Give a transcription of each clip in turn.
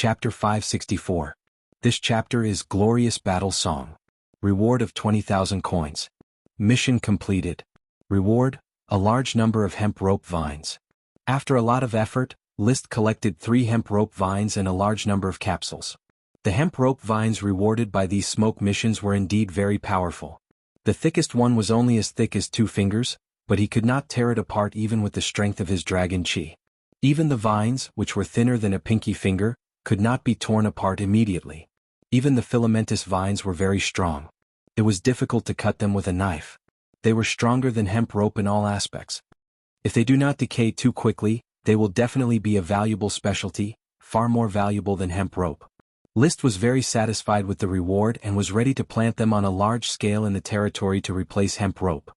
Chapter 564. This chapter is Glorious Battle Song. Reward of 20,000 coins. Mission completed. Reward, a large number of hemp rope vines. After a lot of effort, List collected 3 hemp rope vines and a large number of capsules. The hemp rope vines rewarded by these smoke missions were indeed very powerful. The thickest one was only as thick as 2 fingers, but he could not tear it apart even with the strength of his dragon chi. Even the vines, which were thinner than a pinky finger, could not be torn apart immediately. Even the filamentous vines were very strong. It was difficult to cut them with a knife. They were stronger than hemp rope in all aspects. If they do not decay too quickly, they will definitely be a valuable specialty, far more valuable than hemp rope. List was very satisfied with the reward and was ready to plant them on a large scale in the territory to replace hemp rope.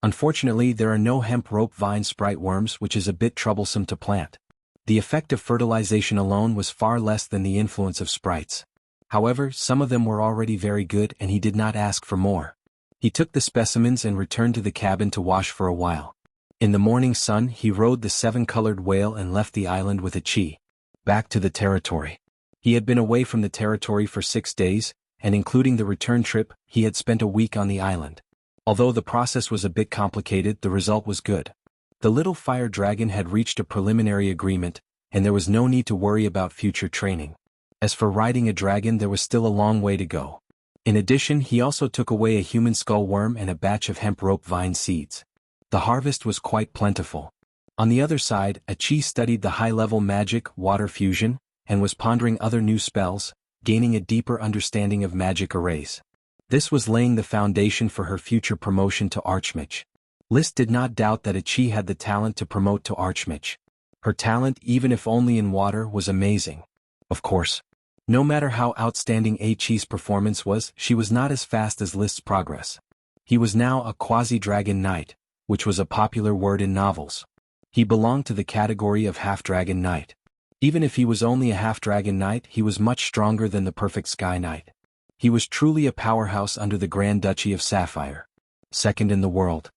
Unfortunately, there are no hemp rope vine sprite worms, which is a bit troublesome to plant. The effect of fertilization alone was far less than the influence of sprites. However, some of them were already very good and he did not ask for more. He took the specimens and returned to the cabin to wash for a while. In the morning sun he rode the 7-colored whale and left the island with a chi. Back to the territory. He had been away from the territory for 6 days, and including the return trip, he had spent a week on the island. Although the process was a bit complicated, the result was good. The little fire dragon had reached a preliminary agreement, and there was no need to worry about future training. As for riding a dragon, there was still a long way to go. In addition, he also took away a human skull worm and a batch of hemp rope vine seeds. The harvest was quite plentiful. On the other side, Achi studied the high-level magic, water fusion, and was pondering other new spells, gaining a deeper understanding of magic arrays. This was laying the foundation for her future promotion to Archmage. List did not doubt that Achi had the talent to promote to Archmage. Her talent, even if only in water, was amazing. Of course, no matter how outstanding Achi's performance was, she was not as fast as List's progress. He was now a quasi-dragon knight, which was a popular word in novels. He belonged to the category of half-dragon knight. Even if he was only a half-dragon knight, he was much stronger than the perfect sky knight. He was truly a powerhouse under the Grand Duchy of Sapphire. Second in the world.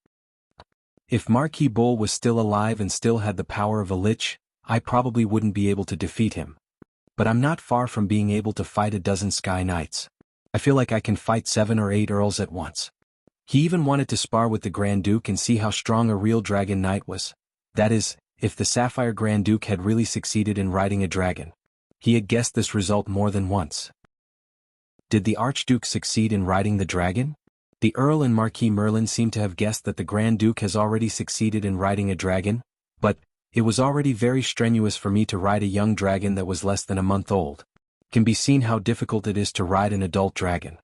If Marquis Bull was still alive and still had the power of a lich, I probably wouldn't be able to defeat him. But I'm not far from being able to fight a dozen Sky Knights. I feel like I can fight 7 or 8 earls at once. He even wanted to spar with the Grand Duke and see how strong a real Dragon Knight was. That is, if the Sapphire Grand Duke had really succeeded in riding a dragon. He had guessed this result more than once. Did the Archduke succeed in riding the dragon? The Earl and Marquis Merlin seem to have guessed that the Grand Duke has already succeeded in riding a dragon, but it was already very strenuous for me to ride a young dragon that was less than a month old. Can be seen how difficult it is to ride an adult dragon.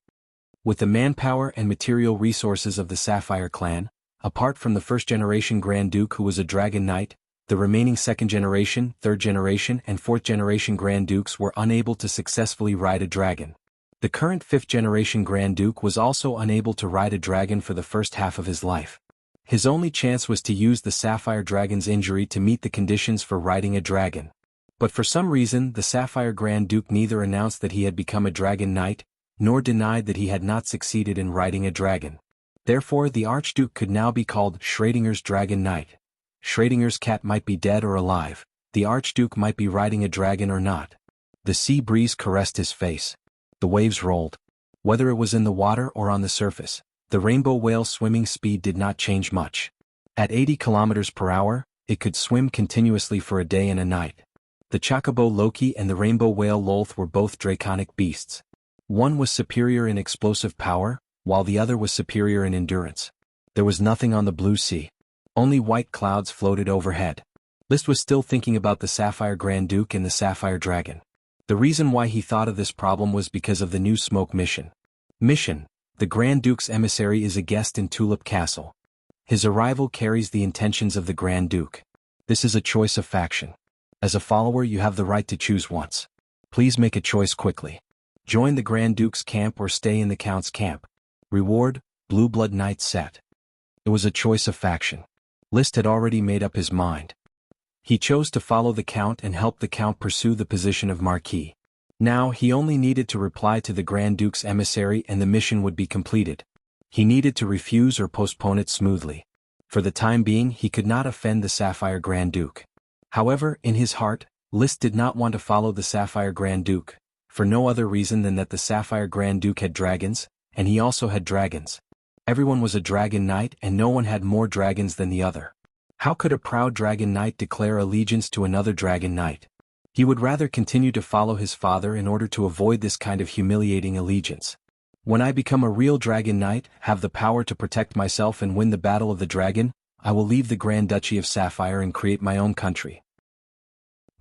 With the manpower and material resources of the Sapphire clan, apart from the first-generation Grand Duke who was a dragon knight, the remaining second-generation, third-generation and fourth-generation Grand Dukes were unable to successfully ride a dragon. The current 5th-generation Grand Duke was also unable to ride a dragon for the first half of his life. His only chance was to use the Sapphire Dragon's injury to meet the conditions for riding a dragon. But for some reason, the Sapphire Grand Duke neither announced that he had become a dragon knight, nor denied that he had not succeeded in riding a dragon. Therefore, the Archduke could now be called Schrodinger's Dragon Knight. Schrodinger's cat might be dead or alive, the Archduke might be riding a dragon or not. The sea breeze caressed his face. The waves rolled. Whether it was in the water or on the surface, the rainbow whale's swimming speed did not change much. At 80 kilometers per hour, it could swim continuously for a day and a night. The chocobo Loki and the rainbow whale Lolth were both draconic beasts. One was superior in explosive power, while the other was superior in endurance. There was nothing on the blue sea. Only white clouds floated overhead. List was still thinking about the Sapphire Grand Duke and the Sapphire Dragon. The reason why he thought of this problem was because of the new smoke mission. Mission: the Grand Duke's emissary is a guest in Tulip Castle. His arrival carries the intentions of the Grand Duke. This is a choice of faction. As a follower, you have the right to choose once. Please make a choice quickly. Join the Grand Duke's camp or stay in the Count's camp. Reward: Blue Blood Knight set. It was a choice of faction. List had already made up his mind. He chose to follow the Count and help the Count pursue the position of Marquis. Now he only needed to reply to the Grand Duke's emissary and the mission would be completed. He needed to refuse or postpone it smoothly. For the time being he could not offend the Sapphire Grand Duke. However, in his heart, List did not want to follow the Sapphire Grand Duke, for no other reason than that the Sapphire Grand Duke had dragons, and he also had dragons. Everyone was a dragon knight and no one had more dragons than the other. How could a proud dragon knight declare allegiance to another dragon knight? He would rather continue to follow his father in order to avoid this kind of humiliating allegiance. When I become a real dragon knight, have the power to protect myself and win the battle of the dragon, I will leave the Grand Duchy of Sapphire and create my own country.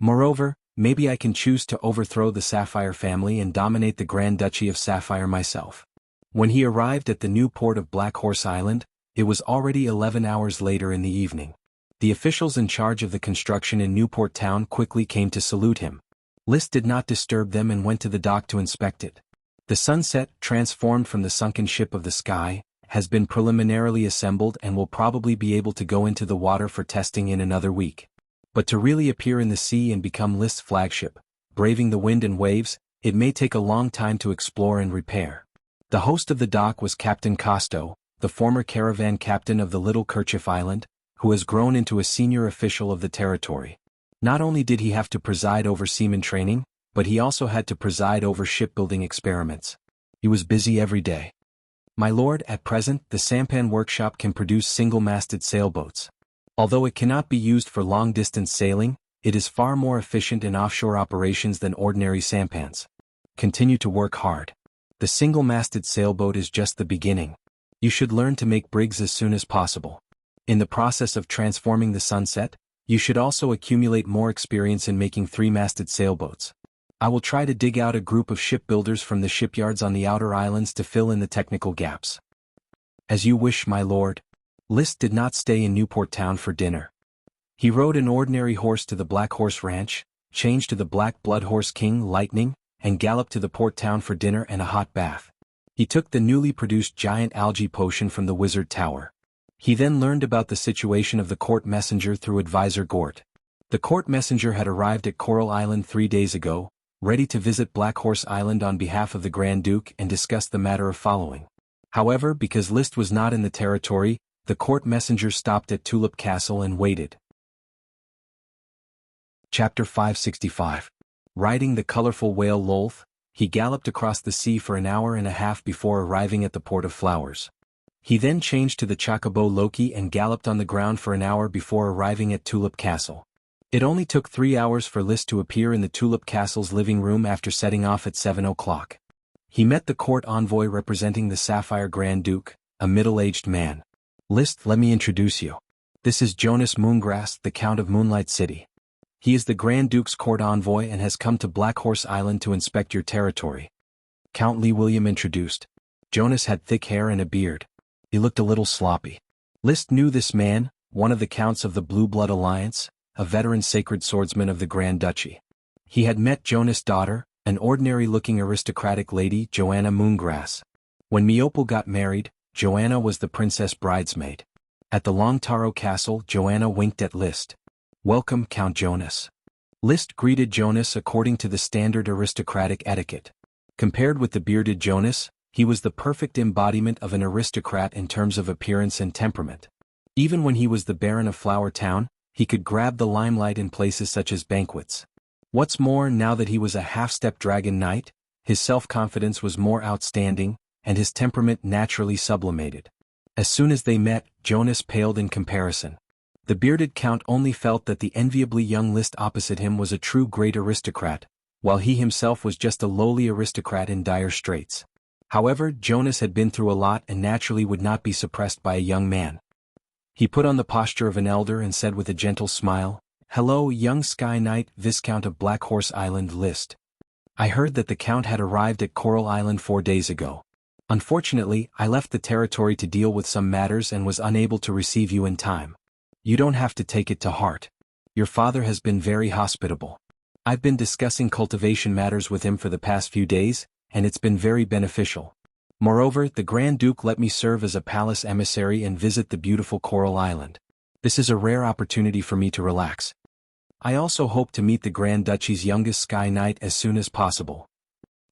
Moreover, maybe I can choose to overthrow the Sapphire family and dominate the Grand Duchy of Sapphire myself. When he arrived at the new port of Black Horse Island, it was already 11 hours later in the evening. The officials in charge of the construction in Newport Town quickly came to salute him. List did not disturb them and went to the dock to inspect it. The Sunset, transformed from the sunken ship of the sky, has been preliminarily assembled and will probably be able to go into the water for testing in another week. But to really appear in the sea and become List's flagship, braving the wind and waves, it may take a long time to explore and repair. The host of the dock was Captain Costo, the former caravan captain of the Little Kerchief Island, who has grown into a senior official of the territory. Not only did he have to preside over seaman training, but he also had to preside over shipbuilding experiments. He was busy every day. My lord, at present, the sampan workshop can produce single-masted sailboats. Although it cannot be used for long-distance sailing, it is far more efficient in offshore operations than ordinary sampans. Continue to work hard. The single-masted sailboat is just the beginning. You should learn to make brigs as soon as possible. In the process of transforming the Sunset, you should also accumulate more experience in making three-masted sailboats. I will try to dig out a group of shipbuilders from the shipyards on the outer islands to fill in the technical gaps. As you wish, my lord. List did not stay in Newport Town for dinner. He rode an ordinary horse to the Black Horse Ranch, changed to the Black Blood Horse King Lightning, and galloped to the port town for dinner and a hot bath. He took the newly produced giant algae potion from the Wizard Tower. He then learned about the situation of the court messenger through Advisor Gort. The court messenger had arrived at Coral Island 3 days ago, ready to visit Black Horse Island on behalf of the Grand Duke and discuss the matter of following. However, because List was not in the territory, the court messenger stopped at Tulip Castle and waited. Chapter 565. Riding the colorful whale Lolth, he galloped across the sea for an hour and a half before arriving at the Port of Flowers. He then changed to the Chocobo Loki and galloped on the ground for an hour before arriving at Tulip Castle. It only took 3 hours for List to appear in the Tulip Castle's living room after setting off at 7 o'clock. He met the court envoy representing the Sapphire Grand Duke, a middle-aged man. List, let me introduce you. This is Jonas Moongrass, the Count of Moonlight City. He is the Grand Duke's court envoy and has come to Black Horse Island to inspect your territory. Count Lee William introduced. Jonas had thick hair and a beard. He looked a little sloppy. List knew this man, one of the counts of the Blue Blood Alliance, a veteran sacred swordsman of the Grand Duchy. He had met Jonas' daughter, an ordinary-looking aristocratic lady, Joanna Moongrass. When Miopal got married, Joanna was the princess bridesmaid. At the Long Taro Castle, Joanna winked at List. Welcome, Count Jonas. List greeted Jonas according to the standard aristocratic etiquette. Compared with the bearded Jonas, he was the perfect embodiment of an aristocrat in terms of appearance and temperament. Even when he was the Baron of Flower Town, he could grab the limelight in places such as banquets. What's more, now that he was a half-step dragon knight, his self-confidence was more outstanding, and his temperament naturally sublimated. As soon as they met, Jonas paled in comparison. The bearded count only felt that the enviably young List opposite him was a true great aristocrat, while he himself was just a lowly aristocrat in dire straits. However, Jonas had been through a lot and naturally would not be suppressed by a young man. He put on the posture of an elder and said with a gentle smile, "Hello, young Sky Knight, Viscount of Black Horse Island List. I heard that the Count had arrived at Coral Island 4 days ago. Unfortunately, I left the territory to deal with some matters and was unable to receive you in time. You don't have to take it to heart. Your father has been very hospitable. I've been discussing cultivation matters with him for the past few days, and it's been very beneficial. Moreover, the Grand Duke let me serve as a palace emissary and visit the beautiful Coral Island. This is a rare opportunity for me to relax. I also hope to meet the Grand Duchy's youngest Sky Knight as soon as possible."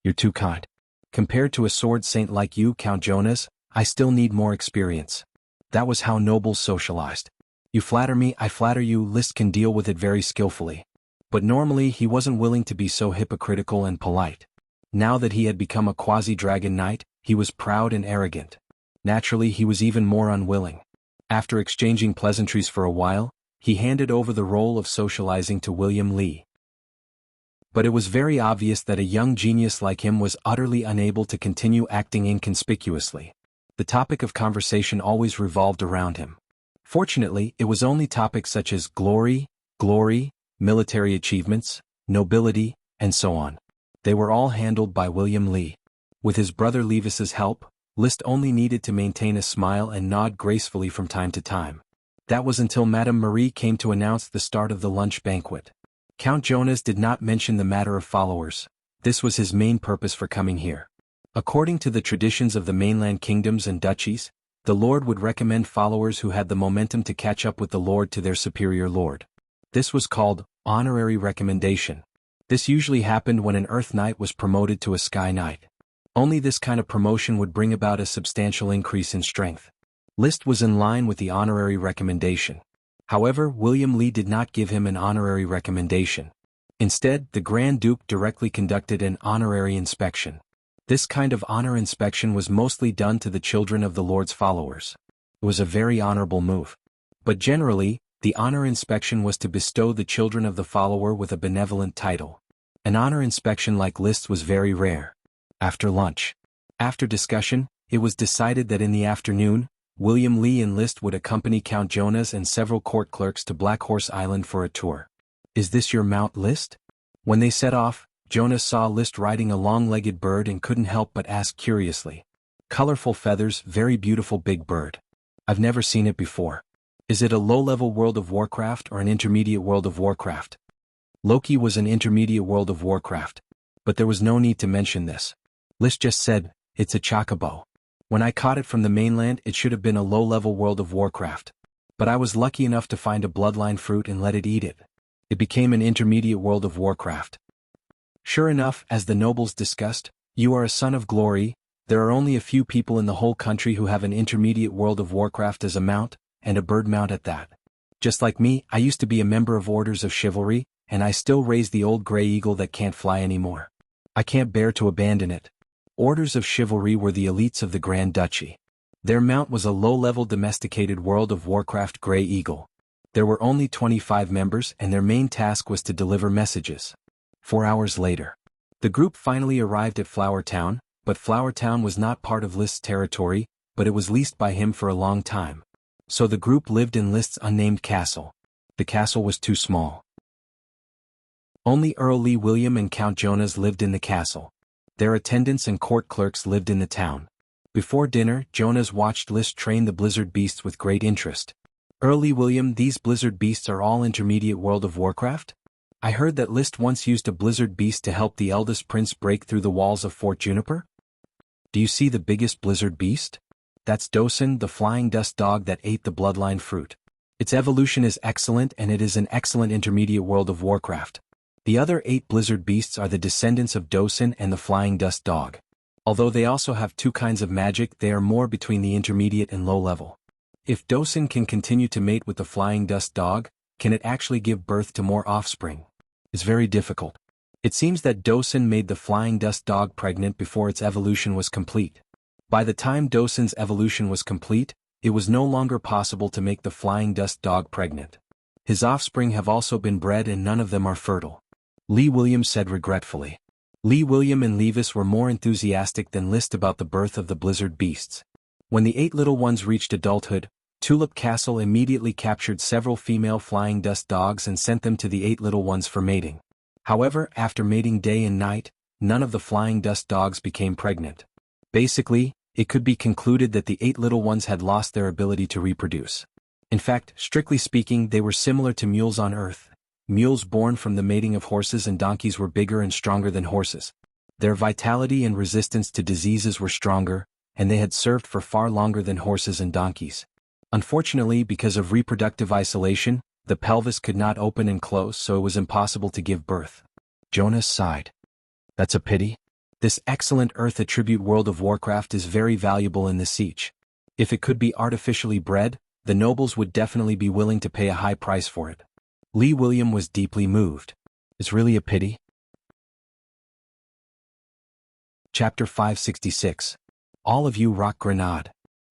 "You're too kind. Compared to a sword saint like you, Count Jonas, I still need more experience." That was how nobles socialized. "You flatter me, I flatter you." List can deal with it very skillfully. But normally he wasn't willing to be so hypocritical and polite. Now that he had become a quasi-dragon knight, he was proud and arrogant. Naturally, he was even more unwilling. After exchanging pleasantries for a while, he handed over the role of socializing to William Li. But it was very obvious that a young genius like him was utterly unable to continue acting inconspicuously. The topic of conversation always revolved around him. Fortunately, it was only topics such as glory, military achievements, nobility, and so on. They were all handled by William Li. With his brother Levis's help, Liszt only needed to maintain a smile and nod gracefully from time to time. That was until Madame Marie came to announce the start of the lunch banquet. Count Jonas did not mention the matter of followers. This was his main purpose for coming here. According to the traditions of the mainland kingdoms and duchies, the lord would recommend followers who had the momentum to catch up with the lord to their superior lord. This was called honorary recommendation. This usually happened when an Earth Knight was promoted to a Sky Knight. Only this kind of promotion would bring about a substantial increase in strength. Liszt was in line with the honorary recommendation. However, William Li did not give him an honorary recommendation. Instead, the Grand Duke directly conducted an honorary inspection. This kind of honor inspection was mostly done to the children of the Lord's followers. It was a very honorable move. But generally, the honor inspection was to bestow the children of the follower with a benevolent title. An honor inspection like Liszt's was very rare. After lunch. After discussion, it was decided that in the afternoon, William Li and Liszt would accompany Count Jonas and several court clerks to Black Horse Island for a tour. "Is this your mount, Liszt?" When they set off, Jonas saw Liszt riding a long-legged bird and couldn't help but ask curiously. "Colorful feathers, very beautiful big bird. I've never seen it before. Is it a low-level World of Warcraft or an intermediate World of Warcraft?" Loki was an intermediate World of Warcraft. But there was no need to mention this. Liszt just said, "It's a chocobo. When I caught it from the mainland, it should have been a low-level World of Warcraft. But I was lucky enough to find a bloodline fruit and let it eat it. It became an intermediate World of Warcraft." Sure enough, as the nobles discussed, "You are a son of glory. There are only a few people in the whole country who have an intermediate World of Warcraft as a mount, and a bird mount at that. Just like me, I used to be a member of Orders of Chivalry, and I still raise the old gray eagle that can't fly anymore. I can't bear to abandon it." Orders of Chivalry were the elites of the Grand Duchy. Their mount was a low-level domesticated World of Warcraft gray eagle. There were only 25 members and their main task was to deliver messages. 4 hours later. The group finally arrived at Flower Town, but Flower Town was not part of Liszt's territory, but it was leased by him for a long time. So the group lived in Liszt's unnamed castle. The castle was too small. Only Earl Lee William and Count Jonas lived in the castle. Their attendants and court clerks lived in the town. Before dinner, Jonas watched Liszt train the blizzard beasts with great interest. "Earl Lee William, these blizzard beasts are all intermediate World of Warcraft? I heard that Liszt once used a blizzard beast to help the eldest prince break through the walls of Fort Juniper? Do you see the biggest blizzard beast? That's Dosen, the flying dust dog that ate the bloodline fruit. Its evolution is excellent and it is an excellent intermediate World of Warcraft. The other 8 blizzard beasts are the descendants of Dosen and the flying dust dog. Although they also have 2 kinds of magic, they are more between the intermediate and low level. If Dosen can continue to mate with the flying dust dog, can it actually give birth to more offspring? It's very difficult. It seems that Dosen made the flying dust dog pregnant before its evolution was complete. By the time Dosen's evolution was complete, it was no longer possible to make the flying dust dog pregnant. His offspring have also been bred and none of them are fertile." Lee William said regretfully. Lee William and Levis were more enthusiastic than Liszt about the birth of the blizzard beasts. When the 8 little ones reached adulthood, Tulip Castle immediately captured several female flying dust dogs and sent them to the 8 little ones for mating. However, after mating day and night, none of the flying dust dogs became pregnant. Basically, it could be concluded that the 8 little ones had lost their ability to reproduce. In fact, strictly speaking, they were similar to mules on Earth. Mules born from the mating of horses and donkeys were bigger and stronger than horses. Their vitality and resistance to diseases were stronger, and they had served for far longer than horses and donkeys. Unfortunately, because of reproductive isolation, the pelvis could not open and close, so it was impossible to give birth. Jonas sighed. "That's a pity. This excellent Earth attribute World of Warcraft is very valuable in the siege. If it could be artificially bred, the nobles would definitely be willing to pay a high price for it." Lee William was deeply moved. It's really a pity. Chapter 566. All of you rock grenade.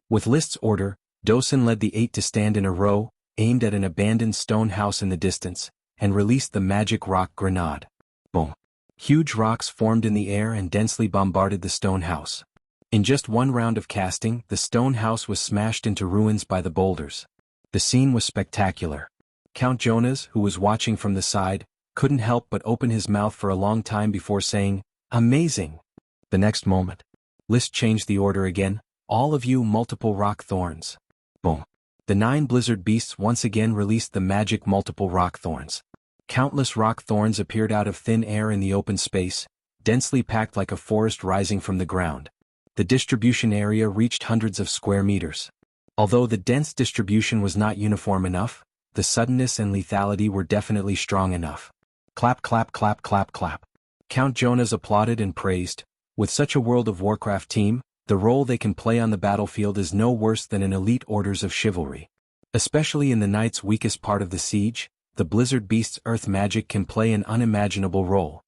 With List's order, Dosen led the 8 to stand in a row, aimed at an abandoned stone house in the distance, and released the magic rock grenade. Boom. Huge rocks formed in the air and densely bombarded the stone house. In just one round of casting, the stone house was smashed into ruins by the boulders. The scene was spectacular. Count Jonas, who was watching from the side, couldn't help but open his mouth for a long time before saying, "Amazing!" The next moment, List changed the order again. All of you multiple rock thorns. Boom. The 9 blizzard beasts once again released the magic multiple rock thorns. Countless rock thorns appeared out of thin air in the open space, densely packed like a forest rising from the ground. The distribution area reached hundreds of square meters. Although the dense distribution was not uniform enough, the suddenness and lethality were definitely strong enough. Clap, clap, clap, clap, clap. Count Jonas applauded and praised. With such a World of Warcraft team, the role they can play on the battlefield is no worse than in elite orders of chivalry. Especially in the knight's weakest part of the siege, the Blizzard Beast's earth magic can play an unimaginable role.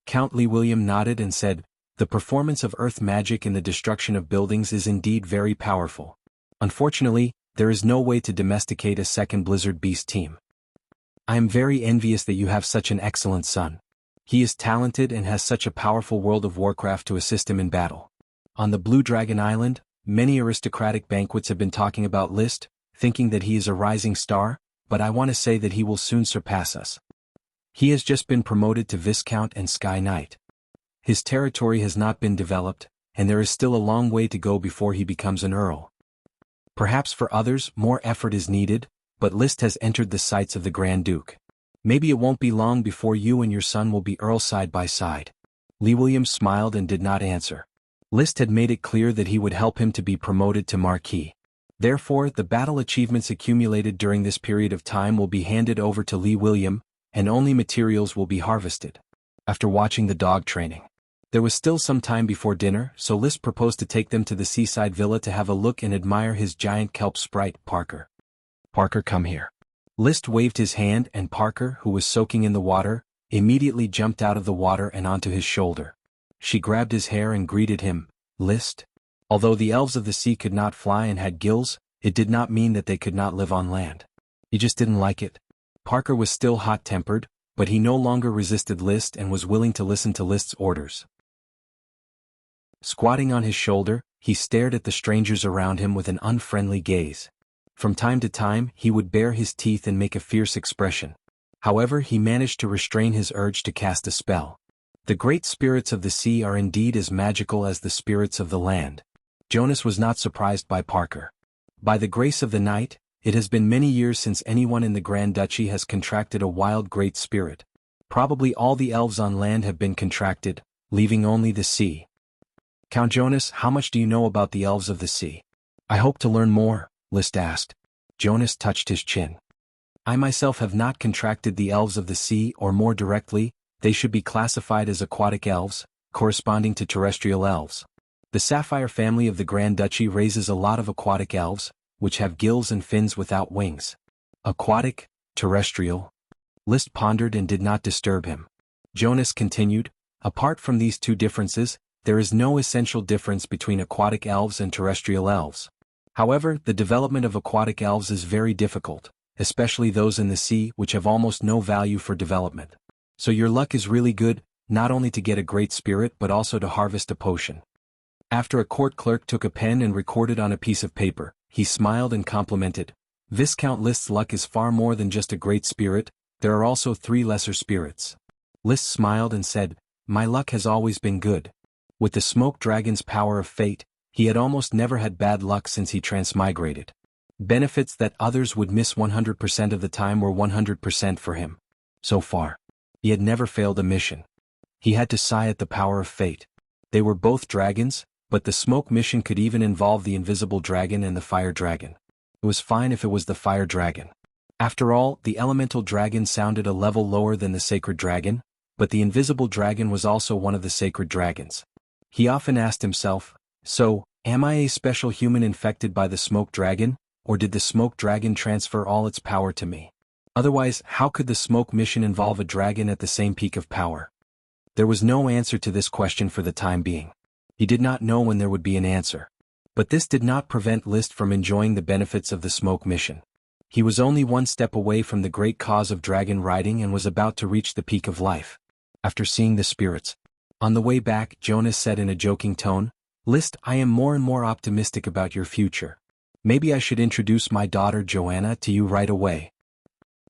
Count Lee William nodded and said, "The performance of earth magic in the destruction of buildings is indeed very powerful. Unfortunately, there is no way to domesticate a second Blizzard Beast team. I am very envious that you have such an excellent son. He is talented and has such a powerful World of Warcraft to assist him in battle." On the Blue Dragon Island, many aristocratic banquets have been talking about List, thinking that he is a rising star, but I want to say that he will soon surpass us. He has just been promoted to Viscount and Sky Knight. His territory has not been developed, and there is still a long way to go before he becomes an Earl. Perhaps for others, more effort is needed, but List has entered the sights of the Grand Duke. Maybe it won't be long before you and your son will be Earl side by side. Lee Williams smiled and did not answer. List had made it clear that he would help him to be promoted to Marquis. Therefore, the battle achievements accumulated during this period of time will be handed over to Lee William, and only materials will be harvested. After watching the dog training, there was still some time before dinner, so List proposed to take them to the seaside villa to have a look and admire his giant kelp sprite, Parker. "Parker, come here." List waved his hand and Parker, who was soaking in the water, immediately jumped out of the water and onto his shoulder. She grabbed his hair and greeted him, "List." Although the elves of the sea could not fly and had gills, it did not mean that they could not live on land. He just didn't like it. Parker was still hot-tempered, but he no longer resisted List and was willing to listen to List's orders. Squatting on his shoulder, he stared at the strangers around him with an unfriendly gaze. From time to time, he would bare his teeth and make a fierce expression. However, he managed to restrain his urge to cast a spell. The great spirits of the sea are indeed as magical as the spirits of the land. Jonas was not surprised by Parker. By the grace of the night, it has been many years since anyone in the Grand Duchy has contracted a wild great spirit. Probably all the elves on land have been contracted, leaving only the sea. "Count Jonas, how much do you know about the elves of the sea?" "I hope to learn more," List asked. Jonas touched his chin. "I myself have not contracted the elves of the sea, or more directly, they should be classified as aquatic elves, corresponding to terrestrial elves. The Sapphire family of the Grand Duchy raises a lot of aquatic elves, which have gills and fins without wings." Aquatic, terrestrial. List pondered and did not disturb him. Jonas continued, "Apart from these two differences, there is no essential difference between aquatic elves and terrestrial elves. However, the development of aquatic elves is very difficult, especially those in the sea, which have almost no value for development. So your luck is really good, not only to get a great spirit but also to harvest a potion." After a court clerk took a pen and recorded on a piece of paper, he smiled and complimented, "Viscount List's luck is far more than just a great spirit, there are also 3 lesser spirits." List smiled and said, "My luck has always been good. With the smoke dragon's power of fate, he had almost never had bad luck since he transmigrated. Benefits that others would miss 100% of the time were 100% for him. So far, he had never failed a mission. He had to sigh at the power of fate. They were both dragons, but the smoke mission could even involve the invisible dragon and the fire dragon. It was fine if it was the fire dragon. After all, the elemental dragon sounded a level lower than the sacred dragon, but the invisible dragon was also one of the sacred dragons. He often asked himself, "So, am I a special human infected by the smoke dragon, or did the smoke dragon transfer all its power to me?" Otherwise, how could the smoke mission involve a dragon at the same peak of power? There was no answer to this question for the time being. He did not know when there would be an answer. But this did not prevent List from enjoying the benefits of the smoke mission. He was only one step away from the great cause of dragon riding and was about to reach the peak of life. After seeing the spirits, on the way back, Jonas said in a joking tone, "List, I am more and more optimistic about your future. Maybe I should introduce my daughter Joanna to you right away."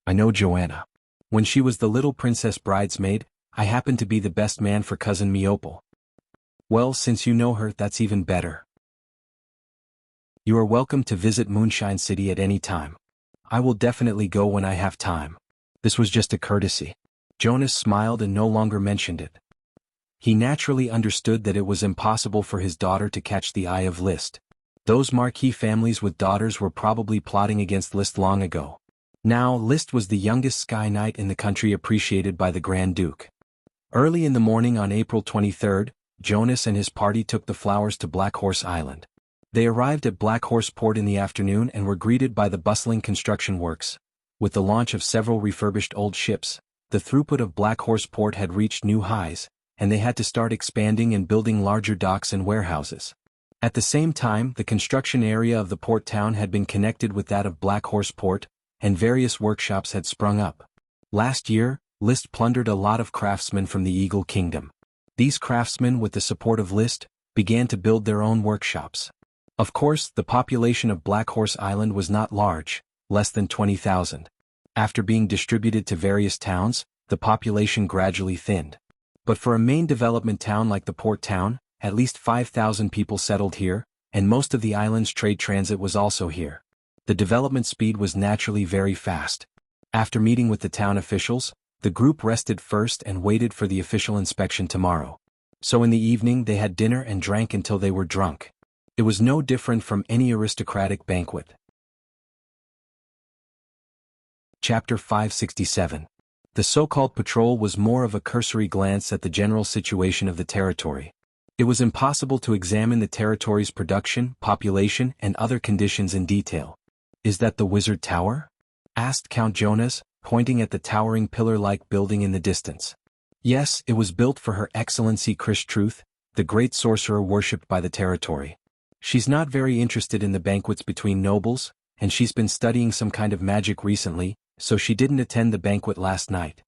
"I know Joanna. When she was the little princess bridesmaid, I happened to be the best man for cousin Miopal." "Well, since you know her, that's even better. You are welcome to visit Moonshine City at any time. I will definitely go when I have time." This was just a courtesy. Jonas smiled and no longer mentioned it. He naturally understood that it was impossible for his daughter to catch the eye of List. Those marquis families with daughters were probably plotting against List long ago. Now, List was the youngest Sky Knight in the country, appreciated by the Grand Duke. Early in the morning on April 23rd, Jonas and his party took the flowers to Black Horse Island. They arrived at Black Horse Port in the afternoon and were greeted by the bustling construction works. With the launch of several refurbished old ships, the throughput of Black Horse Port had reached new highs, and they had to start expanding and building larger docks and warehouses. At the same time, the construction area of the port town had been connected with that of Black Horse Port, and various workshops had sprung up. Last year, List plundered a lot of craftsmen from the Eagle Kingdom. These craftsmen, with the support of List, began to build their own workshops. Of course, the population of Black Horse Island was not large, less than 20,000. After being distributed to various towns, the population gradually thinned. But for a main development town like the port town, at least 5,000 people settled here, and most of the island's trade transit was also here. The development speed was naturally very fast. After meeting with the town officials, the group rested first and waited for the official inspection tomorrow. So in the evening they had dinner and drank until they were drunk. It was no different from any aristocratic banquet. Chapter 567. The so-called patrol was more of a cursory glance at the general situation of the territory. It was impossible to examine the territory's production, population, and other conditions in detail. "Is that the Wizard Tower?" asked Count Jonas, pointing at the towering pillar-like building in the distance. Yes, it was built for Her Excellency Krish Truth, the great sorcerer worshipped by the territory. She's not very interested in the banquets between nobles, and she's been studying some kind of magic recently, so she didn't attend the banquet last night.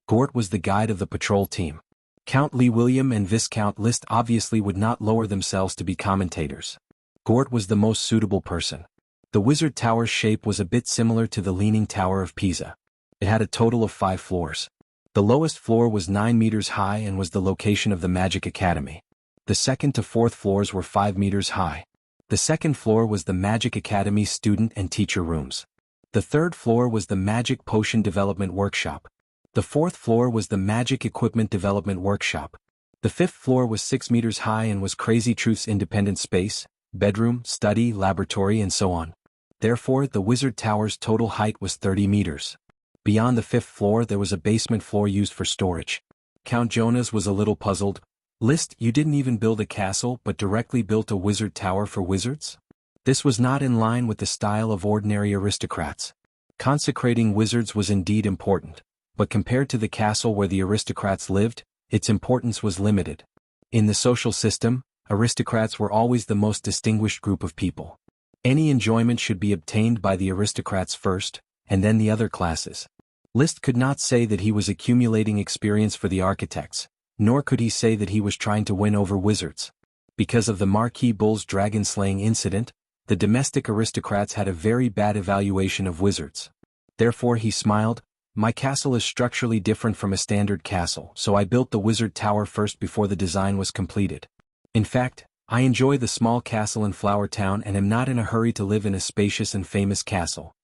Gort was the guide of the patrol team. Count Lee William and Viscount List obviously would not lower themselves to be commentators. Gort was the most suitable person. The Wizard Tower's shape was a bit similar to the Leaning Tower of Pisa. It had a total of 5 floors. The lowest floor was 9 meters high and was the location of the Magic Academy. The second to fourth floors were 5 meters high. The second floor was the Magic Academy student and teacher rooms. The third floor was the Magic Potion Development Workshop. The fourth floor was the Magic Equipment Development Workshop. The fifth floor was 6 meters high and was Crazy Truth's independent space, bedroom, study, laboratory, and so on. Therefore, the Wizard Tower's total height was 30 meters. Beyond the fifth floor there was a basement floor used for storage. Count Jonas was a little puzzled. "List, you didn't even build a castle but directly built a wizard tower for wizards?" This was not in line with the style of ordinary aristocrats. Consecrating wizards was indeed important, but compared to the castle where the aristocrats lived, its importance was limited. In the social system, aristocrats were always the most distinguished group of people. Any enjoyment should be obtained by the aristocrats first, and then the other classes. List could not say that he was accumulating experience for the architects, nor could he say that he was trying to win over wizards. Because of the Marquis Bull's dragon-slaying incident, the domestic aristocrats had a very bad evaluation of wizards. Therefore he smiled, "My castle is structurally different from a standard castle, so I built the wizard tower first before the design was completed. In fact, I enjoy the small castle in Flower Town and am not in a hurry to live in a spacious and famous castle."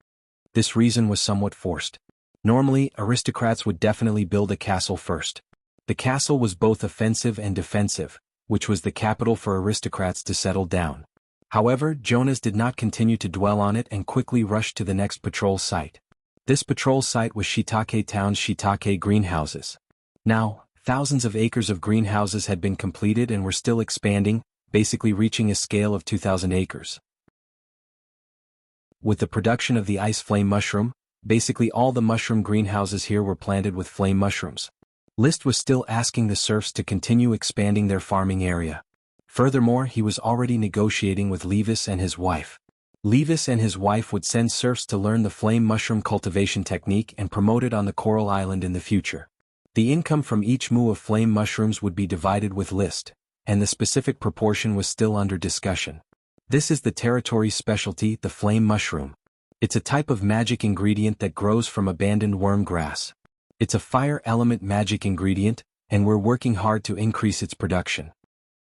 This reason was somewhat forced. Normally, aristocrats would definitely build a castle first. The castle was both offensive and defensive, which was the capital for aristocrats to settle down. However, Jonas did not continue to dwell on it and quickly rushed to the next patrol site. This patrol site was Shiitake Town's Shiitake greenhouses. Now, thousands of acres of greenhouses had been completed and were still expanding, basically reaching a scale of 2,000 acres. With the production of the ice flame mushroom, Basically all the mushroom greenhouses here were planted with flame mushrooms. List was still asking the serfs to continue expanding their farming area. Furthermore, he was already negotiating with Levis and his wife. Levis and his wife would send serfs to learn the flame mushroom cultivation technique and promote it on the Coral Island in the future. The income from each mu of flame mushrooms would be divided with List, and the specific proportion was still under discussion. This is the territory's specialty, the flame mushroom. It's a type of magic ingredient that grows from abandoned worm grass. It's a fire element magic ingredient, and we're working hard to increase its production.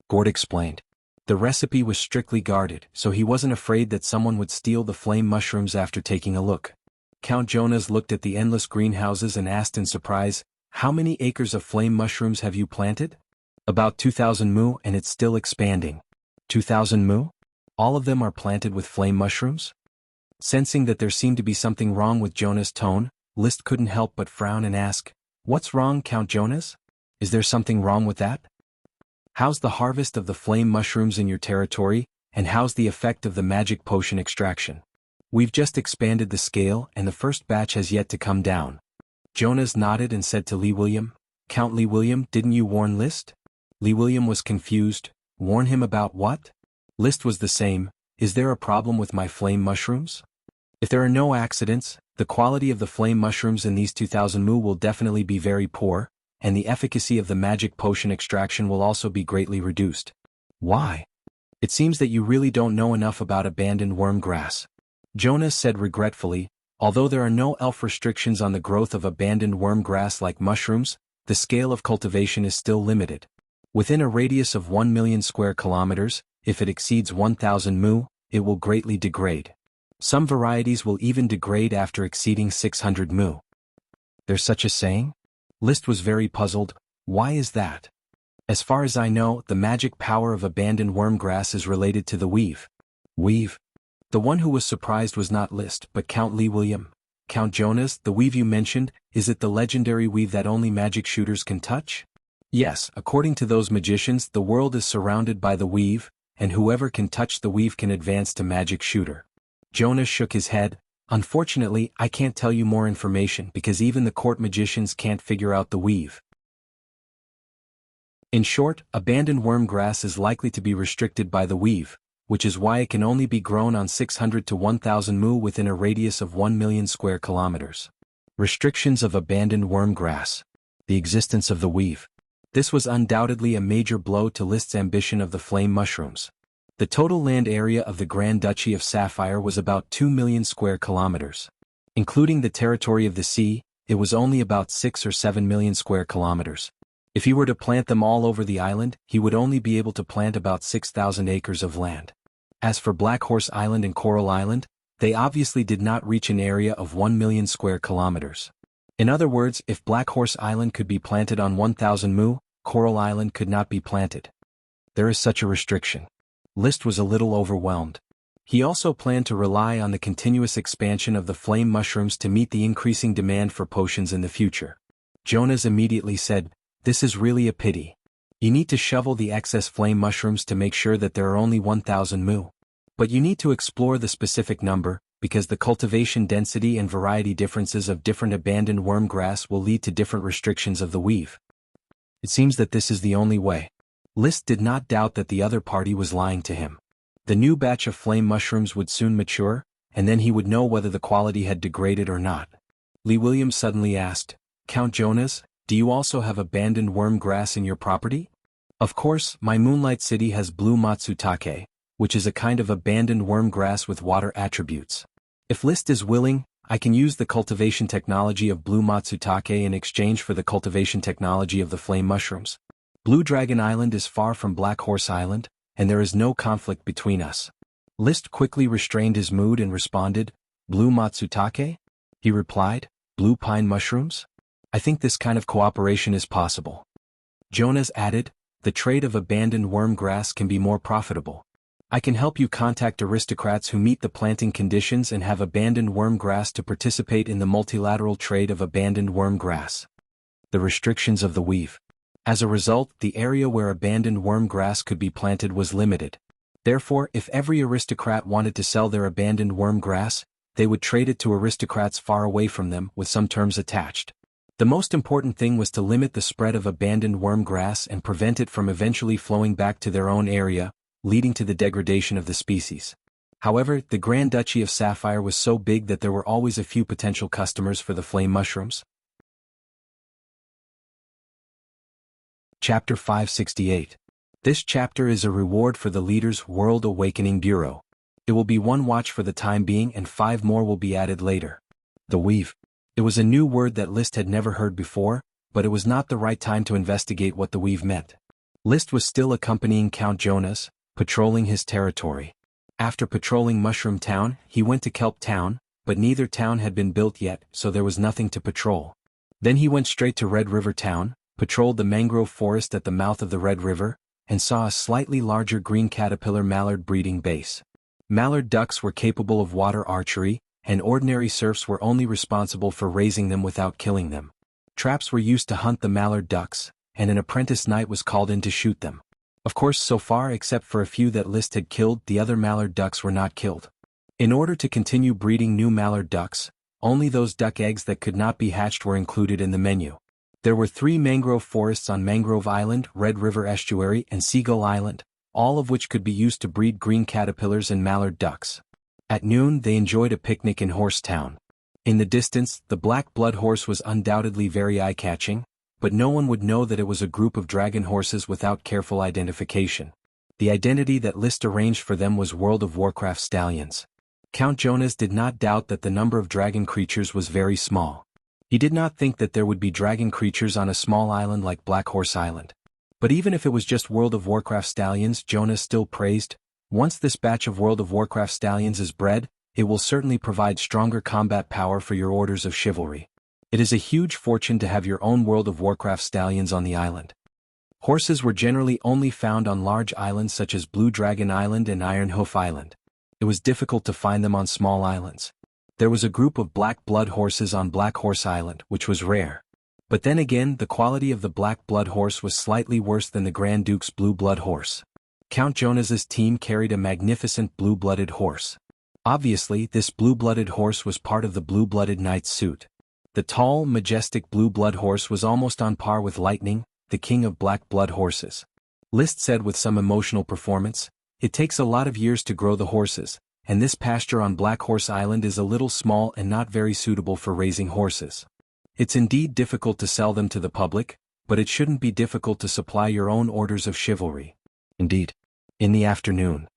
Gord explained. The recipe was strictly guarded, so he wasn't afraid that someone would steal the flame mushrooms after taking a look. Count Jonas looked at the endless greenhouses and asked in surprise, "How many acres of flame mushrooms have you planted?" "About 2,000 mu, and it's still expanding." 2,000 mu? All of them are planted with flame mushrooms? Sensing that there seemed to be something wrong with Jonas' tone, List couldn't help but frown and ask, "What's wrong, Count Jonas? Is there something wrong with that? How's the harvest of the flame mushrooms in your territory, and how's the effect of the magic potion extraction?" "We've just expanded the scale and the first batch has yet to come down." Jonas nodded and said to Lee William, "Count Lee William, didn't you warn List?" Lee William was confused. "Warn him about what?" List was the same. "Is there a problem with my flame mushrooms? If there are no accidents, the quality of the flame mushrooms in these 2,000 mu will definitely be very poor, and the efficacy of the magic potion extraction will also be greatly reduced." "Why?" "It seems that you really don't know enough about abandoned worm grass." Jonas said regretfully, "Although there are no elf restrictions on the growth of abandoned worm grass like mushrooms, the scale of cultivation is still limited. Within a radius of 1 million square kilometers, if it exceeds 1,000 mu, it will greatly degrade. Some varieties will even degrade after exceeding 600 mu." "There's such a saying?" List was very puzzled. "Why is that?" "As far as I know, the magic power of abandoned worm grass is related to the weave." "Weave?" The one who was surprised was not List, but Count Lee William. "Count Jonas, the weave you mentioned, is it the legendary weave that only magic shooters can touch?" "Yes, according to those magicians, the world is surrounded by the weave, and whoever can touch the weave can advance to magic shooter." Jonas shook his head. "Unfortunately, I can't tell you more information because even the court magicians can't figure out the weave." In short, abandoned worm grass is likely to be restricted by the weave, which is why it can only be grown on 600 to 1,000 mu within a radius of 1 million square kilometers. Restrictions of abandoned worm grass. The existence of the weave. This was undoubtedly a major blow to List's ambition of the flame mushrooms. The total land area of the Grand Duchy of Sapphire was about 2 million square kilometers. Including the territory of the sea, it was only about 6 or 7 million square kilometers. If he were to plant them all over the island, he would only be able to plant about 6,000 acres of land. As for Black Horse Island and Coral Island, they obviously did not reach an area of 1 million square kilometers. In other words, if Black Horse Island could be planted on 1,000 mu, Coral Island could not be planted. There is such a restriction. List was a little overwhelmed. He also planned to rely on the continuous expansion of the flame mushrooms to meet the increasing demand for potions in the future. Jonas immediately said, "This is really a pity. You need to shovel the excess flame mushrooms to make sure that there are only 1,000 mu. But you need to explore the specific number, because the cultivation density and variety differences of different abandoned worm grass will lead to different restrictions of the weave. It seems that this is the only way." List did not doubt that the other party was lying to him. The new batch of flame mushrooms would soon mature, and then he would know whether the quality had degraded or not. Lee Williams suddenly asked, "Count Jonas, do you also have abandoned worm grass in your property?" "Of course, my Moonlight City has blue matsutake, which is a kind of abandoned worm grass with water attributes. If List is willing, I can use the cultivation technology of blue matsutake in exchange for the cultivation technology of the flame mushrooms. Blue Dragon Island is far from Black Horse Island, and there is no conflict between us." List quickly restrained his mood and responded, "Blue matsutake?" He replied, "Blue pine mushrooms? I think this kind of cooperation is possible." Jonas added, "The trade of abandoned worm grass can be more profitable. I can help you contact aristocrats who meet the planting conditions and have abandoned worm grass to participate in the multilateral trade of abandoned worm grass." The restrictions of the weave. As a result, the area where abandoned worm grass could be planted was limited. Therefore, if every aristocrat wanted to sell their abandoned worm grass, they would trade it to aristocrats far away from them with some terms attached. The most important thing was to limit the spread of abandoned worm grass and prevent it from eventually flowing back to their own area, leading to the degradation of the species. However, the Grand Duchy of Sapphire was so big that there were always a few potential customers for the flame mushrooms. Chapter 568. This chapter is a reward for the leader's World Awakening Bureau. It will be 1 watch for the time being and 5 more will be added later. The weave. It was a new word that List had never heard before, but it was not the right time to investigate what the weave meant. List was still accompanying Count Jonas, patrolling his territory. After patrolling Mushroom Town, he went to Kelp Town, but neither town had been built yet, so there was nothing to patrol. Then he went straight to Red River Town, patrolled the mangrove forest at the mouth of the Red River, and saw a slightly larger green caterpillar mallard breeding base. Mallard ducks were capable of water archery, and ordinary serfs were only responsible for raising them without killing them. Traps were used to hunt the mallard ducks, and an apprentice knight was called in to shoot them. Of course, so far except for a few that List had killed, the other mallard ducks were not killed. In order to continue breeding new mallard ducks, only those duck eggs that could not be hatched were included in the menu. There were 3 mangrove forests on Mangrove Island, Red River Estuary, and Seagull Island, all of which could be used to breed green caterpillars and mallard ducks. At noon they enjoyed a picnic in Horse Town. In the distance, the black blood horse was undoubtedly very eye-catching, but no one would know that it was a group of dragon horses without careful identification. The identity that List arranged for them was World of Warcraft stallions. Count Jonas did not doubt that the number of dragon creatures was very small. He did not think that there would be dragon creatures on a small island like Black Horse Island. But even if it was just World of Warcraft stallions, Jonas still praised, once this batch of World of Warcraft stallions is bred, it will certainly provide stronger combat power for your orders of chivalry. It is a huge fortune to have your own World of Warcraft stallions on the island. Horses were generally only found on large islands such as Blue Dragon Island and Iron Hoof Island. It was difficult to find them on small islands. There was a group of black blood horses on Black Horse Island, which was rare. But then again, the quality of the black blood horse was slightly worse than the Grand Duke's blue blood horse. Count Jonas's team carried a magnificent blue-blooded horse. Obviously, this blue-blooded horse was part of the blue-blooded knight's suit. The tall, majestic blue blood horse was almost on par with Lightning, the king of black blood horses. List said with some emotional performance, "It takes a lot of years to grow the horses, and this pasture on Black Horse Island is a little small and not very suitable for raising horses. It's indeed difficult to sell them to the public, but it shouldn't be difficult to supply your own orders of chivalry." Indeed. In the afternoon.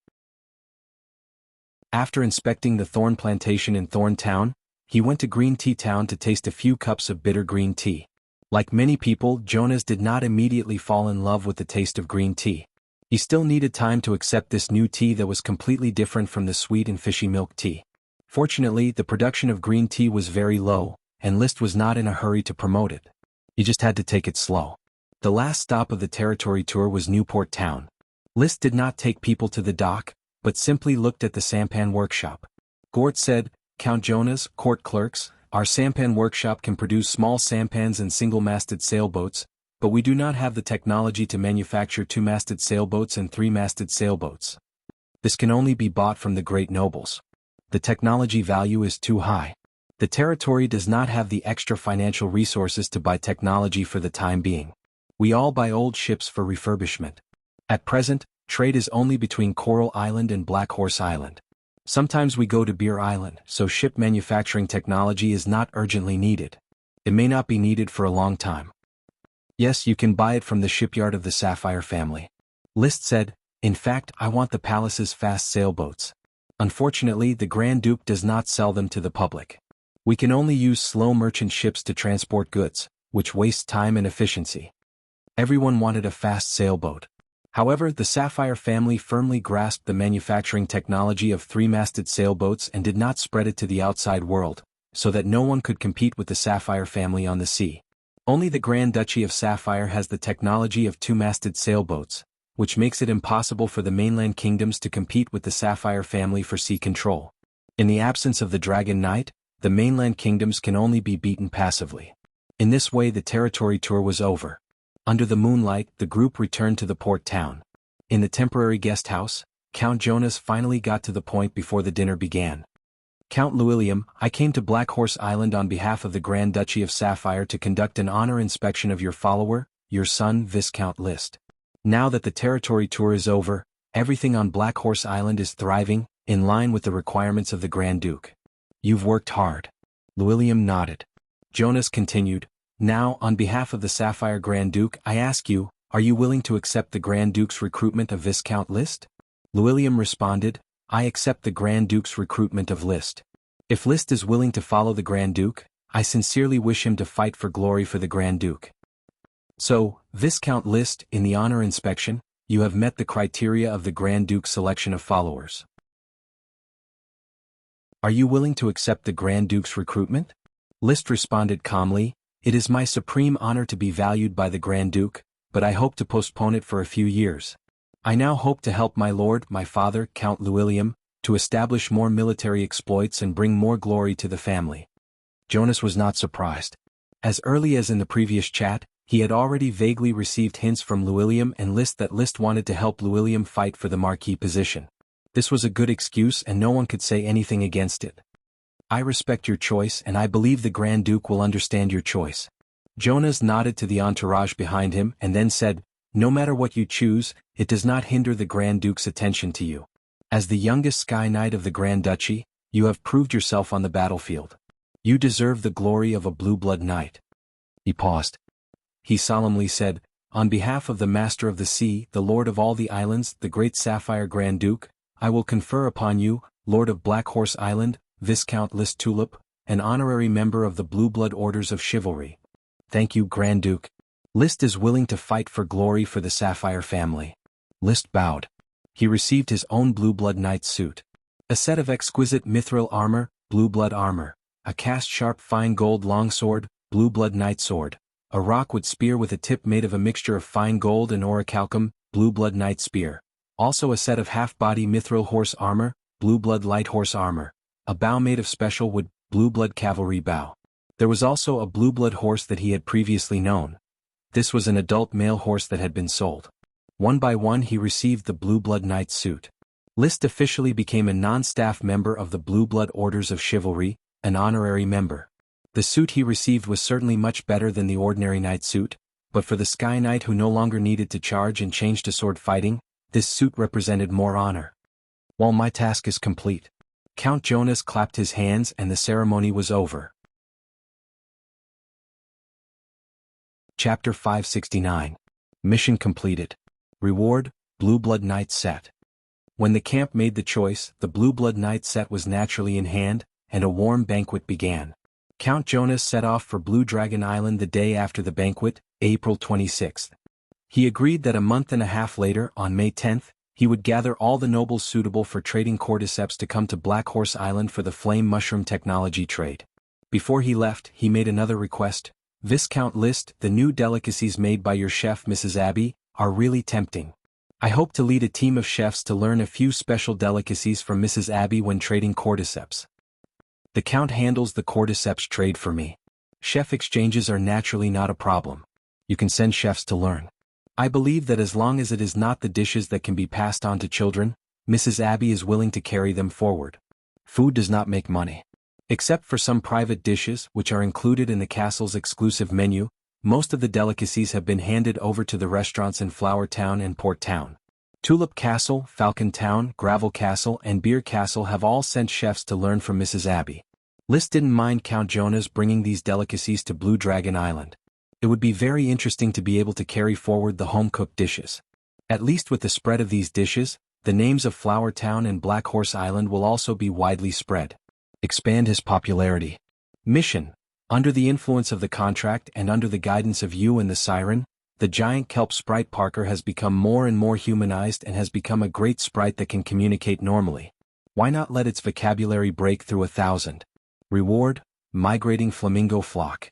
After inspecting the thorn plantation in Thorn Town, he went to Green Tea Town to taste a few cups of bitter green tea. Like many people, Jonas did not immediately fall in love with the taste of green tea. He still needed time to accept this new tea that was completely different from the sweet and fishy milk tea. Fortunately, the production of green tea was very low, and List was not in a hurry to promote it. He just had to take it slow. The last stop of the territory tour was Newport Town. List did not take people to the dock, but simply looked at the sampan workshop. Gort said, "Count Jonas, court clerks, our sampan workshop can produce small sampans and single-masted sailboats, but we do not have the technology to manufacture 2-masted sailboats and 3-masted sailboats. This can only be bought from the great nobles. The technology value is too high. The territory does not have the extra financial resources to buy technology for the time being. We all buy old ships for refurbishment. At present, trade is only between Coral Island and Black Horse Island. Sometimes we go to Beer Island, so ship manufacturing technology is not urgently needed. It may not be needed for a long time. Yes, you can buy it from the shipyard of the Sapphire family." List said, "In fact, I want the palace's fast sailboats. Unfortunately, the Grand Duke does not sell them to the public. We can only use slow merchant ships to transport goods, which wastes time and efficiency." Everyone wanted a fast sailboat. However, the Sapphire family firmly grasped the manufacturing technology of 3-masted sailboats and did not spread it to the outside world, so that no one could compete with the Sapphire family on the sea. Only the Grand Duchy of Sapphire has the technology of 2-masted sailboats, which makes it impossible for the mainland kingdoms to compete with the Sapphire family for sea control. In the absence of the Dragon Knight, the mainland kingdoms can only be beaten passively. In this way the territory tour was over. Under the moonlight, the group returned to the port town. In the temporary guest house, Count Jonas finally got to the point before the dinner began. Count Llewellyn, I came to Black Horse Island on behalf of the Grand Duchy of Sapphire to conduct an honor inspection of your follower, your son Viscount List. Now that the territory tour is over, everything on Black Horse Island is thriving, in line with the requirements of the Grand Duke. You've worked hard. Llewellyn nodded. Jonas continued, Now, on behalf of the Sapphire Grand Duke, I ask you, are you willing to accept the Grand Duke's recruitment of Viscount List? Llewellyn responded, I accept the Grand Duke's recruitment of List. If List is willing to follow the Grand Duke, I sincerely wish him to fight for glory for the Grand Duke. So, Viscount List, in the honor inspection, you have met the criteria of the Grand Duke's selection of followers. Are you willing to accept the Grand Duke's recruitment? List responded calmly, It is my supreme honor to be valued by the Grand Duke, but I hope to postpone it for a few years. I now hope to help my lord, my father, Count Llewellyn, to establish more military exploits and bring more glory to the family. Jonas was not surprised. As early as in the previous chat, he had already vaguely received hints from Llewellyn and List that List wanted to help Llewellyn fight for the marquis position. This was a good excuse and no one could say anything against it. I respect your choice and I believe the Grand Duke will understand your choice. Jonas nodded to the entourage behind him and then said, No matter what you choose, it does not hinder the Grand Duke's attention to you. As the youngest Sky Knight of the Grand Duchy, you have proved yourself on the battlefield. You deserve the glory of a blue blood knight. He paused. He solemnly said, On behalf of the Master of the Sea, the Lord of all the islands, the great Sapphire Grand Duke, I will confer upon you, Lord of Black Horse Island, Viscount List Tulip, an honorary member of the Blue Blood Orders of Chivalry. Thank you, Grand Duke. List is willing to fight for glory for the Sapphire family. List bowed. He received his own Blue Blood Knight's suit. A set of exquisite mithril armor, Blue Blood armor. A cast-sharp fine gold longsword, Blue Blood Knight sword. A rockwood spear with a tip made of a mixture of fine gold and orichalcum, Blue Blood Knight spear. Also a set of half-body mithril horse armor, Blue Blood Light horse armor. A bow made of special wood, Blue Blood cavalry bow. There was also a Blue Blood horse that he had previously known. This was an adult male horse that had been sold. One by one he received the Blue Blood Knight suit. List officially became a non-staff member of the Blue Blood Orders of Chivalry, an honorary member. The suit he received was certainly much better than the ordinary knight suit, but for the Sky Knight who no longer needed to charge and change to sword fighting, this suit represented more honor. Well, my task is complete. Count Jonas clapped his hands and the ceremony was over. Chapter 569. Mission completed. Reward, Blue Blood Knight set. When the camp made the choice, the Blue Blood Knight set was naturally in hand, and a warm banquet began. Count Jonas set off for Blue Dragon Island the day after the banquet, April 26th. He agreed that a month and a half later, on May 10th, he would gather all the nobles suitable for trading cordyceps to come to Black Horse Island for the flame mushroom technology trade. Before he left, he made another request. Viscount List, the new delicacies made by your chef Mrs. Abby, are really tempting. I hope to lead a team of chefs to learn a few special delicacies from Mrs. Abby when trading cordyceps. The Count handles the cordyceps trade for me. Chef exchanges are naturally not a problem. You can send chefs to learn. I believe that as long as it is not the dishes that can be passed on to children, Mrs. Abby is willing to carry them forward. Food does not make money. Except for some private dishes which are included in the castle's exclusive menu, most of the delicacies have been handed over to the restaurants in Flower Town and Port Town. Tulip Castle, Falcon Town, Gravel Castle and Beer Castle have all sent chefs to learn from Mrs. Abby. List didn't mind Count Jonas bringing these delicacies to Blue Dragon Island. It would be very interesting to be able to carry forward the home-cooked dishes. At least with the spread of these dishes, the names of Flower Town and Black Horse Island will also be widely spread. Expand his popularity. Mission. Under the influence of the contract and under the guidance of you and the Siren, the giant kelp sprite Parker has become more and more humanized and has become a great sprite that can communicate normally. Why not let its vocabulary break through 1,000? Reward, migrating flamingo flock.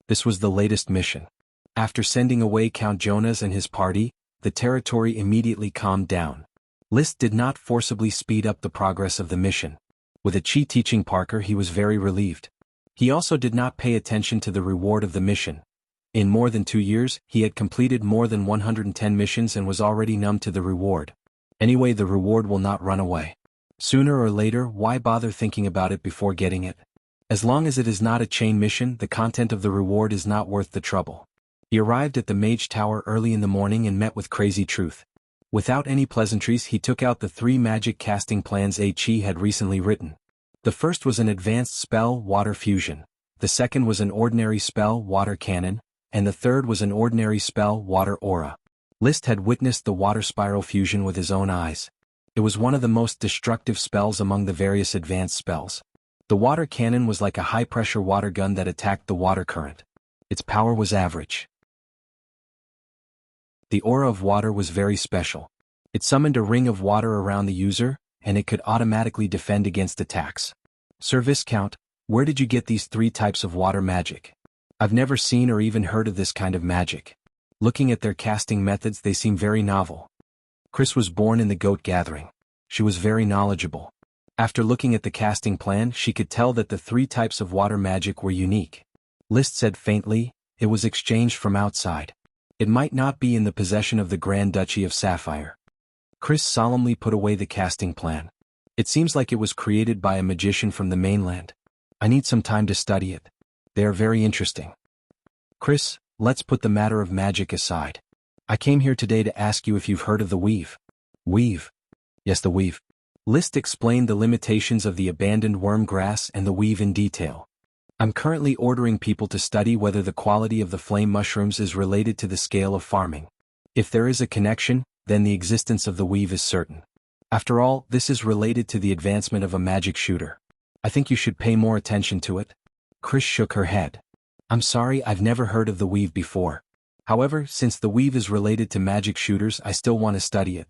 This was the latest mission. After sending away Count Jonas and his party, the territory immediately calmed down. List did not forcibly speed up the progress of the mission. With a chi teaching Parker, he was very relieved. He also did not pay attention to the reward of the mission. In more than 2 years, he had completed more than 110 missions and was already numb to the reward. Anyway, the reward will not run away. Sooner or later, why bother thinking about it before getting it? As long as it is not a chain mission, the content of the reward is not worth the trouble. He arrived at the Mage Tower early in the morning and met with Crazy Truth. Without any pleasantries, he took out the 3 magic casting plans Chi had recently written. The first was an advanced spell, Water Fusion. The second was an ordinary spell, Water Cannon, and the third was an ordinary spell, Water Aura. List had witnessed the Water Spiral Fusion with his own eyes. It was one of the most destructive spells among the various advanced spells. The Water Cannon was like a high-pressure water gun that attacked the water current. Its power was average. The Aura of Water was very special. It summoned a ring of water around the user, and it could automatically defend against attacks. Sir Viscount, where did you get these 3 types of water magic? I've never seen or even heard of this kind of magic. Looking at their casting methods, they seem very novel. Chris was born in the goat gathering. She was very knowledgeable. After looking at the casting plan, she could tell that the 3 types of water magic were unique. List said faintly, it was exchanged from outside. It might not be in the possession of the Grand Duchy of Sapphire. Chris solemnly put away the casting plan. It seems like it was created by a magician from the mainland. I need some time to study it. They are very interesting. Chris, let's put the matter of magic aside. I came here today to ask you if you've heard of the weave. Weave? Yes, the weave. List explained the limitations of the abandoned worm grass and the weave in detail. I'm currently ordering people to study whether the quality of the flame mushrooms is related to the scale of farming. If there is a connection, then the existence of the weave is certain. After all, this is related to the advancement of a magic shooter. I think you should pay more attention to it. Chris shook her head. I'm sorry, I've never heard of the weave before. However, since the weave is related to magic shooters, I still want to study it.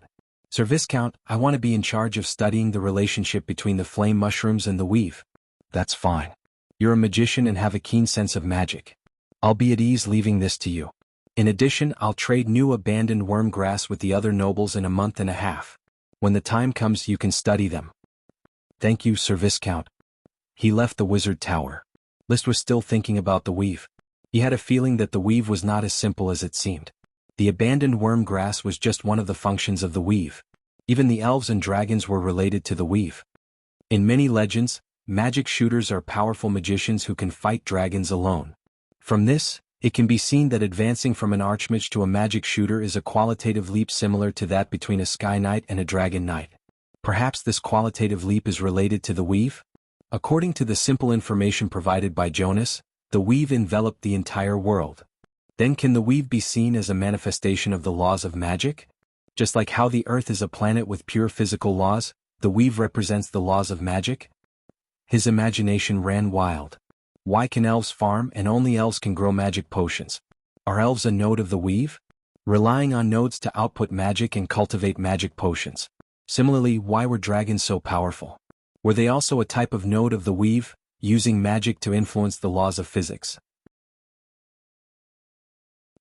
Sir Viscount, I want to be in charge of studying the relationship between the flame mushrooms and the weave. That's fine. You're a magician and have a keen sense of magic. I'll be at ease leaving this to you. In addition, I'll trade new abandoned worm grass with the other nobles in a month and a half. When the time comes, you can study them. Thank you, Sir Viscount. He left the wizard tower. List was still thinking about the weave. He had a feeling that the weave was not as simple as it seemed. The abandoned worm grass was just one of the functions of the weave. Even the elves and dragons were related to the weave. In many legends, magic shooters are powerful magicians who can fight dragons alone. From this, it can be seen that advancing from an archmage to a magic shooter is a qualitative leap similar to that between a sky knight and a dragon knight. Perhaps this qualitative leap is related to the weave? According to the simple information provided by Jonas, the weave enveloped the entire world. Then can the weave be seen as a manifestation of the laws of magic? Just like how the Earth is a planet with pure physical laws, the weave represents the laws of magic? His imagination ran wild. Why can elves farm and only elves can grow magic potions? Are elves a node of the weave? Relying on nodes to output magic and cultivate magic potions. Similarly, why were dragons so powerful? Were they also a type of node of the weave, using magic to influence the laws of physics?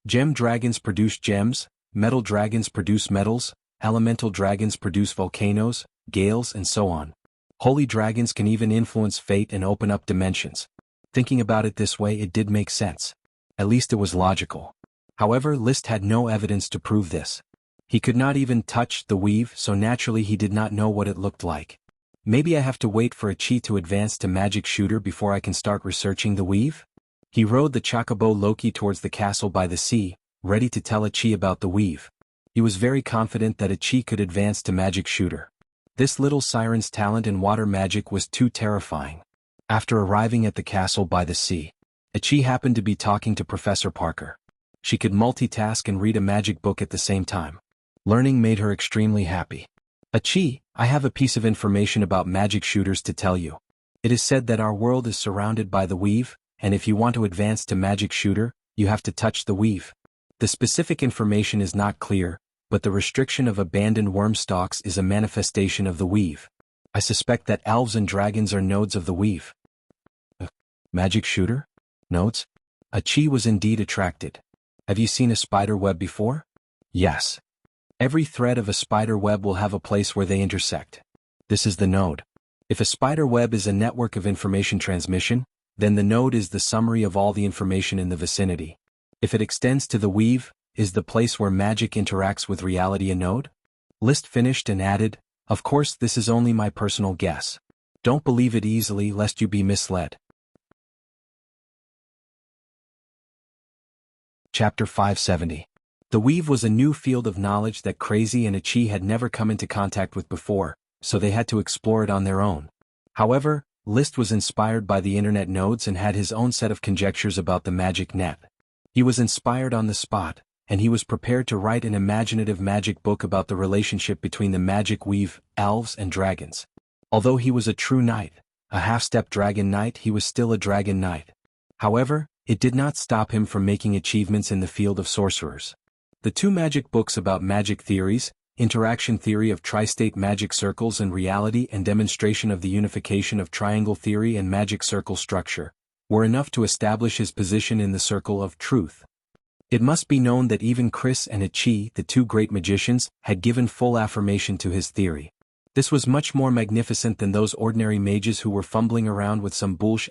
Gem dragons produce gems, metal dragons produce metals, elemental dragons produce volcanoes, gales, and so on. Holy dragons can even influence fate and open up dimensions. Thinking about it this way, it did make sense. At least it was logical. However, List had no evidence to prove this. He could not even touch the weave, so naturally he did not know what it looked like. Maybe I have to wait for a chi to advance to magic shooter before I can start researching the weave? He rode the chocobo Loki towards the castle by the sea, ready to tell a chi about the weave. He was very confident that a chi could advance to magic shooter. This little siren's talent in water magic was too terrifying. After arriving at the castle by the sea, a chi happened to be talking to Professor Parker. She could multitask and read a magic book at the same time. Learning made her extremely happy. A chi, I have a piece of information about magic shooters to tell you. It is said that our world is surrounded by the weave, and if you want to advance to magic shooter, you have to touch the weave. The specific information is not clear, but the restriction of abandoned worm stalks is a manifestation of the weave. I suspect that elves and dragons are nodes of the weave. Magic shooter? Nodes? A chi was indeed attracted. Have you seen a spider web before? Yes. Every thread of a spider web will have a place where they intersect. This is the node. If a spider web is a network of information transmission, then the node is the summary of all the information in the vicinity. If it extends to the weave, is the place where magic interacts with reality a node? List finished and added, Of course, this is only my personal guess. Don't believe it easily lest you be misled. Chapter 570. The weave was a new field of knowledge that Crazy and Ichi had never come into contact with before, so they had to explore it on their own. However, List was inspired by the internet nodes and had his own set of conjectures about the magic net. He was inspired on the spot, and he was prepared to write an imaginative magic book about the relationship between the magic weave, elves and dragons. Although he was a true knight, a half-step dragon knight, he was still a dragon knight. However, it did not stop him from making achievements in the field of sorcerers. The two magic books about magic theories, Interaction Theory of Tri-State Magic Circles and Reality and Demonstration of the Unification of Triangle Theory and Magic Circle Structure, were enough to establish his position in the Circle of Truth. It must be known that even Chris and Ichi, the two great magicians, had given full affirmation to his theory. This was much more magnificent than those ordinary mages who were fumbling around with some bullsh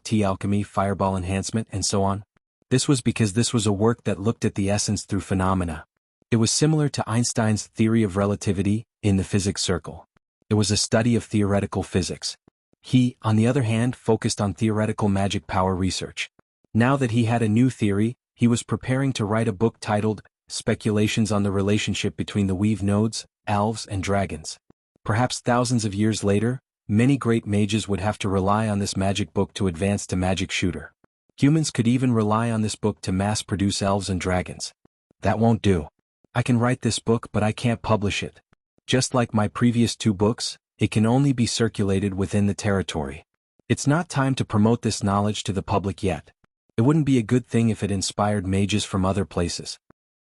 *T alchemy, fireball enhancement, and so on. This was because this was a work that looked at the essence through phenomena. It was similar to Einstein's theory of relativity in the physics circle. It was a study of theoretical physics. He, on the other hand, focused on theoretical magic power research. Now that he had a new theory, he was preparing to write a book titled Speculations on the Relationship Between the Weave Nodes, Elves and Dragons. Perhaps thousands of years later, many great mages would have to rely on this magic book to advance to magic shooter. Humans could even rely on this book to mass-produce elves and dragons. That won't do. I can write this book but I can't publish it. Just like my previous two books, it can only be circulated within the territory. It's not time to promote this knowledge to the public yet. It wouldn't be a good thing if it inspired mages from other places.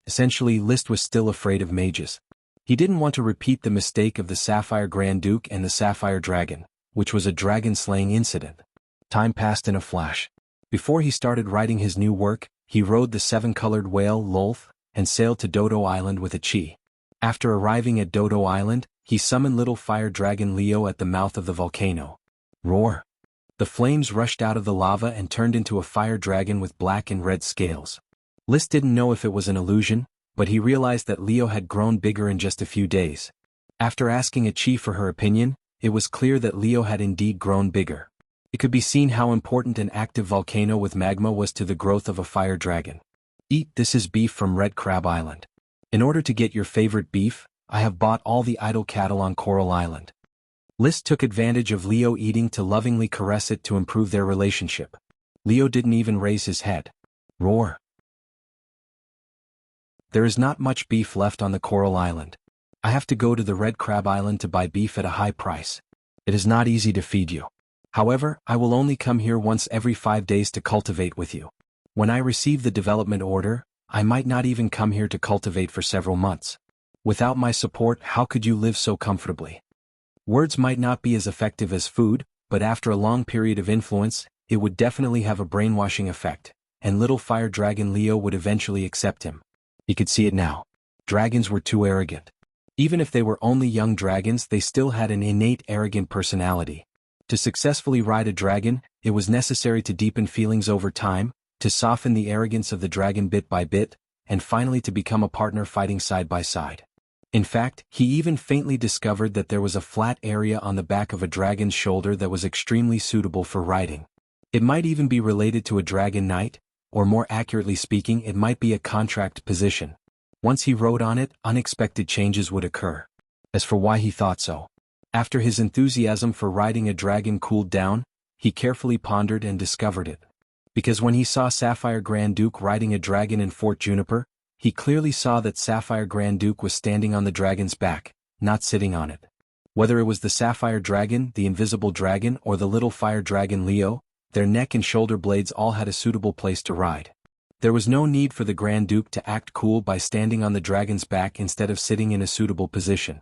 Essentially, List was still afraid of mages. He didn't want to repeat the mistake of the Sapphire Grand Duke and the Sapphire Dragon, which was a dragon-slaying incident. Time passed in a flash. Before he started writing his new work, he rode the seven-colored whale Lolth and sailed to Dodo Island with Ichi. After arriving at Dodo Island, he summoned little fire dragon Leo at the mouth of the volcano. Roar! The flames rushed out of the lava and turned into a fire dragon with black and red scales. List didn't know if it was an illusion, but he realized that Leo had grown bigger in just a few days. After asking Ichi for her opinion, it was clear that Leo had indeed grown bigger. It could be seen how important an active volcano with magma was to the growth of a fire dragon. Eat, this is beef from Red Crab Island. In order to get your favorite beef, I have bought all the idle cattle on Coral Island. List took advantage of Leo eating to lovingly caress it to improve their relationship. Leo didn't even raise his head. Roar! There is not much beef left on the Coral Island. I have to go to the Red Crab Island to buy beef at a high price. It is not easy to feed you. However, I will only come here once every 5 days to cultivate with you. When I receive the development order, I might not even come here to cultivate for several months. Without my support, how could you live so comfortably? Words might not be as effective as food, but after a long period of influence, it would definitely have a brainwashing effect, and little fire dragon Leo would eventually accept him. He could see it now. Dragons were too arrogant. Even if they were only young dragons, they still had an innate arrogant personality. To successfully ride a dragon, it was necessary to deepen feelings over time, to soften the arrogance of the dragon bit by bit, and finally to become a partner fighting side by side. In fact, he even faintly discovered that there was a flat area on the back of a dragon's shoulder that was extremely suitable for riding. It might even be related to a dragon knight, or more accurately speaking, it might be a contract position. Once he rode on it, unexpected changes would occur. As for why he thought so, after his enthusiasm for riding a dragon cooled down, he carefully pondered and discovered it. Because when he saw Sapphire Grand Duke riding a dragon in Fort Juniper, he clearly saw that Sapphire Grand Duke was standing on the dragon's back, not sitting on it. Whether it was the Sapphire Dragon, the Invisible Dragon, or the little fire dragon Leo, their neck and shoulder blades all had a suitable place to ride. There was no need for the Grand Duke to act cool by standing on the dragon's back instead of sitting in a suitable position.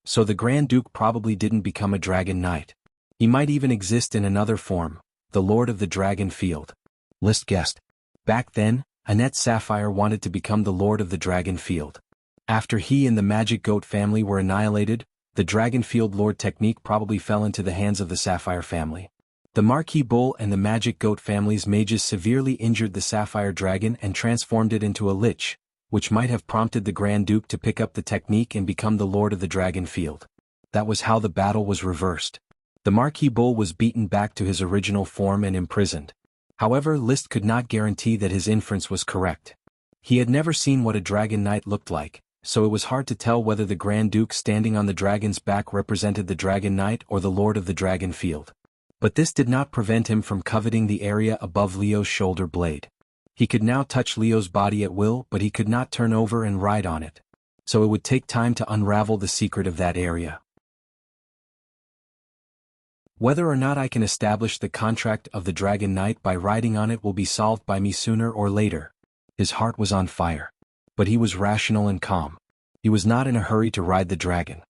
So the Grand Duke probably didn't become a dragon knight. He might even exist in another form, the Lord of the Dragon Field. List guessed. Back then, Annette Sapphire wanted to become the Lord of the Dragon Field. After he and the Magic Goat family were annihilated, the Dragon Field Lord technique probably fell into the hands of the Sapphire family. The Marquis Bull and the Magic Goat family's mages severely injured the Sapphire Dragon and transformed it into a lich, which might have prompted the Grand Duke to pick up the technique and become the Lord of the Dragon Field. That was how the battle was reversed. The Marquis Bull was beaten back to his original form and imprisoned. However, Liszt could not guarantee that his inference was correct. He had never seen what a dragon knight looked like, so it was hard to tell whether the Grand Duke standing on the dragon's back represented the Dragon Knight or the Lord of the Dragon Field. But this did not prevent him from coveting the area above Leo's shoulder blade. He could now touch Leo's body at will, but he could not turn over and ride on it. So it would take time to unravel the secret of that area. Whether or not I can establish the contract of the Dragon Knight by riding on it will be solved by me sooner or later. His heart was on fire. But he was rational and calm. He was not in a hurry to ride the dragon.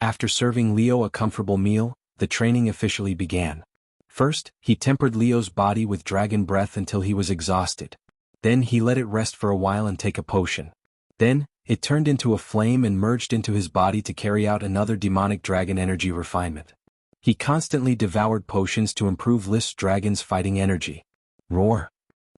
After serving Leo a comfortable meal, the training officially began. First, he tempered Leo's body with dragon breath until he was exhausted. Then he let it rest for a while and take a potion. Then, it turned into a flame and merged into his body to carry out another demonic dragon energy refinement. He constantly devoured potions to improve Liszt's dragon's fighting energy. Roar!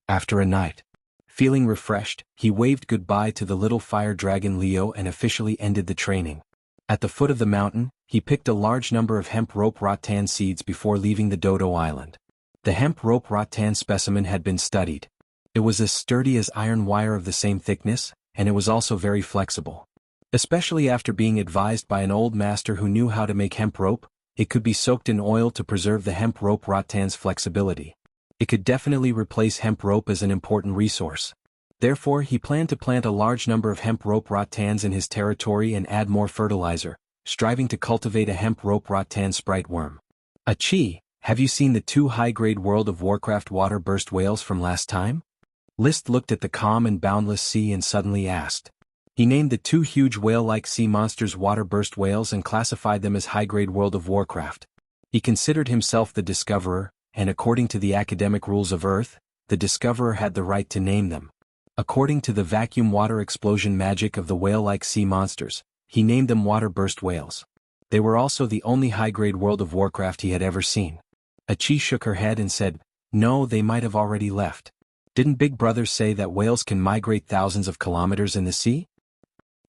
After a night. Feeling refreshed, he waved goodbye to the little fire dragon Leo and officially ended the training. At the foot of the mountain, he picked a large number of hemp rope rattan seeds before leaving the Dodo Island. The hemp rope rattan specimen had been studied. It was as sturdy as iron wire of the same thickness, and it was also very flexible. Especially after being advised by an old master who knew how to make hemp rope, it could be soaked in oil to preserve the hemp rope rattan's flexibility. It could definitely replace hemp rope as an important resource. Therefore, he planned to plant a large number of hemp rope rattans in his territory and add more fertilizer, striving to cultivate a hemp rope rattan sprite worm. Achi, have you seen the 2 high-grade World of Warcraft water-burst whales from last time? Liszt looked at the calm and boundless sea and suddenly asked. He named the 2 huge whale-like sea monsters water-burst whales and classified them as high-grade World of Warcraft. He considered himself the discoverer, and according to the academic rules of Earth, the discoverer had the right to name them. According to the vacuum water explosion magic of the whale-like sea monsters, he named them water-burst whales. They were also the only high-grade World of Warcraft he had ever seen. Achi shook her head and said, "No, they might have already left. Didn't Big Brother say that whales can migrate thousands of kilometers in the sea?"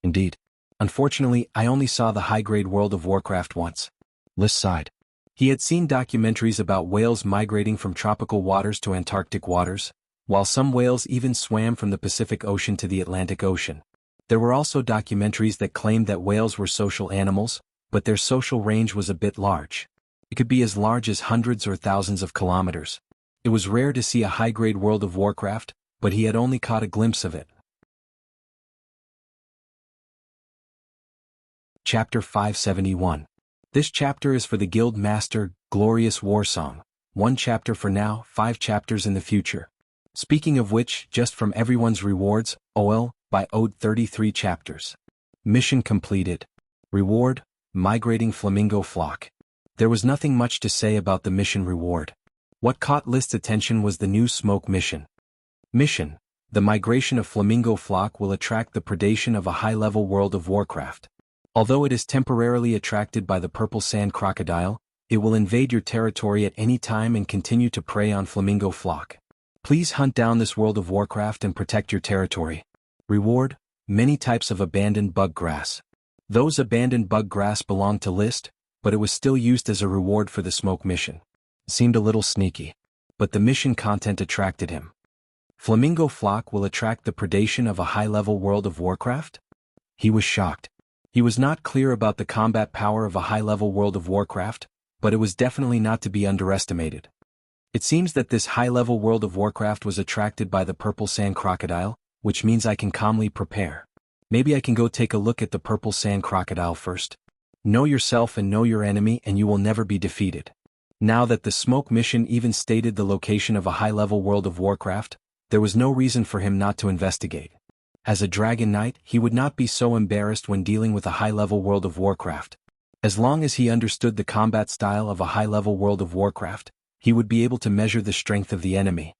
"Indeed. Unfortunately, I only saw the high-grade World of Warcraft once." Liszt sighed. He had seen documentaries about whales migrating from tropical waters to Antarctic waters, while some whales even swam from the Pacific Ocean to the Atlantic Ocean. There were also documentaries that claimed that whales were social animals, but their social range was a bit large. It could be as large as hundreds or thousands of kilometers. It was rare to see a high-grade World of Warcraft, but he had only caught a glimpse of it. Chapter 571. This chapter is for the Guild Master, Glorious War Song. 1 chapter for now, 5 chapters in the future. Speaking of which, just from everyone's rewards, OL, by Ode 33 chapters. Mission completed. Reward, migrating flamingo flock. There was nothing much to say about the mission reward. What caught Liszt's attention was the new smoke mission. Mission, the migration of flamingo flock will attract the predation of a high-level World of Warcraft. Although it is temporarily attracted by the purple sand crocodile, it will invade your territory at any time and continue to prey on flamingo flock. Please hunt down this World of Warcraft and protect your territory. Reward, many types of abandoned bug grass. Those abandoned bug grass belonged to Liszt, but it was still used as a reward for the smoke mission. It seemed a little sneaky. But the mission content attracted him. Flamingo flock will attract the predation of a high-level World of Warcraft? He was shocked. He was not clear about the combat power of a high-level World of Warcraft, but it was definitely not to be underestimated. It seems that this high-level World of Warcraft was attracted by the purple sand crocodile, which means I can calmly prepare. Maybe I can go take a look at the purple sand crocodile first. Know yourself and know your enemy and you will never be defeated. Now that the smoke mission even stated the location of a high-level World of Warcraft, there was no reason for him not to investigate. As a Dragon Knight, he would not be so embarrassed when dealing with a high-level World of Warcraft. As long as he understood the combat style of a high-level World of Warcraft, he would be able to measure the strength of the enemy.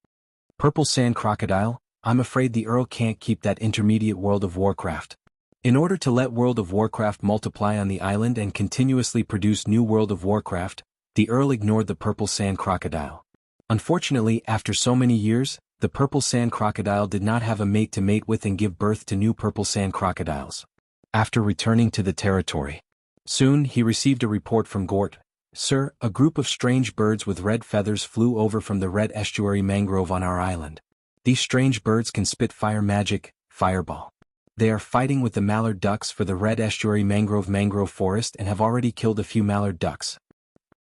Purple Sand Crocodile, I'm afraid the Earl can't keep that intermediate World of Warcraft. In order to let World of Warcraft multiply on the island and continuously produce new World of Warcraft, the Earl ignored the Purple Sand Crocodile. Unfortunately, after so many years, the Purple Sand Crocodile did not have a mate to mate with and give birth to new Purple Sand Crocodiles. After returning to the territory, Soon he received a report from Gort. Sir, a group of strange birds with red feathers flew over from the red estuary mangrove on our island. These strange birds can spit fire magic, fireball. They are fighting with the mallard ducks for the red estuary mangrove forest and have already killed a few mallard ducks.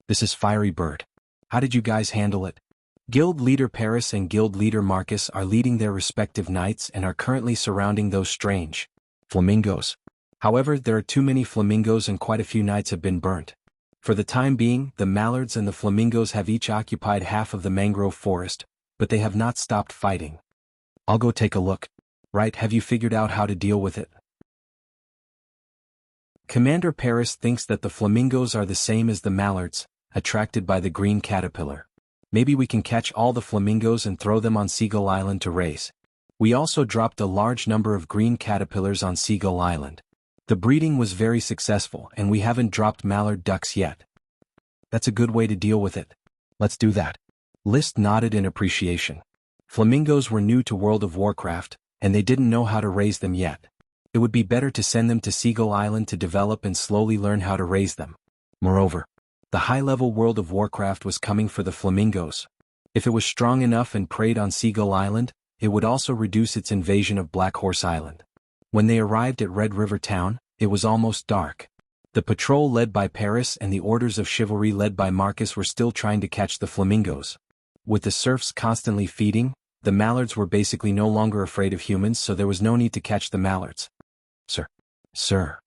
This is Fiery Bird. How did you guys handle it? Guild leader Paris and guild leader Marcus are leading their respective knights and are currently surrounding those strange flamingos. However, there are too many flamingos and quite a few knights have been burnt. For the time being, the mallards and the flamingos have each occupied half of the mangrove forest, but they have not stopped fighting. I'll go take a look. Right, have you figured out how to deal with it? Commander Paris thinks that the flamingos are the same as the mallards, attracted by the green caterpillar. Maybe we can catch all the flamingos and throw them on Seagull Island to raise. We also dropped a large number of green caterpillars on Seagull Island. The breeding was very successful and we haven't dropped mallard ducks yet. That's a good way to deal with it. Let's do that. List nodded in appreciation. Flamingos were new to World of Warcraft, and they didn't know how to raise them yet. It would be better to send them to Seagull Island to develop and slowly learn how to raise them. Moreover, the high-level World of Warcraft was coming for the flamingos. If it was strong enough and preyed on Seagull Island, it would also reduce its invasion of Black Horse Island. When they arrived at Red River Town, it was almost dark. The patrol led by Paris and the Orders of Chivalry led by Marcus were still trying to catch the flamingos. With the serfs constantly feeding, the mallards were basically no longer afraid of humans, so there was no need to catch the mallards. Sir.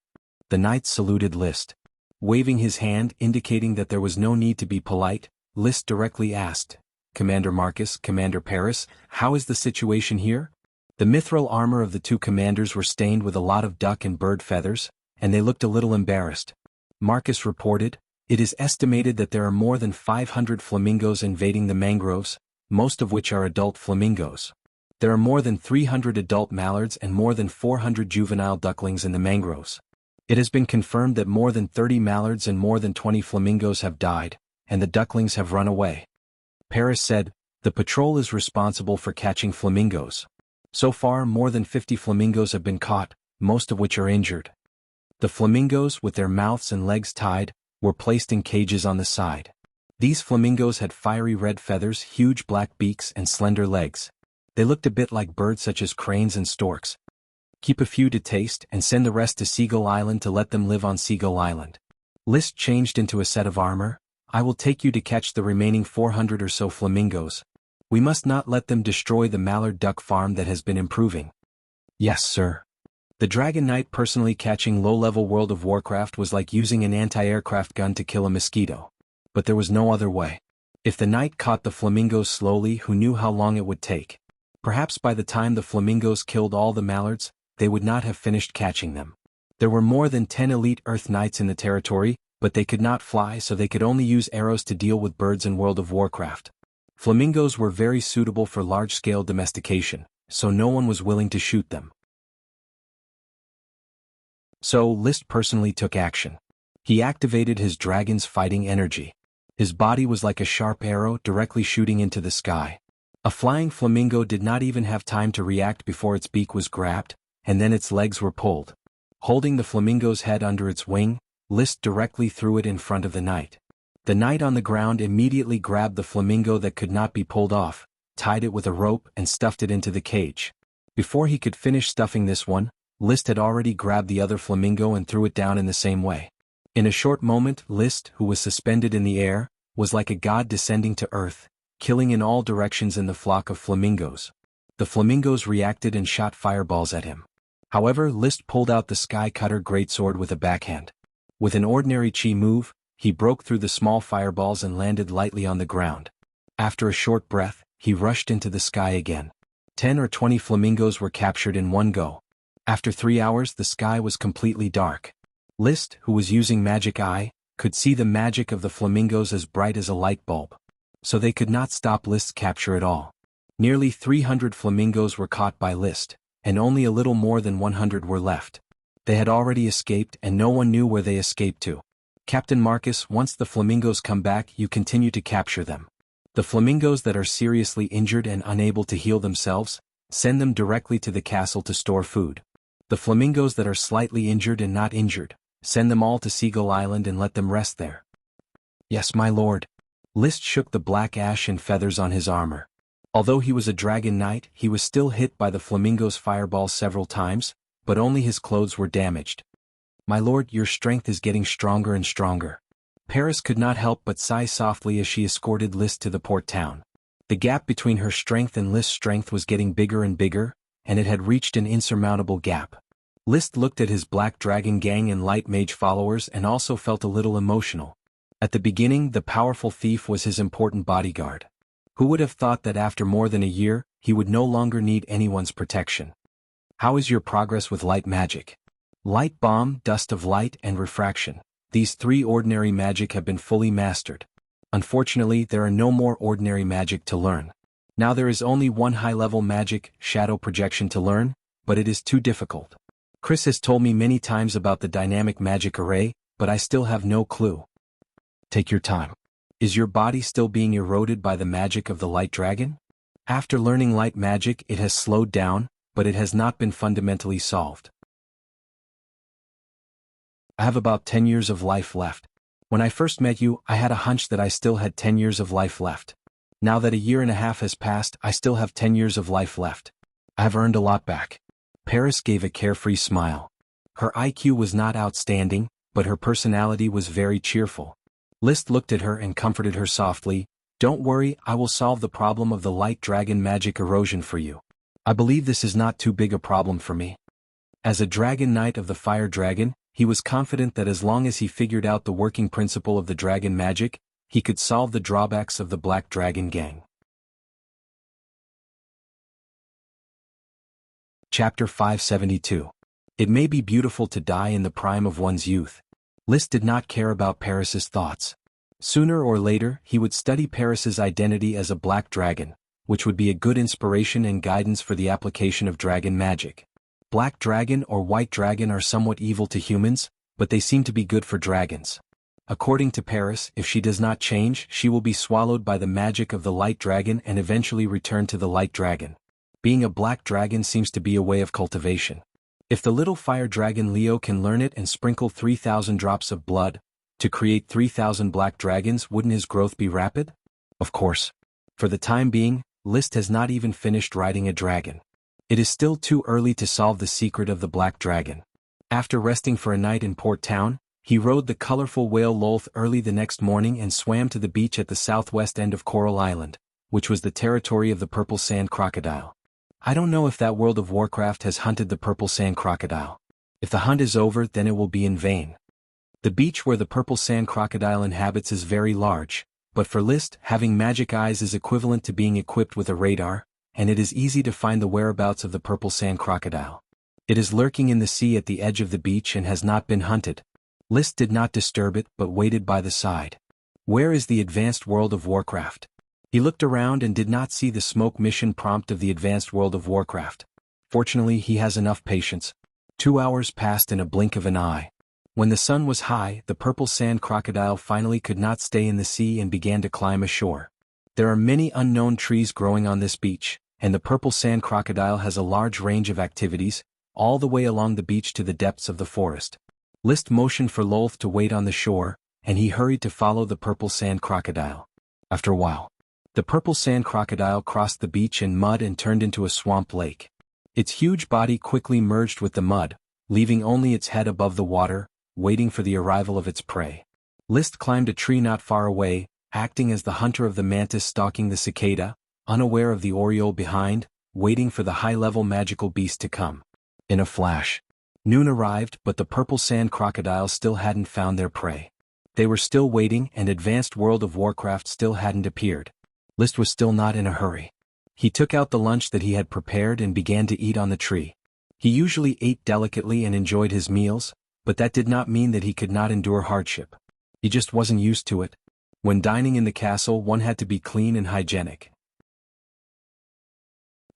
The knight saluted List. Waving his hand indicating that there was no need to be polite, List directly asked, Commander Marcus, Commander Paris, how is the situation here? The mithril armor of the two commanders were stained with a lot of duck and bird feathers, and they looked a little embarrassed. Marcus reported, it is estimated that there are more than 500 flamingos invading the mangroves, most of which are adult flamingos. There are more than 300 adult mallards and more than 400 juvenile ducklings in the mangroves. It has been confirmed that more than 30 mallards and more than 20 flamingos have died, and the ducklings have run away. Paris said, the patrol is responsible for catching flamingos. So far, more than 50 flamingos have been caught, most of which are injured. The flamingos, with their mouths and legs tied, were placed in cages on the side. These flamingos had fiery red feathers, huge black beaks, and slender legs. They looked a bit like birds such as cranes and storks. Keep a few to taste and send the rest to Seagull Island to let them live on Seagull Island. List changed into a set of armor. I will take you to catch the remaining 400 or so flamingos. We must not let them destroy the mallard duck farm that has been improving. Yes, sir. The Dragon Knight personally catching low-level World of Warcraft was like using an anti-aircraft gun to kill a mosquito. But there was no other way. If the knight caught the flamingos slowly, who knew how long it would take? Perhaps by the time the flamingos killed all the mallards, they would not have finished catching them. There were more than 10 elite Earth Knights in the territory, but they could not fly, so they could only use arrows to deal with birds in World of Warcraft. Flamingos were very suitable for large-scale domestication, so no one was willing to shoot them. So List personally took action. He activated his dragon's fighting energy. His body was like a sharp arrow directly shooting into the sky. A flying flamingo did not even have time to react before its beak was grabbed, and then its legs were pulled. Holding the flamingo's head under its wing, List directly threw it in front of the knight. The knight on the ground immediately grabbed the flamingo that could not be pulled off, tied it with a rope and stuffed it into the cage. Before he could finish stuffing this one, List had already grabbed the other flamingo and threw it down in the same way. In a short moment, List, who was suspended in the air, was like a god descending to earth, killing in all directions in the flock of flamingos. The flamingos reacted and shot fireballs at him. However, List pulled out the Sky Cutter greatsword with a backhand. With an ordinary chi move, he broke through the small fireballs and landed lightly on the ground. After a short breath, he rushed into the sky again. 10 or 20 flamingos were captured in one go. After 3 hours, the sky was completely dark. List, who was using Magic Eye, could see the magic of the flamingos as bright as a light bulb. So they could not stop List's capture at all. Nearly 300 flamingos were caught by List, and only a little more than 100 were left. They had already escaped and no one knew where they escaped to. Captain Marcus, once the flamingos come back, you continue to capture them. The flamingos that are seriously injured and unable to heal themselves, send them directly to the castle to store food. The flamingos that are slightly injured and not injured, Send them all to Seagull Island and let them rest there. Yes, my lord. List shook the black ash and feathers on his armor. Although he was a dragon knight, he was still hit by the flamingo's fireball several times, but only his clothes were damaged. My lord, your strength is getting stronger and stronger. Paris could not help but sigh softly as she escorted List to the port town. The gap between her strength and List's strength was getting bigger and bigger, and it had reached an insurmountable gap. List looked at his black dragon gang and light mage followers and also felt a little emotional. At the beginning, the powerful thief was his important bodyguard. Who would have thought that after more than a year, he would no longer need anyone's protection? How is your progress with light magic? Light bomb, dust of light, and refraction. These 3 ordinary magic have been fully mastered. Unfortunately, there are no more ordinary magic to learn. Now there is only one high-level magic, shadow projection, to learn, but it is too difficult. Chris has told me many times about the dynamic magic array, but I still have no clue. Take your time. Is your body still being eroded by the magic of the light dragon? After learning light magic, it has slowed down, but it has not been fundamentally solved. I have about 10 years of life left. When I first met you, I had a hunch that I still had 10 years of life left. Now that a year and a half has passed, I still have 10 years of life left. I have earned a lot back. Paris gave a carefree smile. Her IQ was not outstanding, but her personality was very cheerful. List looked at her and comforted her softly. Don't worry, I will solve the problem of the light dragon magic erosion for you. I believe this is not too big a problem for me. As a dragon knight of the fire dragon, he was confident that as long as he figured out the working principle of the dragon magic, he could solve the drawbacks of the black dragon gang. Chapter 572. It may be beautiful to die in the prime of one's youth. List did not care about Paris's thoughts. Sooner or later, he would study Paris's identity as a black dragon, which would be a good inspiration and guidance for the application of dragon magic. Black dragon or white dragon are somewhat evil to humans, but they seem to be good for dragons. According to Paris, if she does not change, she will be swallowed by the magic of the light dragon and eventually return to the light dragon. Being a black dragon seems to be a way of cultivation. If the little fire dragon Leo can learn it and sprinkle 3,000 drops of blood to create 3,000 black dragons, wouldn't his growth be rapid? Of course. For the time being, List has not even finished riding a dragon. It is still too early to solve the secret of the black dragon. After resting for a night in Port Town, he rode the colorful whale Lolth early the next morning and swam to the beach at the southwest end of Coral Island, which was the territory of the purple sand crocodile. I don't know if that World of Warcraft has hunted the purple sand crocodile. If the hunt is over, then it will be in vain. The beach where the purple sand crocodile inhabits is very large, but for List, having magic eyes is equivalent to being equipped with a radar, and it is easy to find the whereabouts of the purple sand crocodile. It is lurking in the sea at the edge of the beach and has not been hunted. List did not disturb it but waited by the side. Where is the advanced World of Warcraft? He looked around and did not see the smoke mission prompt of the advanced World of Warcraft. Fortunately, he has enough patience. 2 hours passed in a blink of an eye. When the sun was high, the purple sand crocodile finally could not stay in the sea and began to climb ashore. There are many unknown trees growing on this beach, and the purple sand crocodile has a large range of activities, all the way along the beach to the depths of the forest. List motioned for Lolth to wait on the shore, and he hurried to follow the purple sand crocodile. After a while, the purple sand crocodile crossed the beach in mud and turned into a swamp lake. Its huge body quickly merged with the mud, leaving only its head above the water, waiting for the arrival of its prey. List climbed a tree not far away, acting as the hunter of the mantis stalking the cicada, unaware of the oriole behind, waiting for the high-level magical beast to come. In a flash, noon arrived, but the purple sand crocodile still hadn't found their prey. They were still waiting, and advanced World of Warcraft still hadn't appeared. List was still not in a hurry. He took out the lunch that he had prepared and began to eat on the tree. He usually ate delicately and enjoyed his meals, but that did not mean that he could not endure hardship. He just wasn't used to it. When dining in the castle, one had to be clean and hygienic.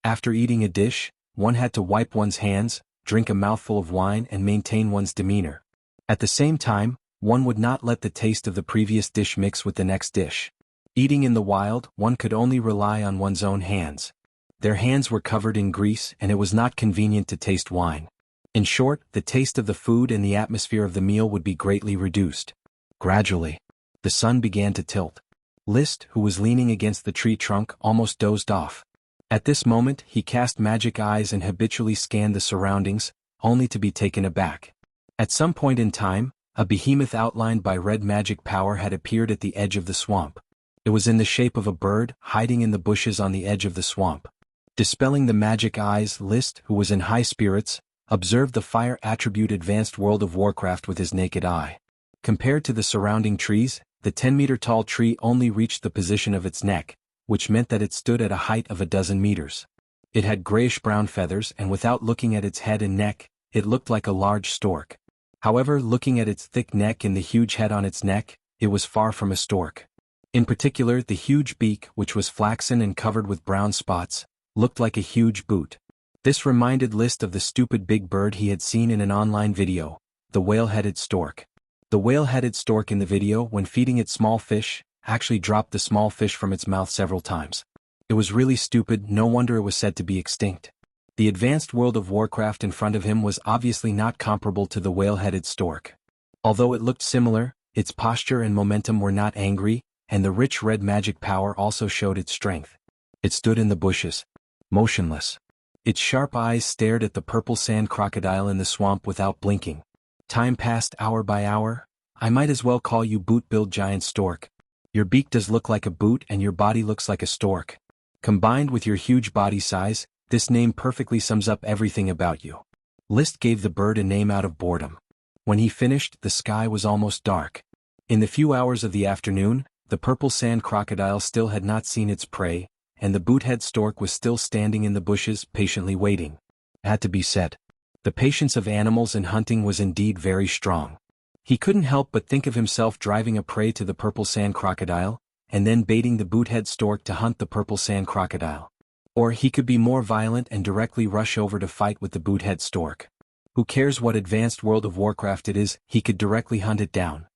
After eating a dish, one had to wipe one's hands, drink a mouthful of wine and maintain one's demeanor. At the same time, one would not let the taste of the previous dish mix with the next dish. Eating in the wild, one could only rely on one's own hands. Their hands were covered in grease and it was not convenient to taste wine. In short, the taste of the food and the atmosphere of the meal would be greatly reduced. Gradually, the sun began to tilt. List, who was leaning against the tree trunk, almost dozed off. At this moment, he cast magic eyes and habitually scanned the surroundings, only to be taken aback. At some point in time, a behemoth outlined by red magic power had appeared at the edge of the swamp. It was in the shape of a bird, hiding in the bushes on the edge of the swamp. Dispelling the magic eyes, List, who was in high spirits, observed the fire attribute advanced World of Warcraft with his naked eye. Compared to the surrounding trees, the 10-meter-tall tree only reached the position of its neck, which meant that it stood at a height of a dozen meters. It had grayish-brown feathers, and without looking at its head and neck, it looked like a large stork. However, looking at its thick neck and the huge head on its neck, it was far from a stork. In particular, the huge beak, which was flaxen and covered with brown spots, looked like a huge boot. This reminded List of the stupid big bird he had seen in an online video, the whale-headed stork. The whale-headed stork in the video, when feeding its small fish, actually dropped the small fish from its mouth several times. It was really stupid, no wonder it was said to be extinct. The advanced World of Warcraft in front of him was obviously not comparable to the whale-headed stork. Although it looked similar, its posture and momentum were not angry, and the rich red magic power also showed its strength. It stood in the bushes, motionless. Its sharp eyes stared at the purple sand crocodile in the swamp without blinking. Time passed hour by hour. I might as well call you boot-billed giant stork. Your beak does look like a boot and your body looks like a stork. Combined with your huge body size, this name perfectly sums up everything about you. List gave the bird a name out of boredom. When he finished, the sky was almost dark. In the few hours of the afternoon, the purple sand crocodile still had not seen its prey, and the boot-head stork was still standing in the bushes, patiently waiting. It had to be said. The patience of animals in hunting was indeed very strong. He couldn't help but think of himself driving a prey to the purple sand crocodile, and then baiting the boot-head stork to hunt the purple sand crocodile. Or he could be more violent and directly rush over to fight with the boot-head stork. Who cares what advanced World of Warcraft it is, he could directly hunt it down.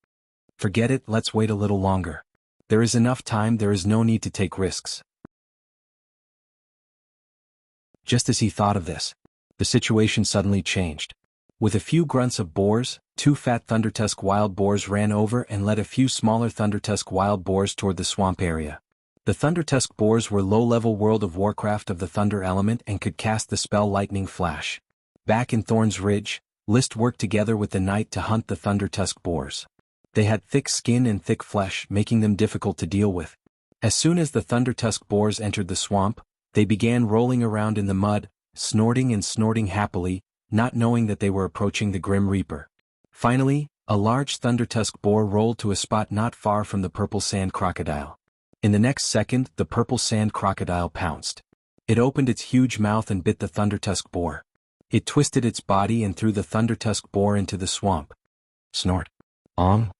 Forget it, let's wait a little longer. There is enough time, there is no need to take risks. Just as he thought of this, the situation suddenly changed. With a few grunts of boars, 2 fat Thundertusk wild boars ran over and led a few smaller Thundertusk wild boars toward the swamp area. The Thundertusk boars were low-level World of Warcraft of the Thunder element and could cast the spell Lightning Flash. Back in Thorn's Ridge, List worked together with the knight to hunt the Thundertusk boars. They had thick skin and thick flesh, making them difficult to deal with. As soon as the Thundertusk boars entered the swamp, they began rolling around in the mud, snorting and snorting happily, not knowing that they were approaching the Grim Reaper. Finally, a large Thundertusk boar rolled to a spot not far from the purple sand crocodile. In the next second, the purple sand crocodile pounced. It opened its huge mouth and bit the Thundertusk boar. It twisted its body and threw the Thundertusk boar into the swamp. Snort. Ong.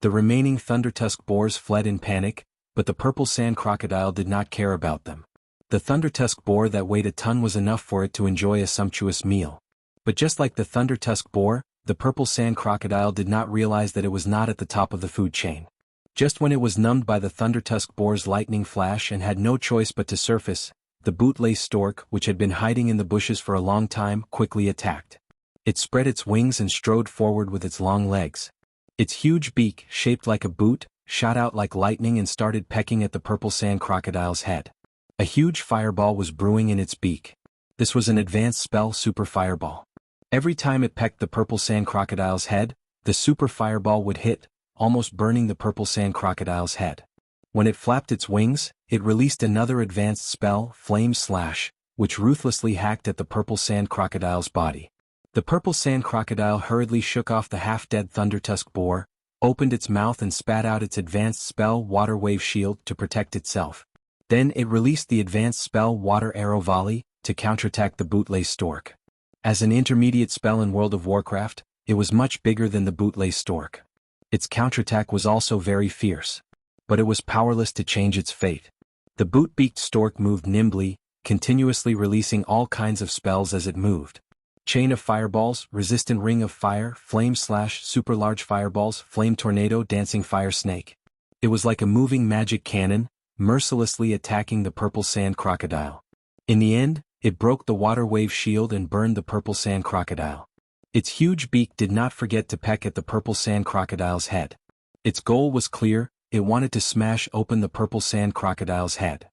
The remaining Thundertusk boars fled in panic, but the purple sand crocodile did not care about them. The Thundertusk boar that weighed a ton was enough for it to enjoy a sumptuous meal. But just like the Thundertusk boar, the purple sand crocodile did not realize that it was not at the top of the food chain. Just when it was numbed by the Thundertusk boar's lightning flash and had no choice but to surface, the bootlace stork, which had been hiding in the bushes for a long time, quickly attacked. It spread its wings and strode forward with its long legs. Its huge beak, shaped like a boot, shot out like lightning and started pecking at the purple sand crocodile's head. A huge fireball was brewing in its beak. This was an advanced spell, Super Fireball. Every time it pecked the purple sand crocodile's head, the Super Fireball would hit, almost burning the purple sand crocodile's head. When it flapped its wings, it released another advanced spell, Flame Slash, which ruthlessly hacked at the purple sand crocodile's body. The purple sand crocodile hurriedly shook off the half-dead Thundertusk boar, opened its mouth and spat out its advanced spell Water Wave Shield to protect itself. Then it released the advanced spell Water Arrow Volley to counterattack the bootlace stork. As an intermediate spell in World of Warcraft, it was much bigger than the bootlace stork. Its counterattack was also very fierce. But it was powerless to change its fate. The boot-beaked stork moved nimbly, continuously releasing all kinds of spells as it moved. Chain of Fireballs, Resistant Ring of Fire, Flame Slash, Super Large Fireballs, Flame Tornado, Dancing Fire Snake. It was like a moving magic cannon, mercilessly attacking the purple sand crocodile. In the end, it broke the Water Wave Shield and burned the purple sand crocodile. Its huge beak did not forget to peck at the purple sand crocodile's head. Its goal was clear, it wanted to smash open the purple sand crocodile's head.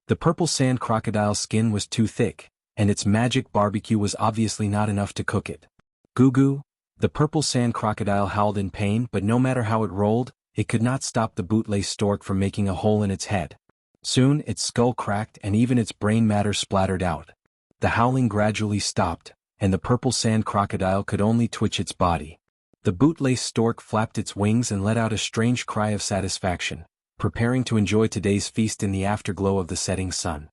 The purple sand crocodile's skin was too thick, and its magic barbecue was obviously not enough to cook it. Goo goo! The purple sand crocodile howled in pain, but no matter how it rolled, it could not stop the bootlace stork from making a hole in its head. Soon its skull cracked and even its brain matter splattered out. The howling gradually stopped, and the purple sand crocodile could only twitch its body. The bootlace stork flapped its wings and let out a strange cry of satisfaction, preparing to enjoy today's feast in the afterglow of the setting sun.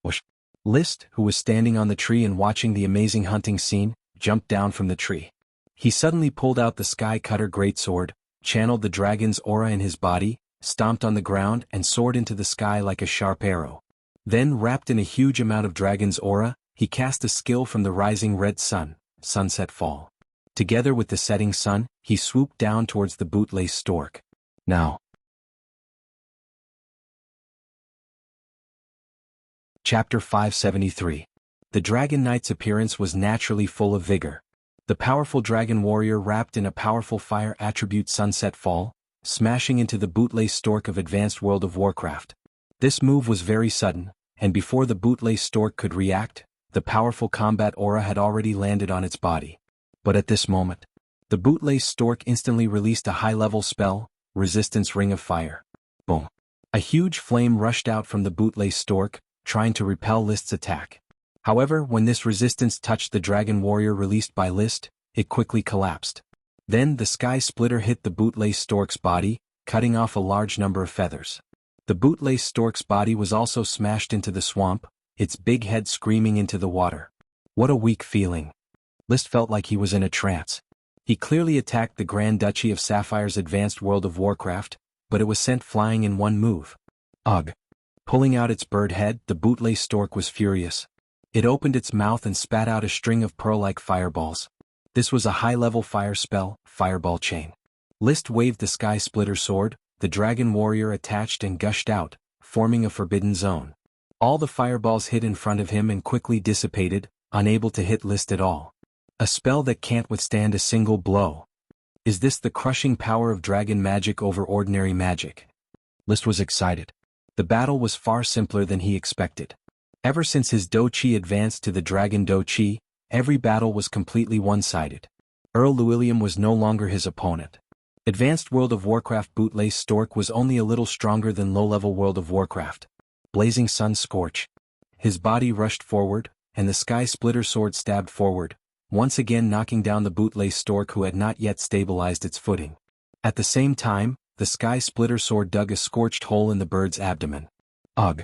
Whoosh! List, who was standing on the tree and watching the amazing hunting scene, jumped down from the tree. He suddenly pulled out the sky cutter greatsword, channeled the dragon's aura in his body, stomped on the ground and soared into the sky like a sharp arrow. Then, wrapped in a huge amount of dragon's aura, he cast a skill from the rising red sun, Sunset Fall. Together with the setting sun, he swooped down towards the bootlace stork. Now. Chapter 573. The Dragon Knight's appearance was naturally full of vigor. The powerful dragon warrior wrapped in a powerful fire attribute Sunset Fall, smashing into the bootlace stork of Advanced World of Warcraft. This move was very sudden, and before the bootlace stork could react, the powerful combat aura had already landed on its body. But at this moment, the bootlace stork instantly released a high-level spell, Resistance Ring of Fire. Boom! A huge flame rushed out from the bootlace stork, trying to repel List's attack. However, when this resistance touched the dragon warrior released by List, it quickly collapsed. Then the sky splitter hit the bootlace stork's body, cutting off a large number of feathers. The bootlace stork's body was also smashed into the swamp, its big head screaming into the water. What a weak feeling. List felt like he was in a trance. He clearly attacked the Grand Duchy of Sapphire's Advanced World of Warcraft, but it was sent flying in one move. Ugh! Pulling out its bird head, the bootlace stork was furious. It opened its mouth and spat out a string of pearl-like fireballs. This was a high-level fire spell, Fireball Chain. List waved the sky splitter sword, the dragon warrior attached and gushed out, forming a forbidden zone. All the fireballs hit in front of him and quickly dissipated, unable to hit List at all. A spell that can't withstand a single blow. Is this the crushing power of dragon magic over ordinary magic? List was excited. The battle was far simpler than he expected. Ever since his Do-Chi advanced to the Dragon Do-Chi, every battle was completely one-sided. Earl Llewellyn was no longer his opponent. Advanced World of Warcraft bootlace stork was only a little stronger than low-level World of Warcraft. Blazing Sun Scorch. His body rushed forward, and the sky splitter sword stabbed forward, once again knocking down the bootlace stork who had not yet stabilized its footing. At the same time, the sky splitter sword dug a scorched hole in the bird's abdomen. Ugh!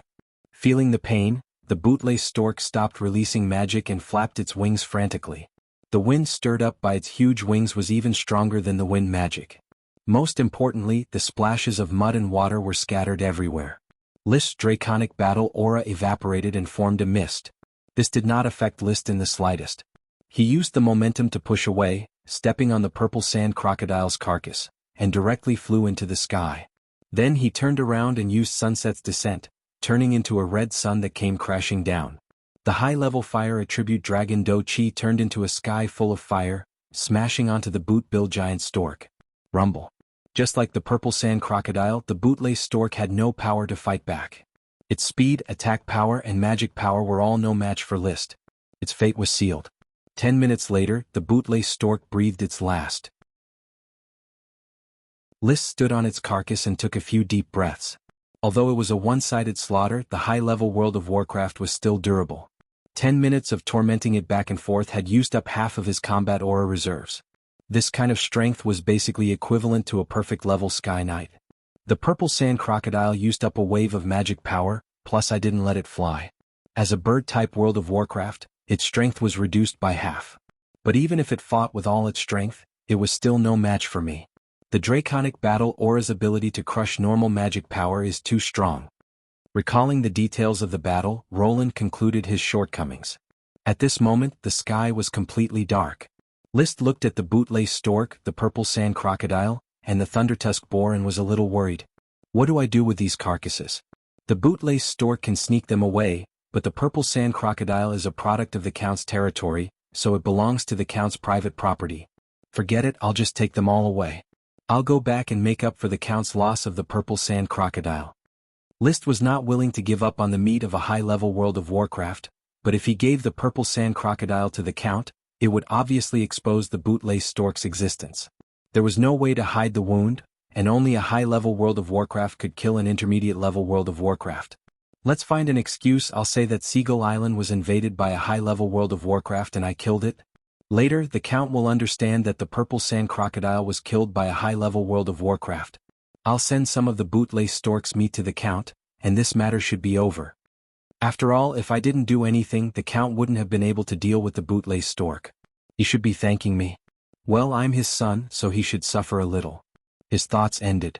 Feeling the pain, the bootlace stork stopped releasing magic and flapped its wings frantically. The wind stirred up by its huge wings was even stronger than the wind magic. Most importantly, the splashes of mud and water were scattered everywhere. List's draconic battle aura evaporated and formed a mist. This did not affect List in the slightest. He used the momentum to push away, stepping on the purple sand crocodile's carcass, and directly flew into the sky. Then he turned around and used Sunset's Descent, turning into a red sun that came crashing down. The high-level fire attribute Dragon Do-Chi turned into a sky full of fire, smashing onto the boot-billed giant stork. Rumble. Just like the purple sand crocodile, the bootlace stork had no power to fight back. Its speed, attack power, and magic power were all no match for List. Its fate was sealed. 10 minutes later, the bootlace stork breathed its last. List stood on its carcass and took a few deep breaths. Although it was a one-sided slaughter, the high-level World of Warcraft was still durable. 10 minutes of tormenting it back and forth had used up half of his combat aura reserves. This kind of strength was basically equivalent to a perfect level Sky Knight. The purple sand crocodile used up a wave of magic power, plus I didn't let it fly. As a bird-type World of Warcraft, its strength was reduced by half. But even if it fought with all its strength, it was still no match for me. The Draconic Battle Aura's ability to crush normal magic power is too strong. Recalling the details of the battle, Roland concluded his shortcomings. At this moment, the sky was completely dark. List looked at the bootlace stork, the purple sand crocodile, and the thundertusk boar and was a little worried. What do I do with these carcasses? The bootlace stork can sneak them away, but the purple sand crocodile is a product of the Count's territory, so it belongs to the Count's private property. Forget it, I'll just take them all away. I'll go back and make up for the Count's loss of the purple sand crocodile. List was not willing to give up on the meat of a high-level World of Warcraft, but if he gave the purple sand crocodile to the Count, it would obviously expose the bootlace stork's existence. There was no way to hide the wound, and only a high-level World of Warcraft could kill an intermediate-level World of Warcraft. Let's find an excuse. I'll say that Seagull Island was invaded by a high-level World of Warcraft and I killed it. Later, the Count will understand that the purple sand crocodile was killed by a high-level World of Warcraft. I'll send some of the bootlace stork's meat to the Count, and this matter should be over. After all, if I didn't do anything, the Count wouldn't have been able to deal with the bootlace stork. He should be thanking me. Well, I'm his son, so he should suffer a little. His thoughts ended.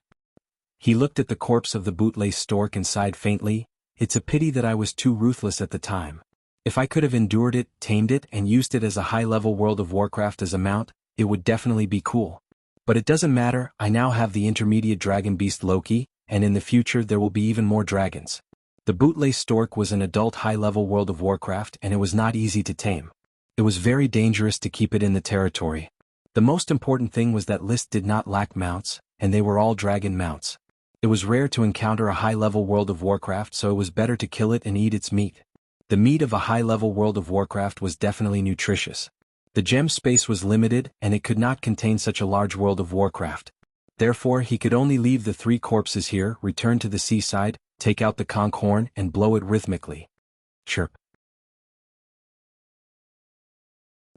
He looked at the corpse of the bootlace stork and sighed faintly. It's a pity that I was too ruthless at the time. If I could have endured it, tamed it, and used it as a high-level World of Warcraft as a mount, it would definitely be cool. But it doesn't matter, I now have the intermediate dragon beast Loki, and in the future there will be even more dragons. The bootlace stork was an adult high-level World of Warcraft and it was not easy to tame. It was very dangerous to keep it in the territory. The most important thing was that List did not lack mounts, and they were all dragon mounts. It was rare to encounter a high-level World of Warcraft, so it was better to kill it and eat its meat. The meat of a high-level World of Warcraft was definitely nutritious. The gem space was limited and it could not contain such a large World of Warcraft. Therefore he could only leave the 3 corpses here, return to the seaside, take out the conch horn and blow it rhythmically. Chirp.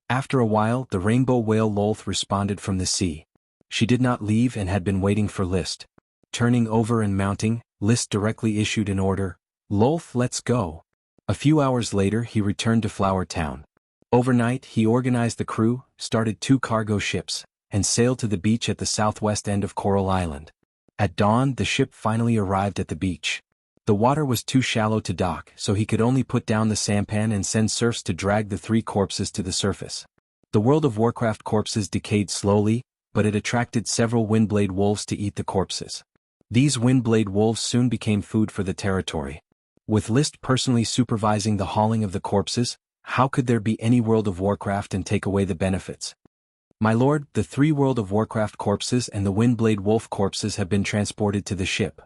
After a while, the rainbow whale Lolth responded from the sea. She did not leave and had been waiting for List. Turning over and mounting, List directly issued an order, "Lolth, let's go." A few hours later he returned to Flower Town. Overnight he organized the crew, started 2 cargo ships, and sailed to the beach at the southwest end of Coral Island. At dawn the ship finally arrived at the beach. The water was too shallow to dock, so he could only put down the sampan and send serfs to drag the 3 corpses to the surface. The World of Warcraft corpses decayed slowly, but it attracted several windblade wolves to eat the corpses. These windblade wolves soon became food for the territory. With List personally supervising the hauling of the corpses, how could there be any World of Warcraft and take away the benefits? "My lord, the 3 World of Warcraft corpses and the windblade wolf corpses have been transported to the ship.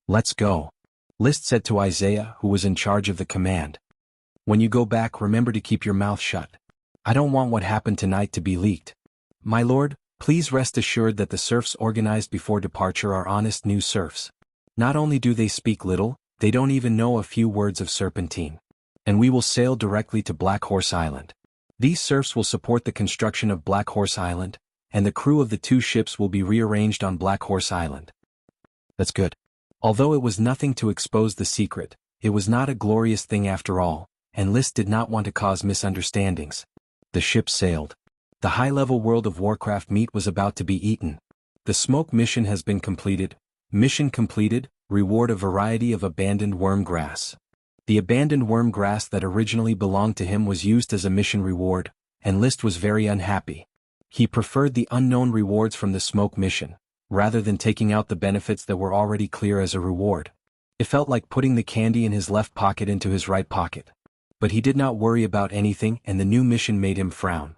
Let's go," List said to Isaiah, who was in charge of the command. "When you go back, remember to keep your mouth shut. I don't want what happened tonight to be leaked. My lord, please rest assured that the serfs organized before departure are honest new serfs. Not only do they speak little, they don't even know a few words of Serpentine. And we will sail directly to Black Horse Island. These serfs will support the construction of Black Horse Island, and the crew of the 2 ships will be rearranged on Black Horse Island." That's good. Although it was nothing to expose the secret, it was not a glorious thing after all, and List did not want to cause misunderstandings. The ship sailed. The high-level World of Warcraft meat was about to be eaten. The smoke mission has been completed. Mission completed, reward a variety of abandoned worm grass. The abandoned worm grass that originally belonged to him was used as a mission reward, and List was very unhappy. He preferred the unknown rewards from the smoke mission, rather than taking out the benefits that were already clear as a reward. It felt like putting the candy in his left pocket into his right pocket. But he did not worry about anything, and the new mission made him frown.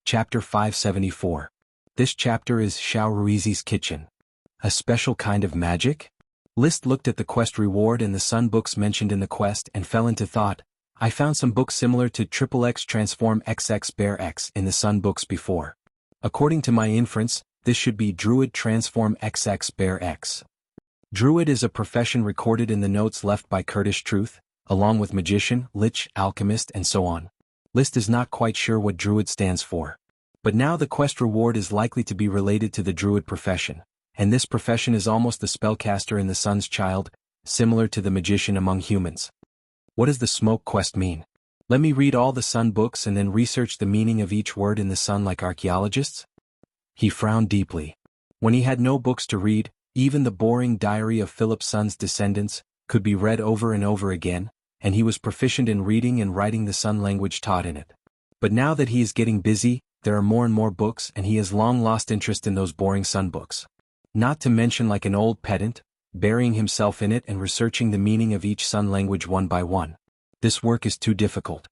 Chapter 574. This chapter is Xiao Ruizi's Kitchen. A special kind of magic? List looked at the quest reward and the sun books mentioned in the quest and fell into thought. I found some books similar to XXX Transform XX Bear X in the sun books before. According to my inference, this should be Druid Transform XX Bear X. Druid is a profession recorded in the notes left by Kurdish Truth, along with magician, lich, alchemist and so on. List is not quite sure what Druid stands for. But now the quest reward is likely to be related to the Druid profession, and this profession is almost the spellcaster in the Sun's Child, similar to the magician among humans. What does the smoke quest mean? Let me read all the sun books and then research the meaning of each word in the sun like archaeologists? He frowned deeply. When he had no books to read, even the boring diary of Philip's son's descendants could be read over and over again, and he was proficient in reading and writing the Sun language taught in it. But now that he is getting busy, there are more and more books and he has long lost interest in those boring Sun books. Not to mention like an old pedant, burying himself in it and researching the meaning of each Sun language one by one. This work is too difficult.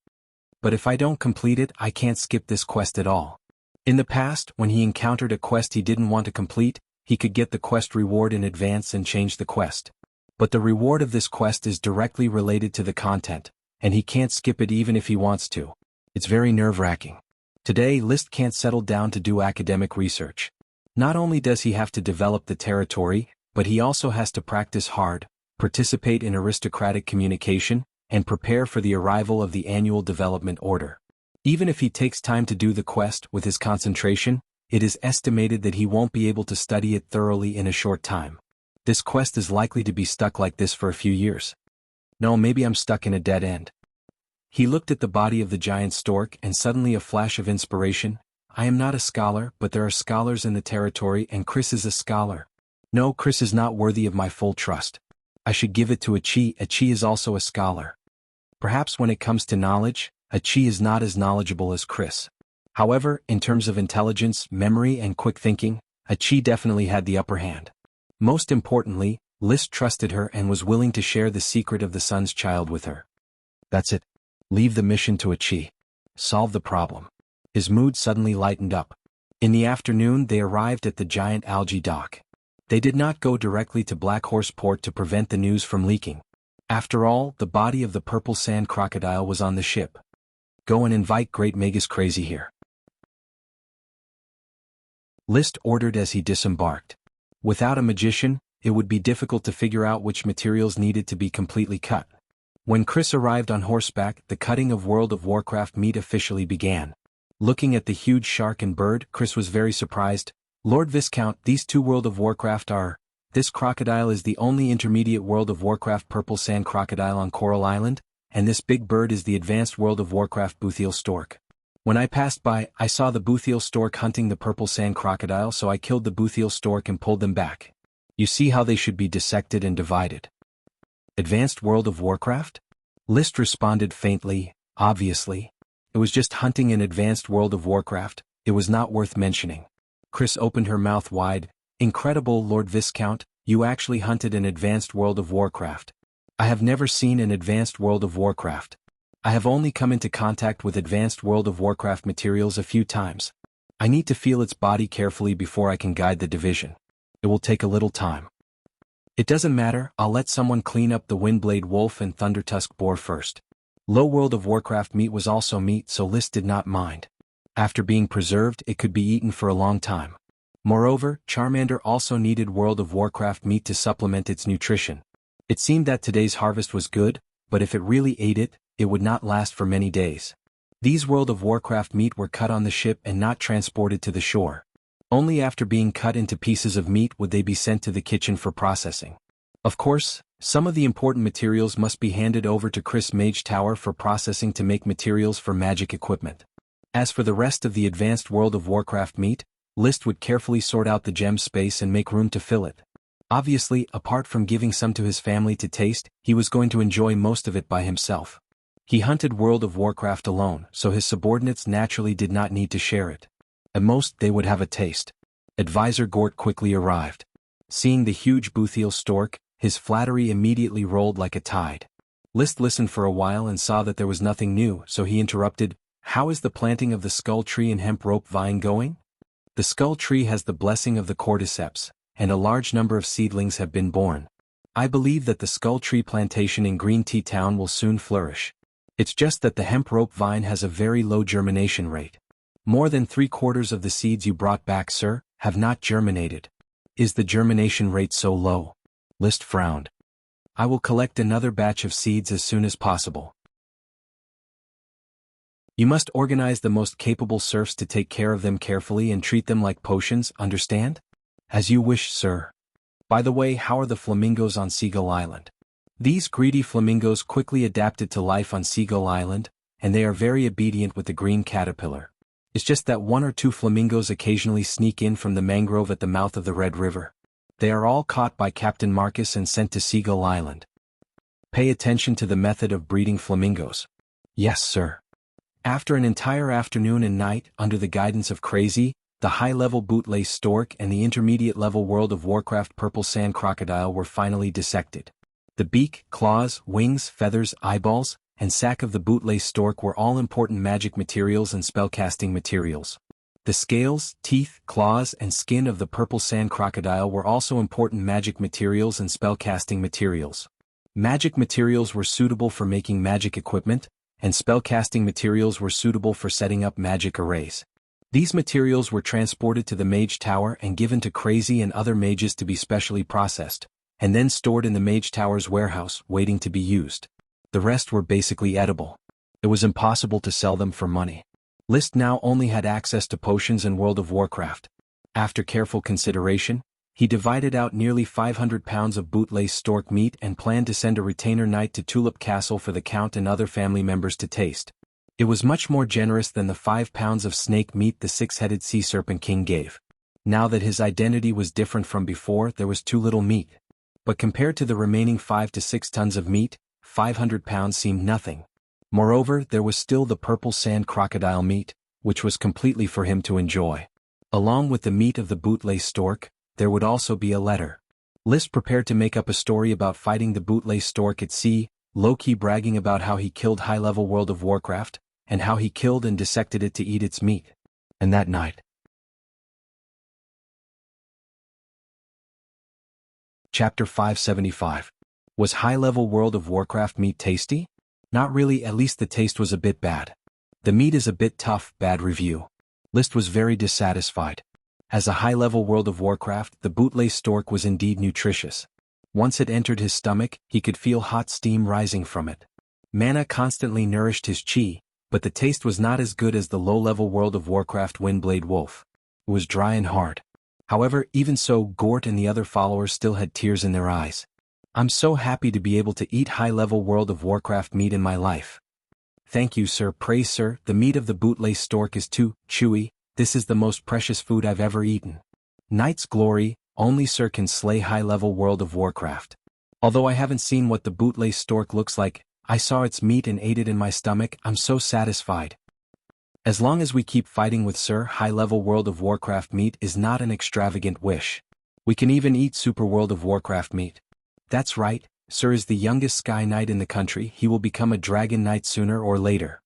But if I don't complete it, I can't skip this quest at all. In the past, when he encountered a quest he didn't want to complete, he could get the quest reward in advance and change the quest. But the reward of this quest is directly related to the content, and he can't skip it even if he wants to. It's very nerve-wracking. Today, List can't settle down to do academic research. Not only does he have to develop the territory, but he also has to practice hard, participate in aristocratic communication, and prepare for the arrival of the annual development order. Even if he takes time to do the quest with his concentration, it is estimated that he won't be able to study it thoroughly in a short time. This quest is likely to be stuck like this for a few years. No, maybe I'm stuck in a dead end. He looked at the body of the giant stork and suddenly a flash of inspiration. I am not a scholar, but there are scholars in the territory and Chris is a scholar. No, Chris is not worthy of my full trust. I should give it to Achi. Achi is also a scholar. Perhaps when it comes to knowledge, Achi is not as knowledgeable as Chris. However, in terms of intelligence, memory and quick thinking, Achi definitely had the upper hand. Most importantly, List trusted her and was willing to share the secret of the sun's child with her. That's it. Leave the mission to Achi. Solve the problem. His mood suddenly lightened up. In the afternoon they arrived at the giant algae dock. They did not go directly to Black Horse Port to prevent the news from leaking. After all, the body of the purple sand crocodile was on the ship. Go and invite Great Magus Crazy here. List ordered as he disembarked. Without a magician, it would be difficult to figure out which materials needed to be completely cut. When Chris arrived on horseback, the cutting of World of Warcraft meat officially began. Looking at the huge shark and bird, Chris was very surprised. Lord Viscount, these two World of Warcraft are... This crocodile is the only intermediate World of Warcraft purple sand crocodile on Coral Island, and this big bird is the advanced World of Warcraft Boothiel stork. When I passed by, I saw the Boothiel stork hunting the purple sand crocodile, so I killed the Boothiel stork and pulled them back. You see how they should be dissected and divided. Advanced World of Warcraft? List responded faintly, obviously. It was just hunting in Advanced World of Warcraft, it was not worth mentioning. Chris opened her mouth wide. Incredible, Lord Viscount, you actually hunted in Advanced World of Warcraft. I have never seen an Advanced World of Warcraft. I have only come into contact with Advanced World of Warcraft materials a few times. I need to feel its body carefully before I can guide the division. It will take a little time. It doesn't matter, I'll let someone clean up the Windblade Wolf and Thundertusk Boar first. Low World of Warcraft meat was also meat, so List did not mind. After being preserved, it could be eaten for a long time. Moreover, Charmander also needed World of Warcraft meat to supplement its nutrition. It seemed that today's harvest was good, but if it really ate it, it would not last for many days. These World of Warcraft meat were cut on the ship and not transported to the shore. Only after being cut into pieces of meat would they be sent to the kitchen for processing. Of course, some of the important materials must be handed over to Chris Mage Tower for processing to make materials for magic equipment. As for the rest of the Advanced World of Warcraft meat, List would carefully sort out the gem space and make room to fill it. Obviously, apart from giving some to his family to taste, he was going to enjoy most of it by himself. He hunted World of Warcraft alone, so his subordinates naturally did not need to share it. At most, they would have a taste. Advisor Gort quickly arrived. Seeing the huge Boothiel stork, his flattery immediately rolled like a tide. List listened for a while and saw that there was nothing new, so he interrupted, "How is the planting of the skull tree and hemp rope vine going?" The skull tree has the blessing of the cordyceps, and a large number of seedlings have been born. I believe that the skull tree plantation in Green Tea Town will soon flourish. It's just that the hemp rope vine has a very low germination rate. More than 3/4 of the seeds you brought back, sir, have not germinated. Is the germination rate so low? List frowned. I will collect another batch of seeds as soon as possible. You must organize the most capable serfs to take care of them carefully and treat them like potions, understand? As you wish, sir. By the way, how are the flamingos on Seagull Island? These greedy flamingos quickly adapted to life on Seagull Island, and they are very obedient with the green caterpillar. It's just that 1 or 2 flamingos occasionally sneak in from the mangrove at the mouth of the Red River. They are all caught by Captain Marcus and sent to Seagull Island. Pay attention to the method of breeding flamingos. Yes, sir. After an entire afternoon and night, under the guidance of Crazy, the high-level bootlace stork and the intermediate-level World of Warcraft purple sand crocodile were finally dissected. The beak, claws, wings, feathers, eyeballs, and sac of the bootlace stork were all important magic materials and spellcasting materials. The scales, teeth, claws, and skin of the purple sand crocodile were also important magic materials and spellcasting materials. Magic materials were suitable for making magic equipment, and spellcasting materials were suitable for setting up magic arrays. These materials were transported to the mage tower and given to Crazy and other mages to be specially processed, and then stored in the mage tower's warehouse, waiting to be used. The rest were basically edible. It was impossible to sell them for money. List now only had access to potions in World of Warcraft. After careful consideration, he divided out nearly 500 pounds of bootlace stork meat and planned to send a retainer knight to Tulip Castle for the Count and other family members to taste. It was much more generous than the 5 pounds of snake meat the six-headed sea serpent king gave. Now that his identity was different from before, there was too little meat. But compared to the remaining 5 to 6 tons of meat, 500 pounds seemed nothing. Moreover, there was still the purple sand crocodile meat, which was completely for him to enjoy. Along with the meat of the bootlace stork, there would also be a letter. List prepared to make up a story about fighting the bootlace stork at sea, low-key bragging about how he killed high-level World of Warcraft, and how he killed and dissected it to eat its meat. And that night. Chapter 575. Was high-level World of Warcraft meat tasty? Not really, at least the taste was a bit bad. The meat is a bit tough, bad review. List was very dissatisfied. As a high-level World of Warcraft, the bootlace stork was indeed nutritious. Once it entered his stomach, he could feel hot steam rising from it. Mana constantly nourished his chi, but the taste was not as good as the low-level World of Warcraft Windblade Wolf. It was dry and hard. However, even so, Gort and the other followers still had tears in their eyes. I'm so happy to be able to eat high-level World of Warcraft meat in my life. Thank you, sir. Praise, sir. The meat of the bootlace stork is too chewy. This is the most precious food I've ever eaten. Knight's glory, only sir can slay high-level World of Warcraft. Although I haven't seen what the bootlace stork looks like, I saw its meat and ate it in my stomach. I'm so satisfied. As long as we keep fighting with sir, high-level World of Warcraft meat is not an extravagant wish. We can even eat super World of Warcraft meat. That's right, sir is the youngest Sky Knight in the country. He will become a Dragon Knight sooner or later.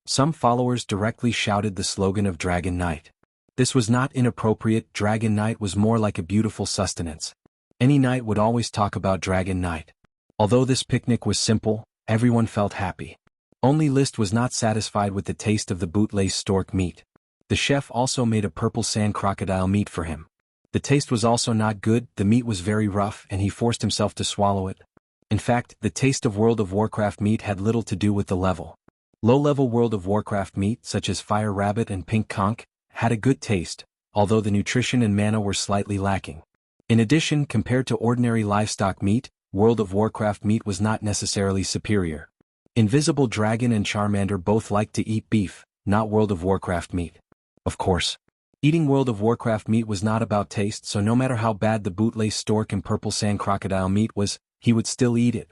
Some followers directly shouted the slogan of Dragon Knight. This was not inappropriate. Dragon Knight was more like a beautiful sustenance. Any knight would always talk about Dragon Knight. Although this picnic was simple, everyone felt happy. Only List was not satisfied with the taste of the bootlace stork meat. The chef also made a purple sand crocodile meat for him. The taste was also not good. The meat was very rough and he forced himself to swallow it. In fact, the taste of World of Warcraft meat had little to do with the level. Low-level World of Warcraft meat, such as Fire Rabbit and Pink Conch, had a good taste, although the nutrition and mana were slightly lacking. In addition, compared to ordinary livestock meat, World of Warcraft meat was not necessarily superior. Invisible Dragon and Charmander both liked to eat beef, not World of Warcraft meat. Of course. Eating World of Warcraft meat was not about taste, so no matter how bad the bootlace stork and purple sand crocodile meat was, he would still eat it.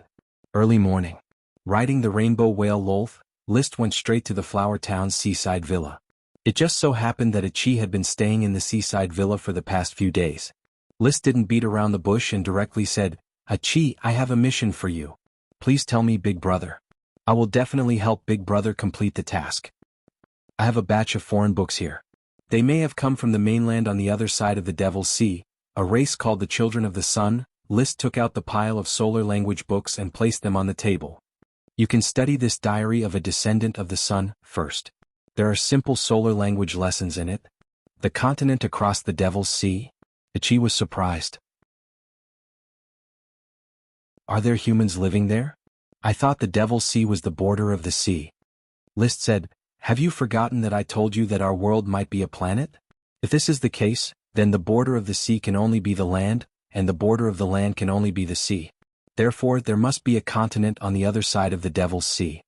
Early morning. Riding the rainbow whale Lolth, List went straight to the Flower Town's seaside villa. It just so happened that Achi had been staying in the seaside villa for the past few days. List didn't beat around the bush and directly said, Achi, I have a mission for you. Please tell me, Big Brother. I will definitely help Big Brother complete the task. I have a batch of foreign books here. They may have come from the mainland on the other side of the Devil's Sea, a race called the Children of the Sun. List took out the pile of solar language books and placed them on the table. You can study this diary of a descendant of the sun first. There are simple solar language lessons in it. The continent across the Devil's Sea? Ichi was surprised. Are there humans living there? I thought the Devil's Sea was the border of the sea. List said, have you forgotten that I told you that our world might be a planet? If this is the case, then the border of the sea can only be the land, and the border of the land can only be the sea. Therefore, there must be a continent on the other side of the Devil's Sea.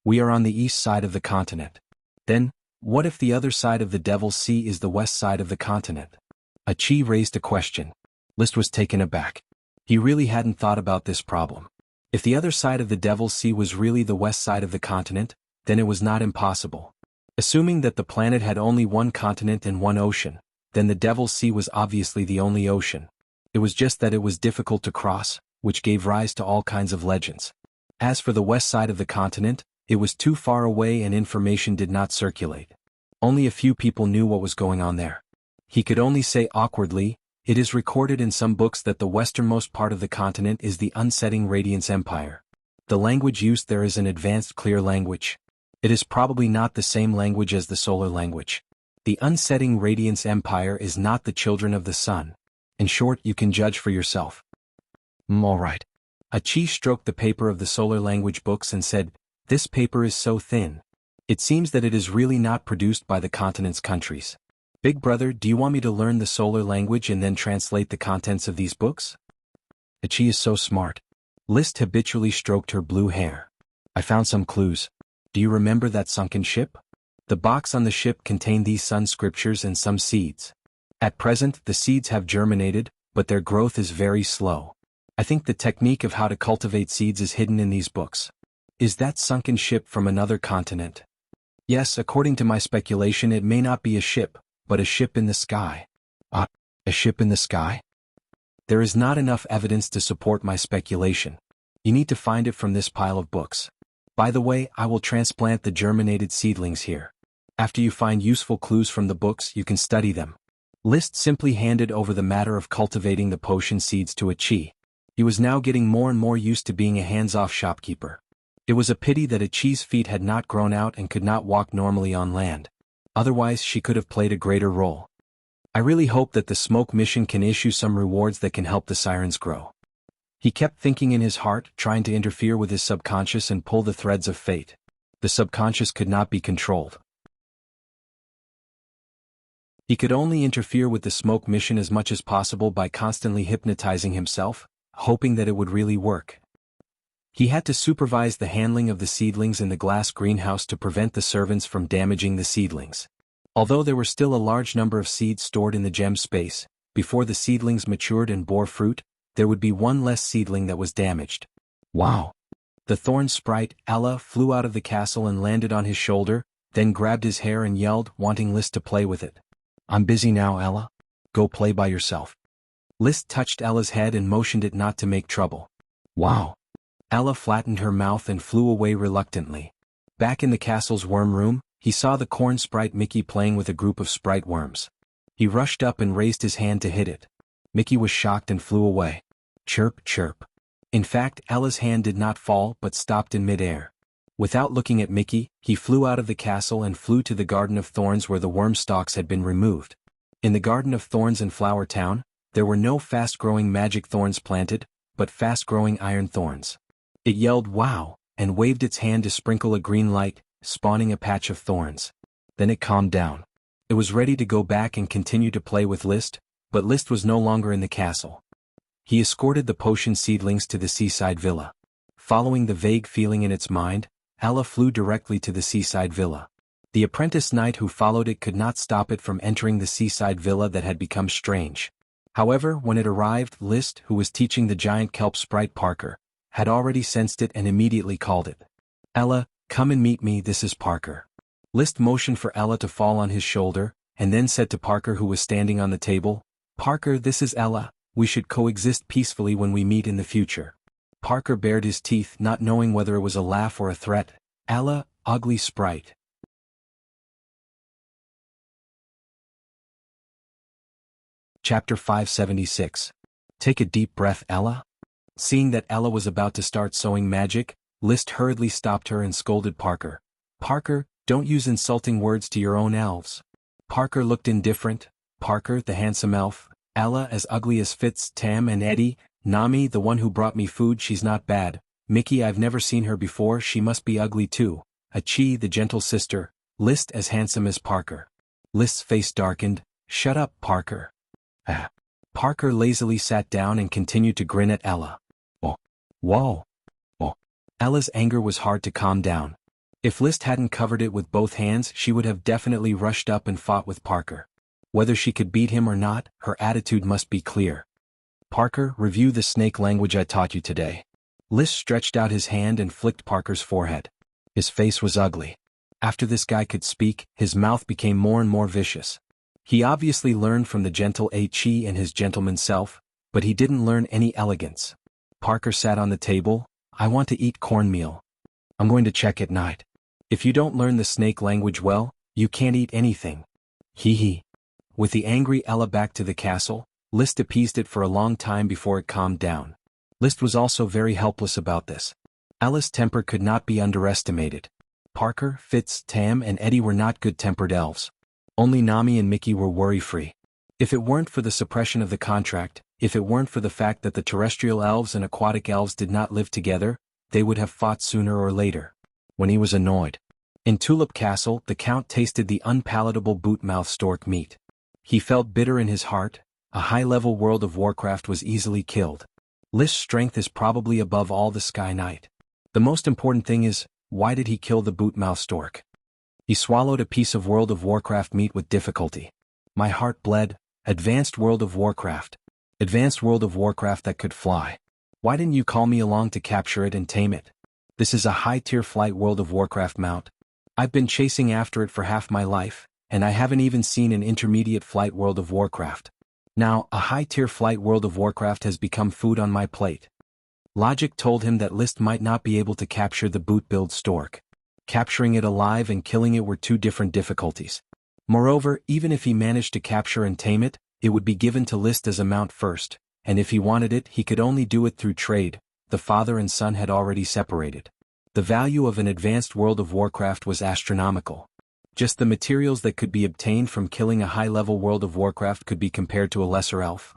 We are on the east side of the continent. Then, what if the other side of the Devil's Sea is the west side of the continent? Achi raised a question. List was taken aback. He really hadn't thought about this problem. If the other side of the Devil's Sea was really the west side of the continent, then it was not impossible. Assuming that the planet had only one continent and one ocean, then the Devil's Sea was obviously the only ocean. It was just that it was difficult to cross, which gave rise to all kinds of legends. As for the west side of the continent, it was too far away and information did not circulate. Only a few people knew what was going on there. He could only say awkwardly, "It is recorded in some books that the westernmost part of the continent is the unsetting Radiance Empire. The language used there is an advanced clear language. It is probably not the same language as the solar language. The unsetting Radiance Empire is not the children of the sun. In short, you can judge for yourself." All right. Achi stroked the paper of the solar language books and said, "This paper is so thin. It seems that it is really not produced by the continent's countries. Big brother, do you want me to learn the solar language and then translate the contents of these books?" Achi is so smart. List habitually stroked her blue hair. "I found some clues. Do you remember that sunken ship? The box on the ship contained these sun scriptures and some seeds. At present, the seeds have germinated, but their growth is very slow. I think the technique of how to cultivate seeds is hidden in these books. Is that sunken ship from another continent?" "Yes, according to my speculation it may not be a ship, but a ship in the sky." "A ship in the sky?" "There is not enough evidence to support my speculation. You need to find it from this pile of books. By the way, I will transplant the germinated seedlings here. After you find useful clues from the books, you can study them." List simply handed over the matter of cultivating the potion seeds to Achi. He was now getting more and more used to being a hands-off shopkeeper. It was a pity that Achi's feet had not grown out and could not walk normally on land. Otherwise she could have played a greater role. "I really hope that the smoke mission can issue some rewards that can help the sirens grow." He kept thinking in his heart, trying to interfere with his subconscious and pull the threads of fate. The subconscious could not be controlled. He could only interfere with the smoke mission as much as possible by constantly hypnotizing himself, hoping that it would really work. He had to supervise the handling of the seedlings in the glass greenhouse to prevent the servants from damaging the seedlings. Although there were still a large number of seeds stored in the gem space, before the seedlings matured and bore fruit, there would be one less seedling that was damaged. Wow! The thorn sprite, Ella, flew out of the castle and landed on his shoulder, then grabbed his hair and yelled, wanting List to play with it. "I'm busy now, Ella. Go play by yourself." List touched Ella's head and motioned it not to make trouble. "Wow!" Ella flattened her mouth and flew away reluctantly. Back in the castle's worm room, he saw the corn sprite Mickey playing with a group of sprite worms. He rushed up and raised his hand to hit it. Mickey was shocked and flew away. Chirp, chirp. In fact, Ella's hand did not fall but stopped in mid-air. Without looking at Mickey, he flew out of the castle and flew to the Garden of Thorns where the worm stalks had been removed. In the Garden of Thorns in Flower Town, there were no fast-growing magic thorns planted, but fast-growing iron thorns. It yelled "wow" and waved its hand to sprinkle a green light, spawning a patch of thorns. Then it calmed down. It was ready to go back and continue to play with List, but List was no longer in the castle. He escorted the potion seedlings to the seaside villa. Following the vague feeling in its mind, Ella flew directly to the seaside villa. The apprentice knight who followed it could not stop it from entering the seaside villa that had become strange. However, when it arrived, List, who was teaching the giant kelp sprite Parker, had already sensed it and immediately called it. "Ella, come and meet me, this is Parker." List motioned for Ella to fall on his shoulder, and then said to Parker who was standing on the table, "Parker, this is Ella, we should coexist peacefully when we meet in the future." Parker bared his teeth, not knowing whether it was a laugh or a threat. "Ella, ugly sprite." Chapter 576. Take a deep breath, Ella. Seeing that Ella was about to start sowing magic, List hurriedly stopped her and scolded Parker. "Parker, don't use insulting words to your own elves." Parker looked indifferent. Parker, the handsome elf. Ella, as ugly as Fitz, Tam and Eddie. Nami, the one who brought me food, she's not bad. Mickey, I've never seen her before, she must be ugly too. Achi, the gentle sister. List, as handsome as Parker. List's face darkened. "Shut up, Parker." Parker lazily sat down and continued to grin at Ella. "Oh. Whoa. Oh." Ella's anger was hard to calm down. If List hadn't covered it with both hands, she would have definitely rushed up and fought with Parker. Whether she could beat him or not, her attitude must be clear. "Parker, review the snake language I taught you today." List stretched out his hand and flicked Parker's forehead. His face was ugly. After this guy could speak, his mouth became more and more vicious. He obviously learned from the gentle Achi and his gentleman self, but he didn't learn any elegance. Parker sat on the table, I want to eat cornmeal. I'm going to check at night. If you don't learn the snake language well, you can't eat anything. Hee hee. With the angry Ella back to the castle, List appeased it for a long time before it calmed down. List was also very helpless about this. Ella's temper could not be underestimated. Parker, Fitz, Tam and Eddie were not good-tempered elves. Only Nami and Mickey were worry-free. If it weren't for the suppression of the contract, if it weren't for the fact that the terrestrial elves and aquatic elves did not live together, they would have fought sooner or later. When he was annoyed. In Tulip Castle, the Count tasted the unpalatable boot-mouthed stork meat. He felt bitter in his heart. A high-level World of Warcraft was easily killed. List's strength is probably above all the Sky Knight. The most important thing is, why did he kill the boot-mouthed stork? He swallowed a piece of World of Warcraft meat with difficulty. My heart bled. Advanced World of Warcraft. Advanced World of Warcraft that could fly. Why didn't you call me along to capture it and tame it? This is a high-tier flight World of Warcraft mount. I've been chasing after it for half my life, and I haven't even seen an intermediate flight World of Warcraft. Now, a high-tier flight World of Warcraft has become food on my plate. Logic told him that List might not be able to capture the boot-billed stork. Capturing it alive and killing it were two different difficulties. Moreover, even if he managed to capture and tame it, it would be given to List as a mount first, and if he wanted it, he could only do it through trade. The father and son had already separated. The value of an advanced World of Warcraft was astronomical. Just the materials that could be obtained from killing a high-level World of Warcraft could be compared to a lesser elf.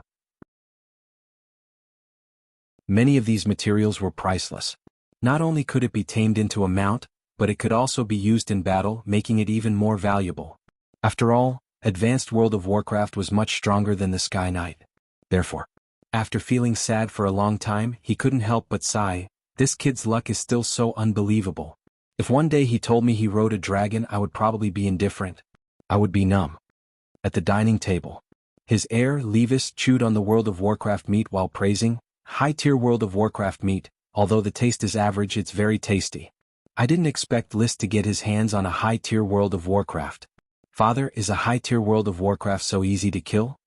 Many of these materials were priceless. Not only could it be tamed into a mount, but it could also be used in battle, making it even more valuable. After all, advanced World of Warcraft was much stronger than the Sky Knight. Therefore, after feeling sad for a long time, he couldn't help but sigh. This kid's luck is still so unbelievable. If one day he told me he rode a dragon, I would probably be indifferent. I would be numb. At the dining table, his heir, Levis, chewed on the World of Warcraft meat while praising, high-tier World of Warcraft meat, although the taste is average, it's very tasty. I didn't expect List to get his hands on a high-tier World of Warcraft. Father, is a high-tier World of Warcraft so easy to kill?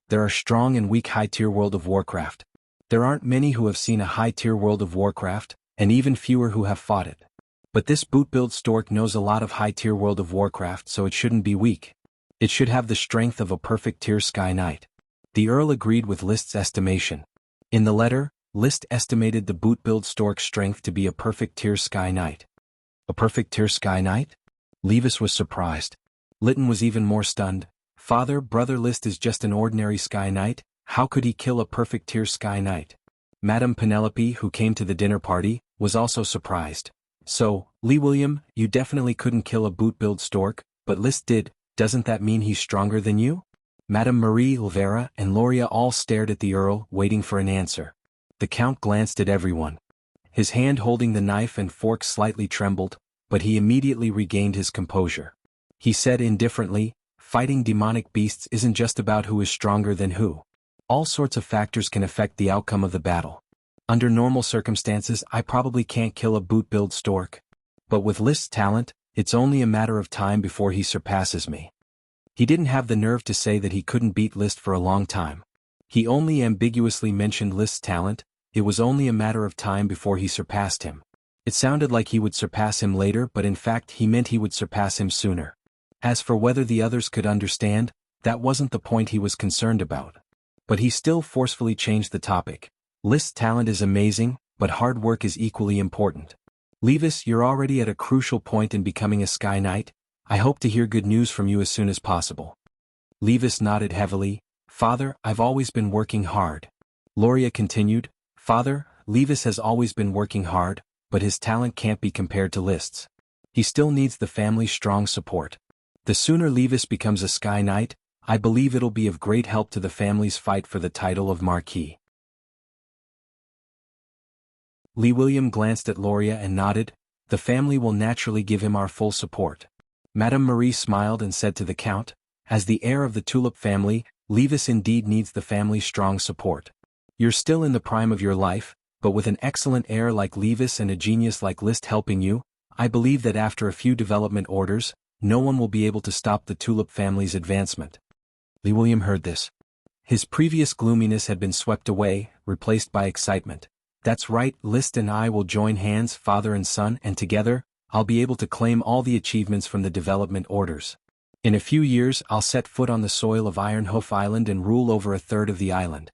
There are strong and weak high-tier World of Warcraft. There aren't many who have seen a high-tier World of Warcraft, and even fewer who have fought it. But this boot-billed stork knows a lot of high-tier World of Warcraft, so it shouldn't be weak. It should have the strength of a perfect-tier Sky Knight. The Earl agreed with List's estimation. In the letter, List estimated the boot-billed stork's strength to be a perfect-tier Sky Knight. A perfect-tier Sky Knight? Levis was surprised. Lytton was even more stunned. Father, brother, List is just an ordinary Sky Knight. How could he kill a perfect-tier Sky Knight? Madame Penelope, who came to the dinner party, was also surprised. So, Lee William, you definitely couldn't kill a boot-billed stork, but List did. Doesn't that mean he's stronger than you? Madame Marie, Elvira, and Loria all stared at the Earl, waiting for an answer. The Count glanced at everyone. His hand holding the knife and fork slightly trembled, but he immediately regained his composure. He said indifferently, fighting demonic beasts isn't just about who is stronger than who. All sorts of factors can affect the outcome of the battle. Under normal circumstances, I probably can't kill a boot-billed stork. But with List's talent, it's only a matter of time before he surpasses me. He didn't have the nerve to say that he couldn't beat List for a long time. He only ambiguously mentioned List's talent. It was only a matter of time before he surpassed him. It sounded like he would surpass him later, but in fact he meant he would surpass him sooner. As for whether the others could understand, that wasn't the point he was concerned about. But he still forcefully changed the topic. List's talent is amazing, but hard work is equally important. Levis, you're already at a crucial point in becoming a Sky Knight. I hope to hear good news from you as soon as possible. Levis nodded heavily. Father, I've always been working hard. Loria continued. Father, Levis has always been working hard, but his talent can't be compared to List's. He still needs the family's strong support. The sooner Levis becomes a Sky Knight, I believe it'll be of great help to the family's fight for the title of Marquis. Lee William glanced at Loria and nodded. The family will naturally give him our full support. Madame Marie smiled and said to the Count, as the heir of the Tulip family, Levis indeed needs the family's strong support. You're still in the prime of your life, but with an excellent heir like Levis and a genius like List helping you, I believe that after a few development orders, no one will be able to stop the Tulip family's advancement. Lee William heard this. His previous gloominess had been swept away, replaced by excitement. That's right, List and I will join hands, father and son, and together, I'll be able to claim all the achievements from the development orders. In a few years I'll set foot on the soil of Ironhoof Island and rule over a third of the island.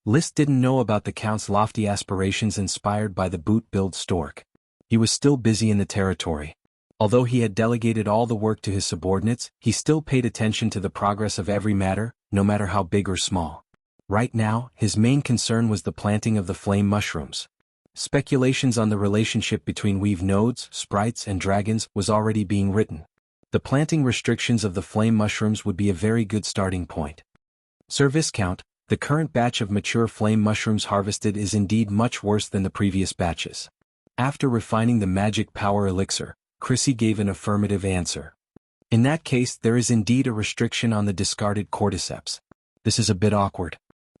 List didn't know about the Count's lofty aspirations inspired by the boot-build stork. He was still busy in the territory. Although he had delegated all the work to his subordinates, he still paid attention to the progress of every matter, no matter how big or small. Right now, his main concern was the planting of the flame mushrooms. Speculations on the relationship between weave nodes, sprites and dragons was already being written. The planting restrictions of the flame mushrooms would be a very good starting point. Sir Viscount, the current batch of mature flame mushrooms harvested is indeed much worse than the previous batches. After refining the magic power elixir, Chrissy gave an affirmative answer. In that case, there is indeed a restriction on the discarded cordyceps. This is a bit awkward.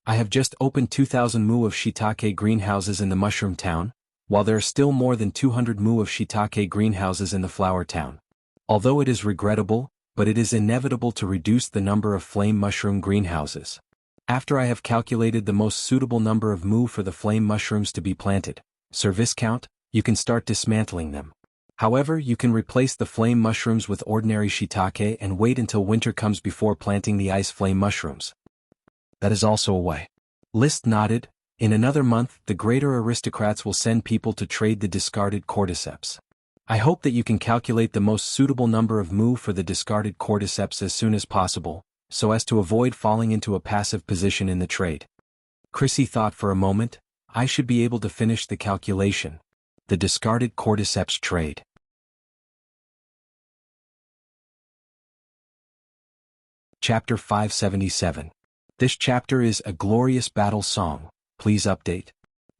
I have just opened 2,000 mu of shiitake greenhouses in the mushroom town, while there are still more than 200 mu of shiitake greenhouses in the flower town. Although it is regrettable, but it is inevitable to reduce the number of flame mushroom greenhouses. After I have calculated the most suitable number of mu for the flame mushrooms to be planted, Sir Viscount, you can start dismantling them. However, you can replace the flame mushrooms with ordinary shiitake and wait until winter comes before planting the ice flame mushrooms. That is also a way. List nodded. In another month, the greater aristocrats will send people to trade the discarded cordyceps. I hope that you can calculate the most suitable number of mu for the discarded cordyceps as soon as possible, so as to avoid falling into a passive position in the trade. Chrissy thought for a moment. I should be able to finish the calculation. The discarded cordyceps trade. Chapter 577. This chapter is A Glorious Battle Song. Please update.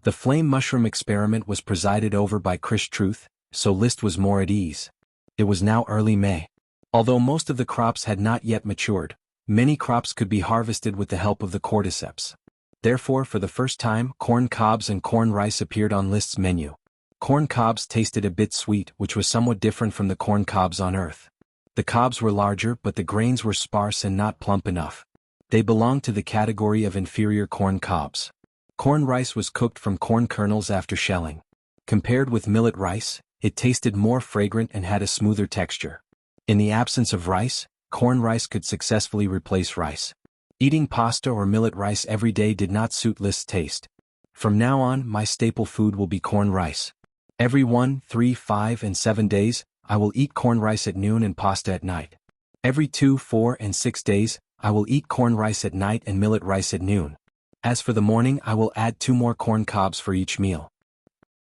The flame mushroom experiment was presided over by Chris Truth, so List was more at ease. It was now early May. Although most of the crops had not yet matured, many crops could be harvested with the help of the cordyceps. Therefore, for the first time, corn cobs and corn rice appeared on List's menu. Corn cobs tasted a bit sweet, which was somewhat different from the corn cobs on Earth. The cobs were larger, but the grains were sparse and not plump enough. They belonged to the category of inferior corn cobs. Corn rice was cooked from corn kernels after shelling. Compared with millet rice, it tasted more fragrant and had a smoother texture. In the absence of rice, corn rice could successfully replace rice. Eating pasta or millet rice every day did not suit List's taste. From now on, my staple food will be corn rice. Every 1, 3, 5, and 7 days, I will eat corn rice at noon and pasta at night. Every 2, 4, and 6 days, I will eat corn rice at night and millet rice at noon. As for the morning, I will add 2 more corn cobs for each meal.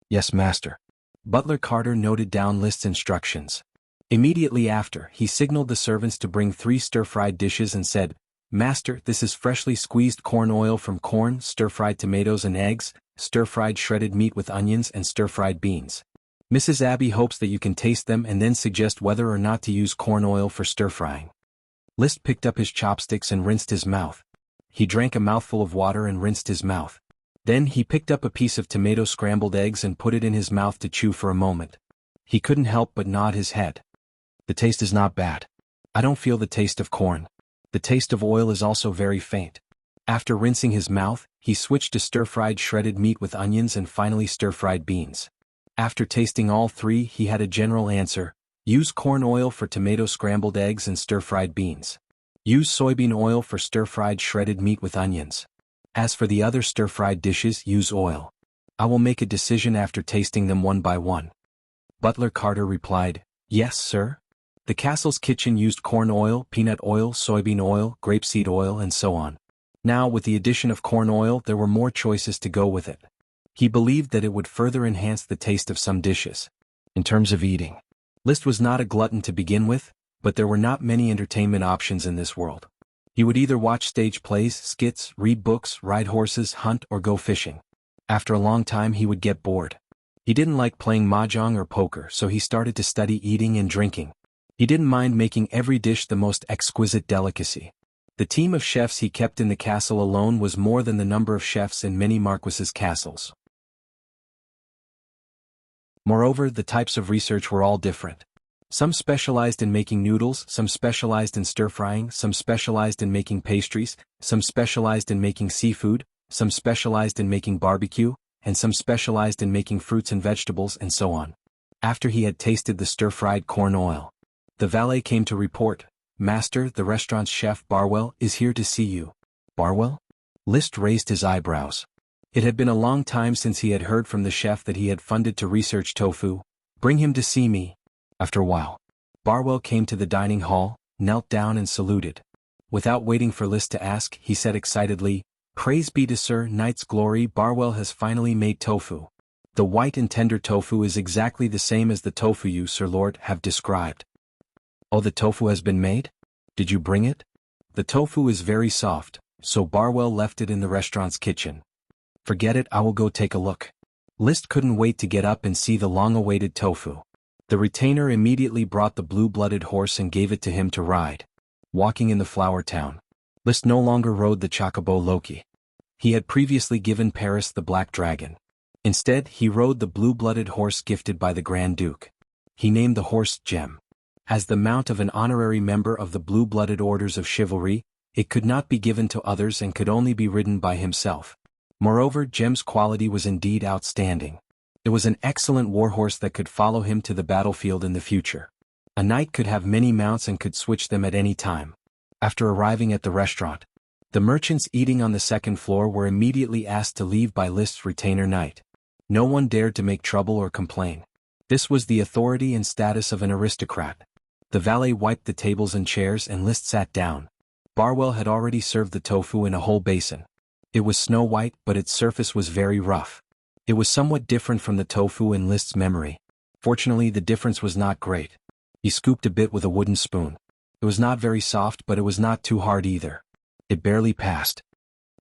Yes, master. Butler Carter noted down List's instructions. Immediately after, he signaled the servants to bring 3 stir-fried dishes and said, "Master, this is freshly squeezed corn oil from corn, stir-fried tomatoes and eggs, stir-fried shredded meat with onions and stir-fried beans. Mrs. Abby hopes that you can taste them and then suggest whether or not to use corn oil for stir-frying." List picked up his chopsticks and rinsed his mouth. He drank a mouthful of water and rinsed his mouth. Then he picked up a piece of tomato scrambled eggs and put it in his mouth to chew for a moment. He couldn't help but nod his head. The taste is not bad. I don't feel the taste of corn. The taste of oil is also very faint. After rinsing his mouth, he switched to stir-fried shredded meat with onions and finally stir-fried beans. After tasting all 3, he had a general answer: use corn oil for tomato scrambled eggs and stir-fried beans. Use soybean oil for stir-fried shredded meat with onions. As for the other stir-fried dishes, use oil. I will make a decision after tasting them one by one. Butler Carter replied, "Yes, sir." The castle's kitchen used corn oil, peanut oil, soybean oil, grapeseed oil, and so on. Now, with the addition of corn oil, there were more choices to go with it. He believed that it would further enhance the taste of some dishes. In terms of eating, List was not a glutton to begin with, but there were not many entertainment options in this world. He would either watch stage plays, skits, read books, ride horses, hunt, or go fishing. After a long time he would get bored. He didn't like playing mahjong or poker, so he started to study eating and drinking. He didn't mind making every dish the most exquisite delicacy. The team of chefs he kept in the castle alone was more than the number of chefs in many marquises' castles. Moreover, the types of research were all different. Some specialized in making noodles, some specialized in stir-frying, some specialized in making pastries, some specialized in making seafood, some specialized in making barbecue, and some specialized in making fruits and vegetables and so on. After he had tasted the stir-fried corn oil, the valet came to report, "Master, the restaurant's chef Barwell is here to see you." Barwell? List raised his eyebrows. It had been a long time since he had heard from the chef that he had funded to research tofu. "Bring him to see me." After a while, Barwell came to the dining hall, knelt down and saluted. Without waiting for List to ask, he said excitedly, "Praise be to Sir Knight's glory, Barwell has finally made tofu. The white and tender tofu is exactly the same as the tofu you, Sir Lord, have described." "Oh, the tofu has been made? Did you bring it?" "The tofu is very soft, so Barwell left it in the restaurant's kitchen." "Forget it, I will go take a look." List couldn't wait to get up and see the long-awaited tofu. The retainer immediately brought the blue-blooded horse and gave it to him to ride. Walking in the flower town, List no longer rode the chocobo Loki. He had previously given Paris the black dragon. Instead, he rode the blue-blooded horse gifted by the Grand Duke. He named the horse Gem. As the mount of an honorary member of the blue-blooded orders of chivalry, it could not be given to others and could only be ridden by himself. Moreover, Gem's quality was indeed outstanding. It was an excellent warhorse that could follow him to the battlefield in the future. A knight could have many mounts and could switch them at any time. After arriving at the restaurant, the merchants eating on the second floor were immediately asked to leave by List's retainer knight. No one dared to make trouble or complain. This was the authority and status of an aristocrat. The valet wiped the tables and chairs and List sat down. Barwell had already served the tofu in a whole basin. It was snow white, but its surface was very rough. It was somewhat different from the tofu in List's memory. Fortunately, the difference was not great. He scooped a bit with a wooden spoon. It was not very soft, but it was not too hard either. It barely passed.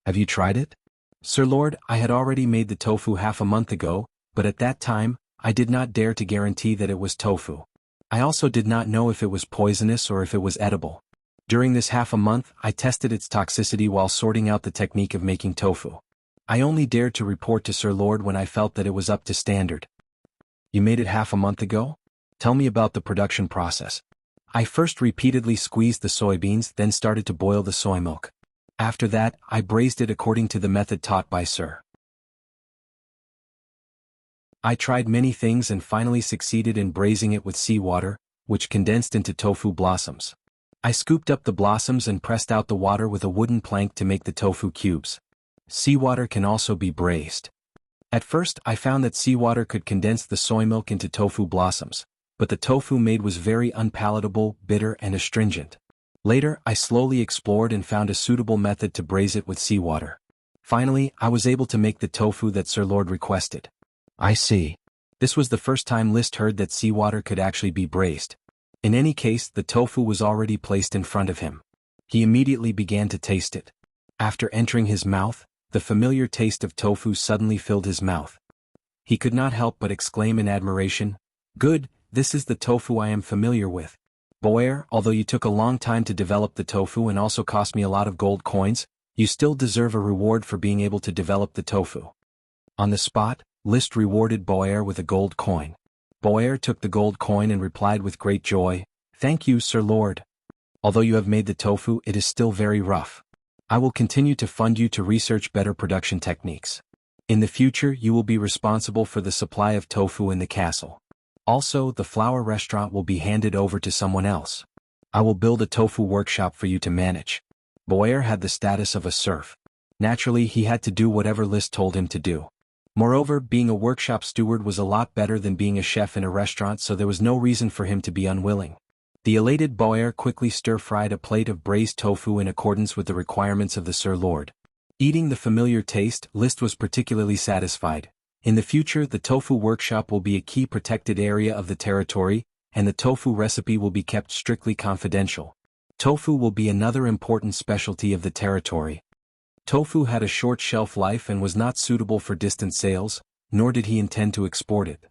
"Have you tried it?" "Sir Lord, I had already made the tofu half a month ago, but at that time, I did not dare to guarantee that it was tofu. I also did not know if it was poisonous or if it was edible. During this half a month, I tested its toxicity while sorting out the technique of making tofu. I only dared to report to Sir Lord when I felt that it was up to standard." "You made it half a month ago? Tell me about the production process." "I first repeatedly squeezed the soybeans, then started to boil the soy milk. After that, I braised it according to the method taught by Sir. I tried many things and finally succeeded in braising it with seawater, which condensed into tofu blossoms. I scooped up the blossoms and pressed out the water with a wooden plank to make the tofu cubes. Seawater can also be braised. At first, I found that seawater could condense the soy milk into tofu blossoms, but the tofu made was very unpalatable, bitter and astringent. Later, I slowly explored and found a suitable method to braise it with seawater. Finally, I was able to make the tofu that Sir Lord requested." "I see." This was the first time List heard that seawater could actually be braised. In any case, the tofu was already placed in front of him. He immediately began to taste it. After entering his mouth, the familiar taste of tofu suddenly filled his mouth. He could not help but exclaim in admiration, "Good, this is the tofu I am familiar with. Boer, although you took a long time to develop the tofu and also cost me a lot of gold coins, you still deserve a reward for being able to develop the tofu." On the spot, List rewarded Boer with a gold coin. Boer took the gold coin and replied with great joy, "Thank you, Sir Lord. Although you have made the tofu, it is still very rough. I will continue to fund you to research better production techniques. In the future, you will be responsible for the supply of tofu in the castle. Also, the flower restaurant will be handed over to someone else. I will build a tofu workshop for you to manage." Boer had the status of a serf. Naturally, he had to do whatever List told him to do. Moreover, being a workshop steward was a lot better than being a chef in a restaurant, so there was no reason for him to be unwilling. The elated Boer quickly stir-fried a plate of braised tofu in accordance with the requirements of the Sir Lord. Eating the familiar taste, List was particularly satisfied. In the future, the tofu workshop will be a key protected area of the territory, and the tofu recipe will be kept strictly confidential. Tofu will be another important specialty of the territory. Tofu had a short shelf life and was not suitable for distant sales, nor did he intend to export it.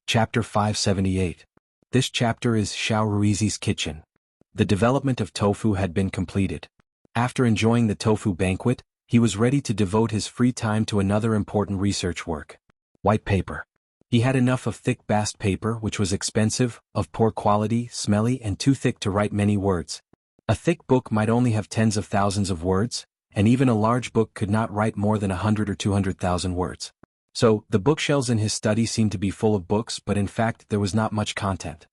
Chapter 578. This chapter is Xiao Ruizi's kitchen. The development of tofu had been completed. After enjoying the tofu banquet, he was ready to devote his free time to another important research work. White paper. He had enough of thick bast paper, which was expensive, of poor quality, smelly and too thick to write many words. A thick book might only have tens of thousands of words, and even a large book could not write more than 100 or 200,000 words. So, the bookshelves in his study seemed to be full of books, but in fact there was not much content.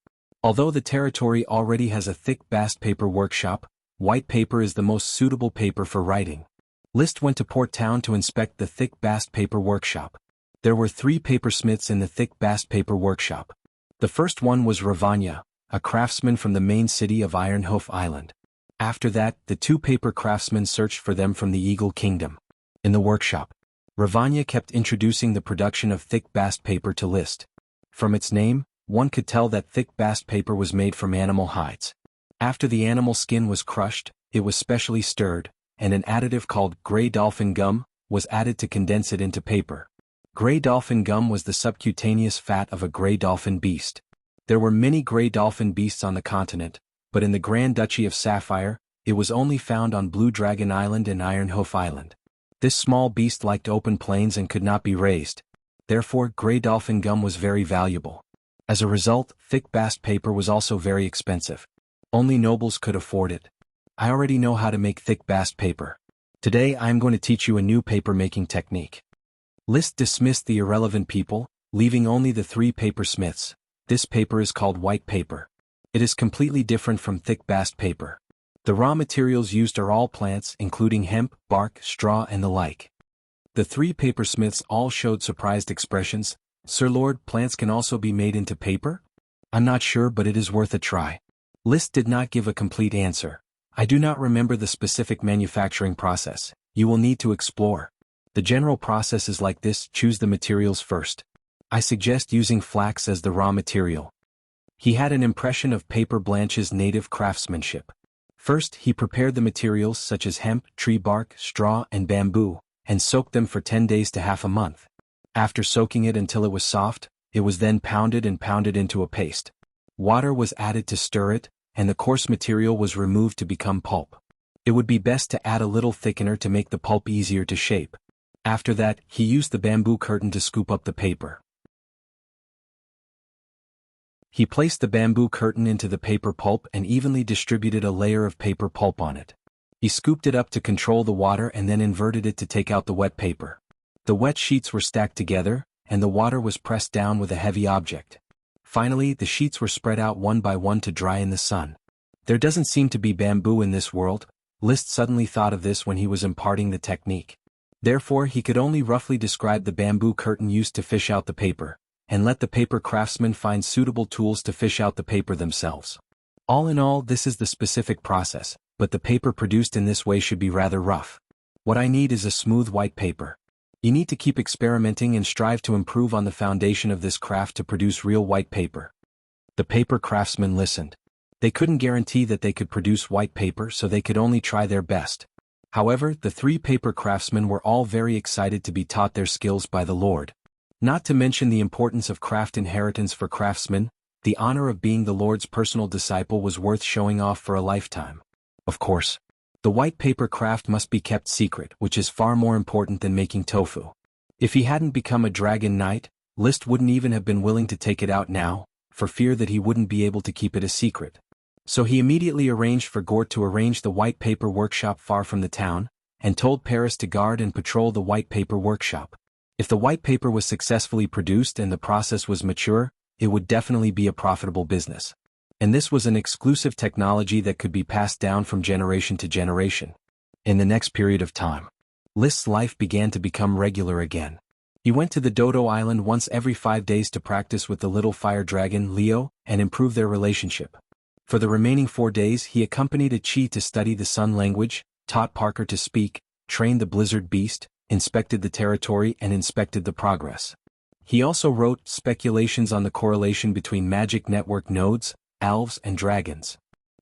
Although the territory already has a thick bast paper workshop, white paper is the most suitable paper for writing. Liszt went to Port Town to inspect the thick bast paper workshop. There were 3 papersmiths in the thick bast paper workshop. The first one was Ravanya, a craftsman from the main city of Ironhoof Island. After that, the 2 paper craftsmen searched for them from the Eagle Kingdom. In the workshop, Ravanya kept introducing the production of thick bast paper to Liszt. From its name, one could tell that thick bast paper was made from animal hides. After the animal skin was crushed, it was specially stirred, and an additive called grey dolphin gum was added to condense it into paper. Grey dolphin gum was the subcutaneous fat of a grey dolphin beast. There were many grey dolphin beasts on the continent, but in the Grand Duchy of Sapphire, it was only found on Blue Dragon Island and Ironhoof Island. This small beast liked open plains and could not be raised. Therefore, grey dolphin gum was very valuable. As a result, thick bast paper was also very expensive. Only nobles could afford it. I already know how to make thick bast paper. Today I am going to teach you a new paper-making technique. Liszt dismissed the irrelevant people, leaving only the 3 papersmiths. This paper is called white paper. It is completely different from thick bast paper. The raw materials used are all plants, including hemp, bark, straw, and the like. The 3 papersmiths all showed surprised expressions. Sir Lord, plants can also be made into paper? I'm not sure, but it is worth a try. Liszt did not give a complete answer. I do not remember the specific manufacturing process. You will need to explore. The general process is like this: choose the materials first. I suggest using flax as the raw material. He had an impression of paper Blanche's native craftsmanship. First, he prepared the materials such as hemp, tree bark, straw, and bamboo, and soaked them for 10 days to half a month. After soaking it until it was soft, it was then pounded into a paste. Water was added to stir it, and the coarse material was removed to become pulp. It would be best to add a little thickener to make the pulp easier to shape. After that, he used the bamboo curtain to scoop up the paper. He placed the bamboo curtain into the paper pulp and evenly distributed a layer of paper pulp on it. He scooped it up to control the water and then inverted it to take out the wet paper. The wet sheets were stacked together, and the water was pressed down with a heavy object. Finally, the sheets were spread out one by one to dry in the sun. There doesn't seem to be bamboo in this world. Liszt suddenly thought of this when he was imparting the technique. Therefore, he could only roughly describe the bamboo curtain used to fish out the paper, and let the paper craftsmen find suitable tools to fish out the paper themselves. All in all, this is the specific process, but the paper produced in this way should be rather rough. What I need is a smooth white paper. You need to keep experimenting and strive to improve on the foundation of this craft to produce real white paper. The paper craftsmen listened. They couldn't guarantee that they could produce white paper, so they could only try their best. However, the 3 paper craftsmen were all very excited to be taught their skills by the Lord. Not to mention the importance of craft inheritance for craftsmen, the honor of being the Lord's personal disciple was worth showing off for a lifetime. Of course, the white paper craft must be kept secret, which is far more important than making tofu. If he hadn't become a dragon knight, Liszt wouldn't even have been willing to take it out now, for fear that he wouldn't be able to keep it a secret. So he immediately arranged for Gort to arrange the white paper workshop far from the town, and told Paris to guard and patrol the white paper workshop. If the white paper was successfully produced and the process was mature, it would definitely be a profitable business. And this was an exclusive technology that could be passed down from generation to generation. In the next period of time, Liszt's life began to become regular again. He went to the Dodo Island once every 5 days to practice with the little fire dragon, Leo, and improve their relationship. For the remaining 4 days he accompanied Achi to study the Sun language, taught Parker to speak, trained the Blizzard Beast, inspected the territory and inspected the progress. He also wrote speculations on the correlation between magic network nodes, elves and dragons.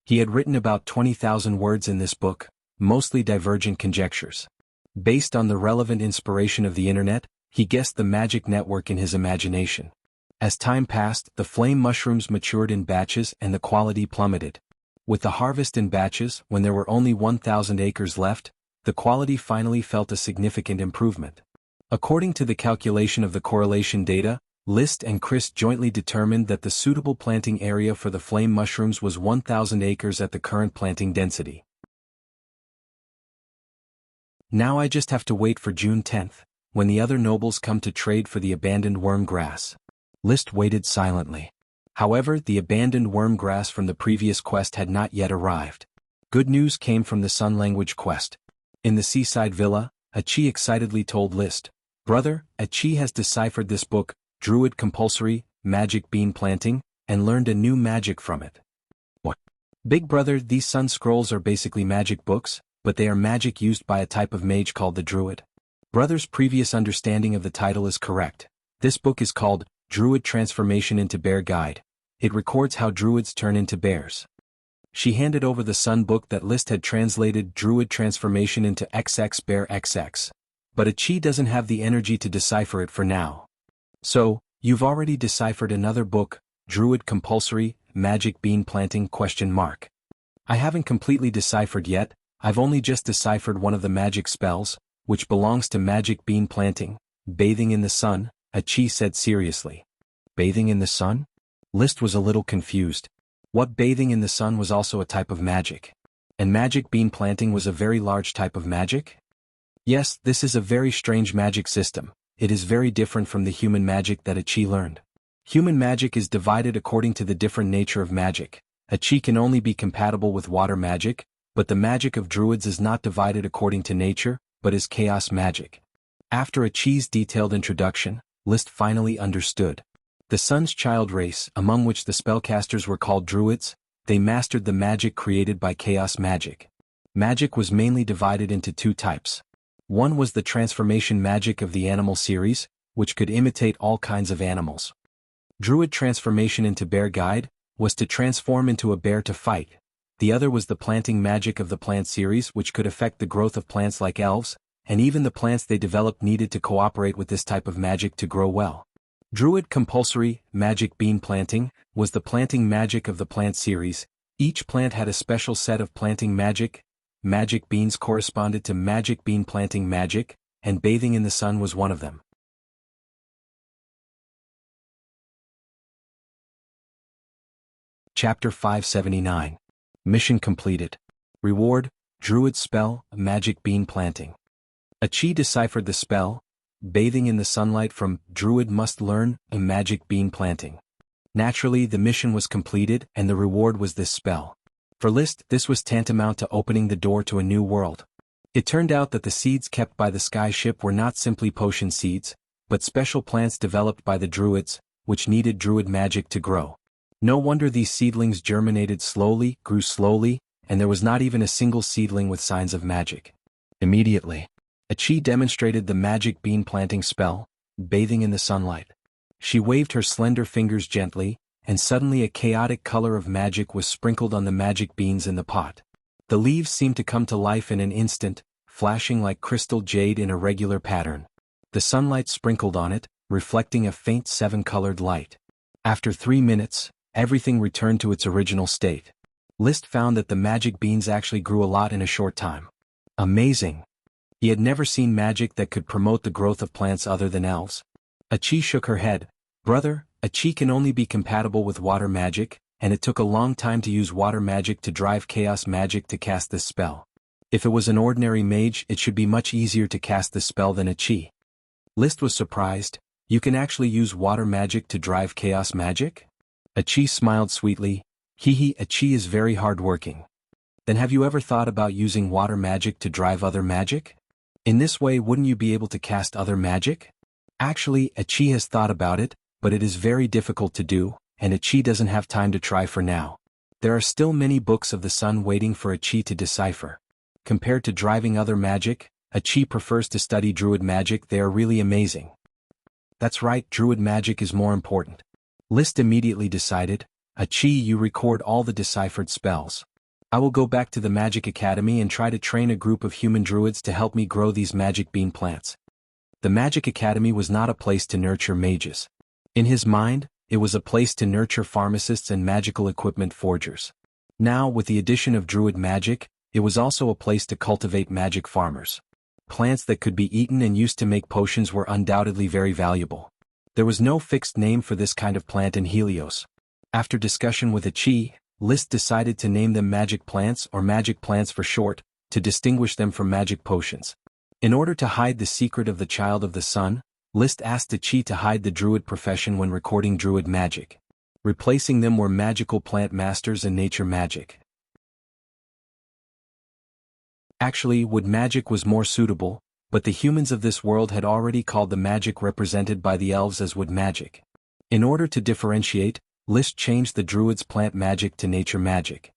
He had written about 20,000 words in this book, mostly divergent conjectures. Based on the relevant inspiration of the internet, he guessed the magic network in his imagination. As time passed, the flame mushrooms matured in batches and the quality plummeted. With the harvest in batches, when there were only 1,000 acres left, the quality finally felt a significant improvement. According to the calculation of the correlation data, List and Chris jointly determined that the suitable planting area for the flame mushrooms was 1,000 acres at the current planting density. Now I just have to wait for June 10th, when the other nobles come to trade for the abandoned worm grass. List waited silently. However, the abandoned worm grass from the previous quest had not yet arrived. Good news came from the Sun language quest. In the seaside villa, Achi excitedly told List, "Brother, Achi has deciphered this book, Druid Compulsory, Magic Bean Planting, and learned a new magic from it." What? Big brother, these Sun scrolls are basically magic books, but they are magic used by a type of mage called the Druid. Brother's previous understanding of the title is correct. This book is called Druid Transformation into Bear Guide. It records how druids turn into bears. She handed over the Sun book that List had translated Druid Transformation into XX Bear XX. But Achi doesn't have the energy to decipher it for now. "So, you've already deciphered another book, Druid Compulsory, Magic Bean Planting ? I haven't completely deciphered yet. I've only just deciphered one of the magic spells, which belongs to magic bean planting, bathing in the sun," Achi said seriously. Bathing in the sun? List was a little confused. What, bathing in the sun was also a type of magic? And magic bean planting was a very large type of magic? Yes, this is a very strange magic system. It is very different from the human magic that Achi learned. Human magic is divided according to the different nature of magic. Achi can only be compatible with water magic, but the magic of druids is not divided according to nature, but is chaos magic. After Achi's detailed introduction, List finally understood. The Sun's child race, among which the spellcasters were called druids, they mastered the magic created by chaos magic. Magic was mainly divided into two types. One was the transformation magic of the animal series, which could imitate all kinds of animals. Druid Transformation into Bear Guide was to transform into a bear to fight. The other was the planting magic of the plant series, which could affect the growth of plants like elves, and even the plants they developed needed to cooperate with this type of magic to grow well. Druid Compulsory, Magic Bean Planting, was the planting magic of the plant series. Each plant had a special set of planting magic. Magic beans corresponded to magic bean planting magic, and bathing in the sun was one of them. Chapter 579. Mission completed. Reward, Druid Spell, Magic Bean Planting. Achi deciphered the spell, bathing in the sunlight from Druid must learn, a magic bean planting. Naturally, the mission was completed and the reward was this spell. For List, this was tantamount to opening the door to a new world. It turned out that the seeds kept by the sky ship were not simply potion seeds, but special plants developed by the druids, which needed druid magic to grow. No wonder these seedlings germinated slowly, grew slowly, and there was not even a single seedling with signs of magic. Immediately, Achi demonstrated the magic bean planting spell, bathing in the sunlight. She waved her slender fingers gently, and suddenly a chaotic color of magic was sprinkled on the magic beans in the pot. The leaves seemed to come to life in an instant, flashing like crystal jade in a regular pattern. The sunlight sprinkled on it, reflecting a faint seven-colored light. After 3 minutes, everything returned to its original state. List found that the magic beans actually grew a lot in a short time. Amazing! He had never seen magic that could promote the growth of plants other than elves. Achi shook her head. "Brother, Achi can only be compatible with water magic, and it took a long time to use water magic to drive chaos magic to cast this spell. If it was an ordinary mage, it should be much easier to cast this spell than Achi." List was surprised. "You can actually use water magic to drive chaos magic?" Achi smiled sweetly. "Hehe, Achi is very hard-working." "Then have you ever thought about using water magic to drive other magic? In this way, wouldn't you be able to cast other magic?" Actually, Achi has thought about it, but it is very difficult to do, and Achi doesn't have time to try for now. There are still many books of the sun waiting for Achi to decipher. Compared to driving other magic, Achi prefers to study druid magic. They are really amazing. That's right, druid magic is more important. List immediately decided. "Achi, you record all the deciphered spells. I will go back to the Magic Academy and try to train a group of human druids to help me grow these magic bean plants." The Magic Academy was not a place to nurture mages. In his mind, it was a place to nurture pharmacists and magical equipment forgers. Now, with the addition of druid magic, it was also a place to cultivate magic farmers. Plants that could be eaten and used to make potions were undoubtedly very valuable. There was no fixed name for this kind of plant in Helios. After discussion with Ichi, List decided to name them magic plants, or magic plants for short, to distinguish them from magic potions. In order to hide the secret of the Child of the Sun, List asked Ichi to hide the druid profession when recording druid magic. Replacing them were magical plant masters and nature magic. Actually, wood magic was more suitable, but the humans of this world had already called the magic represented by the elves as wood magic. In order to differentiate, List changed the druid's plant magic to nature magic.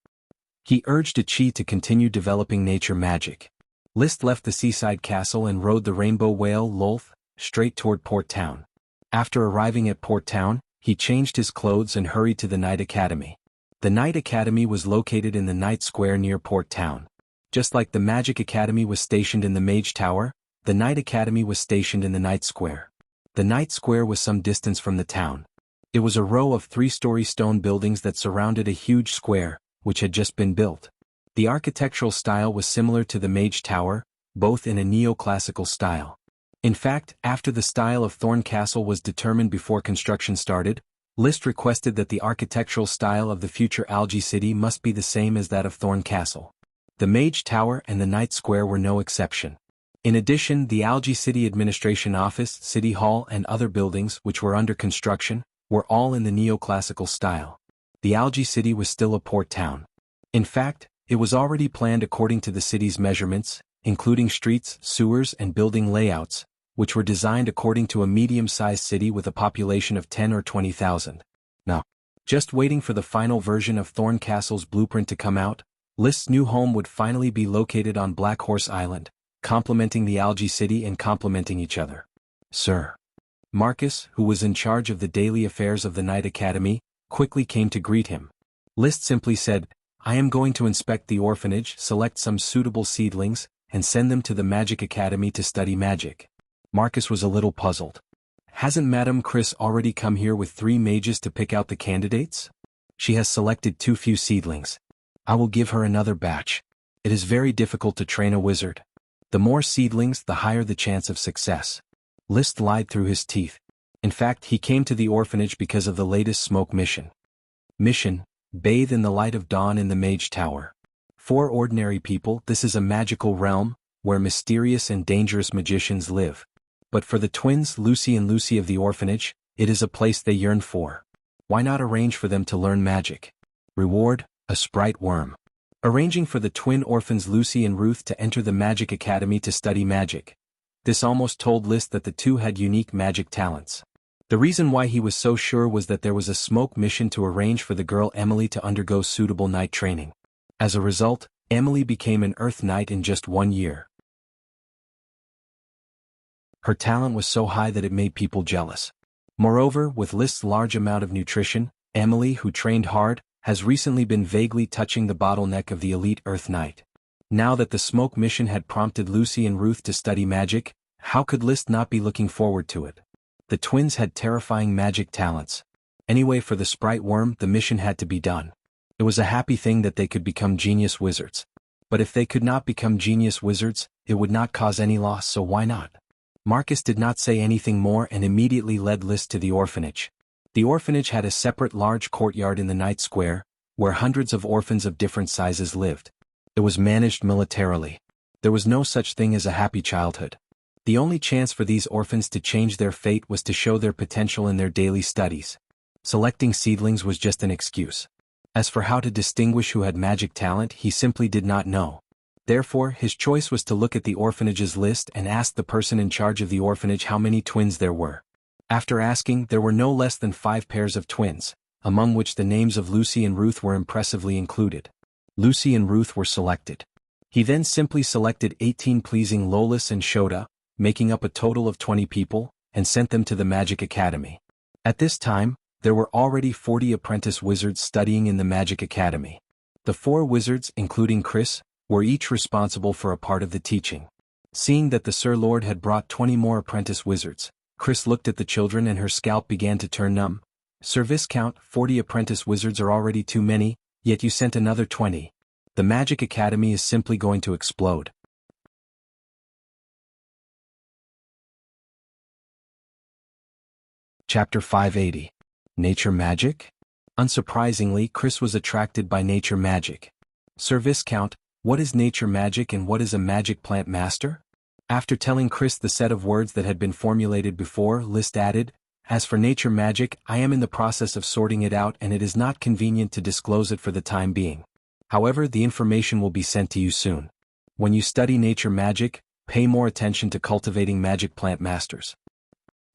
He urged Ichi to continue developing nature magic. List left the seaside castle and rode the Rainbow Whale Lolth straight toward Port Town. After arriving at Port Town, he changed his clothes and hurried to the Night Academy. The Night Academy was located in the Night Square near Port Town. Just like the Magic Academy was stationed in the Mage Tower, the Night Academy was stationed in the Night Square. The Night Square was some distance from the town. It was a row of 3-story stone buildings that surrounded a huge square, which had just been built. The architectural style was similar to the Mage Tower, both in a neoclassical style. In fact, after the style of Thorn Castle was determined before construction started, List requested that the architectural style of the future Algae City must be the same as that of Thorn Castle. The Mage Tower and the Night Square were no exception. In addition, the Algae City Administration Office, City Hall and other buildings which were under construction, were all in the neoclassical style. The Algae City was still a port town. In fact, it was already planned according to the city's measurements, including streets, sewers and building layouts, which were designed according to a medium-sized city with a population of 10 or 20,000. Now, just waiting for the final version of Thorn Castle's blueprint to come out, List's new home would finally be located on Black Horse Island, complementing the Algae City and complementing each other. Sir. Marcus, who was in charge of the daily affairs of the Night Academy, quickly came to greet him. List simply said, "I am going to inspect the orphanage, select some suitable seedlings, and send them to the Magic Academy to study magic." Marcus was a little puzzled. Hasn't Madame Chris already come here with 3 mages to pick out the candidates? She has selected too few seedlings. I will give her another batch. It is very difficult to train a wizard. The more seedlings, the higher the chance of success. List lied through his teeth. In fact, he came to the orphanage because of the latest smoke mission. Mission: bathe in the light of dawn in the Mage Tower. For ordinary people, this is a magical realm, where mysterious and dangerous magicians live. But for the twins Lucy and Lucy of the orphanage, it is a place they yearn for. Why not arrange for them to learn magic? Reward: a sprite worm. Arranging for the twin orphans Lucy and Ruth to enter the Magic Academy to study magic. This almost told List that the two had unique magic talents. The reason why he was so sure was that there was a smoke mission to arrange for the girl Emily to undergo suitable night training. As a result, Emily became an Earth Knight in just 1 year. Her talent was so high that it made people jealous. Moreover, with List's large amount of nutrition, Emily, who trained hard, has recently been vaguely touching the bottleneck of the elite Earth Knight. Now that the smoke mission had prompted Lucy and Ruth to study magic, how could List not be looking forward to it? The twins had terrifying magic talents. Anyway, for the sprite worm, the mission had to be done. It was a happy thing that they could become genius wizards. But if they could not become genius wizards, it would not cause any loss, so why not? Marcus did not say anything more and immediately led List to the orphanage. The orphanage had a separate large courtyard in the Night Square, where hundreds of orphans of different sizes lived. It was managed militarily. There was no such thing as a happy childhood. The only chance for these orphans to change their fate was to show their potential in their daily studies. Selecting seedlings was just an excuse. As for how to distinguish who had magic talent, he simply did not know. Therefore, his choice was to look at the orphanage's list and ask the person in charge of the orphanage how many twins there were. After asking, there were no less than 5 pairs of twins, among which the names of Lucy and Ruth were impressively included. Lucy and Ruth were selected. He then simply selected 18 pleasing Lolis and Shota, making up a total of 20 people, and sent them to the Magic Academy. At this time, there were already 40 apprentice wizards studying in the Magic Academy. The 4 wizards, including Chris, were each responsible for a part of the teaching. Seeing that the Sir Lord had brought 20 more apprentice wizards, Chris looked at the children and her scalp began to turn numb. "Sir Viscount, 40 apprentice wizards are already too many, yet you sent another 20. The Magic Academy is simply going to explode." Chapter 580. Nature Magic? Unsurprisingly, Chris was attracted by nature magic. Sir Viscount, what is nature magic and what is a magic plant master? After telling Chris the set of words that had been formulated before, List added, as for nature magic, I am in the process of sorting it out and it is not convenient to disclose it for the time being. However, the information will be sent to you soon. When you study nature magic, pay more attention to cultivating magic plant masters.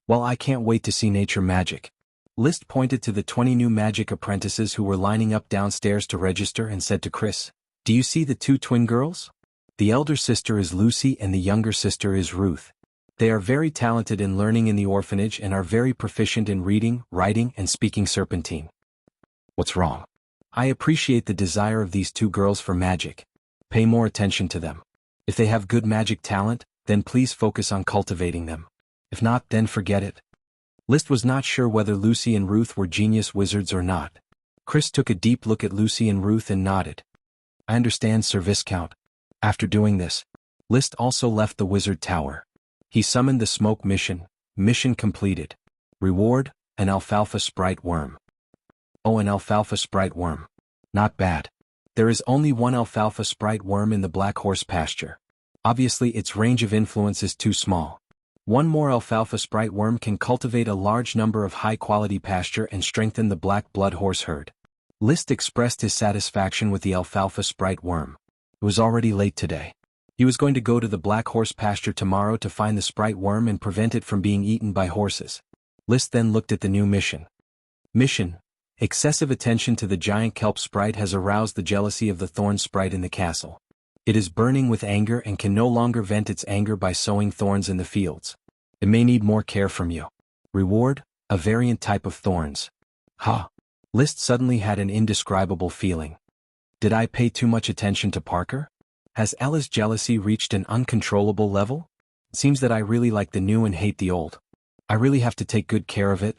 Well, I can't wait to see nature magic. List pointed to the 20 new magic apprentices who were lining up downstairs to register and said to Chris, do you see the two twin girls? The elder sister is Lucy and the younger sister is Ruth. They are very talented in learning in the orphanage and are very proficient in reading, writing, and speaking Serpentine. What's wrong? I appreciate the desire of these two girls for magic. Pay more attention to them. If they have good magic talent, then please focus on cultivating them. If not, then forget it. List was not sure whether Lucy and Ruth were genius wizards or not. Chris took a deep look at Lucy and Ruth and nodded. I understand, Sir Viscount. After doing this, List also left the wizard tower. He summoned the smoke mission. Mission completed. Reward, an alfalfa sprite worm. Oh, an alfalfa sprite worm. Not bad. There is only one alfalfa sprite worm in the Black Horse pasture. Obviously, its range of influence is too small. One more alfalfa sprite worm can cultivate a large number of high-quality pasture and strengthen the black blood horse herd. List expressed his satisfaction with the alfalfa sprite worm. It was already late today. He was going to go to the black horse pasture tomorrow to find the sprite worm and prevent it from being eaten by horses. List then looked at the new mission. Mission: excessive attention to the giant kelp sprite has aroused the jealousy of the thorn sprite in the castle. It is burning with anger and can no longer vent its anger by sowing thorns in the fields. It may need more care from you. Reward: a variant type of thorns. Ha! List suddenly had an indescribable feeling. Did I pay too much attention to Parker? Has Ella's jealousy reached an uncontrollable level? It seems that I really like the new and hate the old. I really have to take good care of it.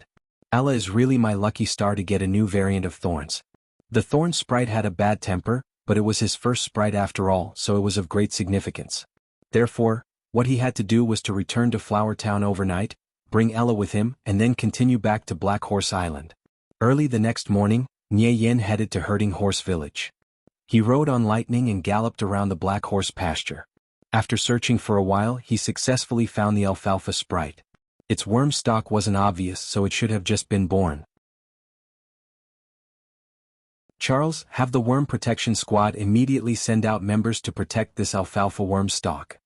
Ella is really my lucky star to get a new variant of thorns. The thorn sprite had a bad temper, but it was his first sprite after all, so it was of great significance. Therefore, what he had to do was to return to Flower Town overnight, bring Ella with him, and then continue back to Black Horse Island. Early the next morning, Nye Yin headed to Herding Horse Village. He rode on Lightning and galloped around the Black Horse pasture. After searching for a while, he successfully found the alfalfa sprite. Its worm stalk wasn't obvious, so it should have just been born. Charles, have the Worm Protection Squad immediately send out members to protect this alfalfa worm stalk.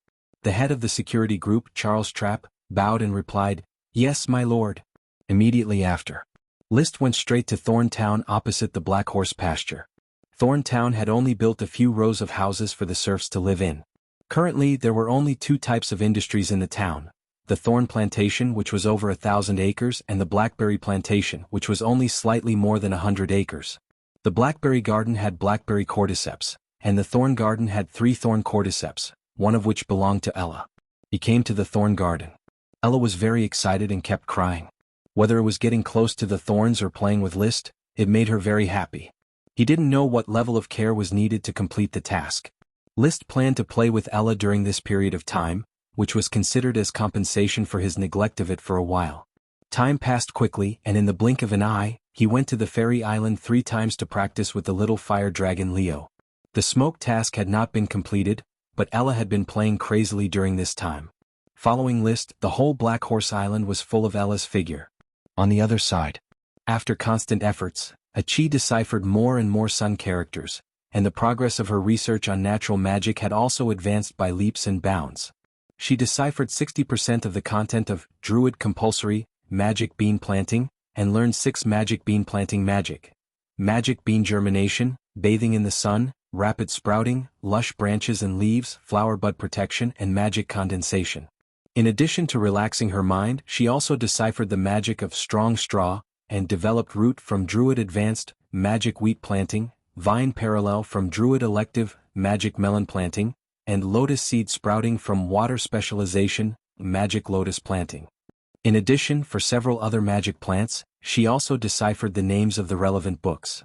The head of the security group, Charles Trapp, bowed and replied, Yes, my lord. Immediately after, List went straight to Thorn Town opposite the Black Horse pasture. Thorn Town had only built a few rows of houses for the serfs to live in. Currently, there were only two types of industries in the town: the Thorn Plantation, which was over 1,000 acres, and the Blackberry Plantation, which was only slightly more than 100 acres. The Blackberry Garden had blackberry cordyceps, and the Thorn Garden had 3 thorn cordyceps, one of which belonged to Ella. He came to the Thorn Garden. Ella was very excited and kept crying. Whether it was getting close to the thorns or playing with List, it made her very happy. He didn't know what level of care was needed to complete the task. List planned to play with Ella during this period of time, which was considered as compensation for his neglect of it for a while. Time passed quickly, and in the blink of an eye, he went to the fairy island 3 times to practice with the little fire dragon Leo. The smoke task had not been completed, but Ella had been playing crazily during this time. Following List, the whole Black Horse Island was full of Ella's figure. On the other side, after constant efforts, Achi deciphered more and more sun characters, and the progress of her research on natural magic had also advanced by leaps and bounds. She deciphered 60% of the content of Druid Compulsory Magic Bean Planting, and learned 6 Magic Bean Planting Magic: Magic Bean Germination, Bathing in the Sun, Rapid Sprouting, Lush Branches and Leaves, Flower Bud Protection, and Magic Condensation. In addition to relaxing her mind, she also deciphered the magic of Strong Straw, and developed Root from Druid Advanced Magic Wheat Planting, Vine Parallel from Druid Elective Magic Melon Planting, and Lotus Seed Sprouting from Water Specialization Magic Lotus Planting. In addition, for several other magic plants, she also deciphered the names of the relevant books.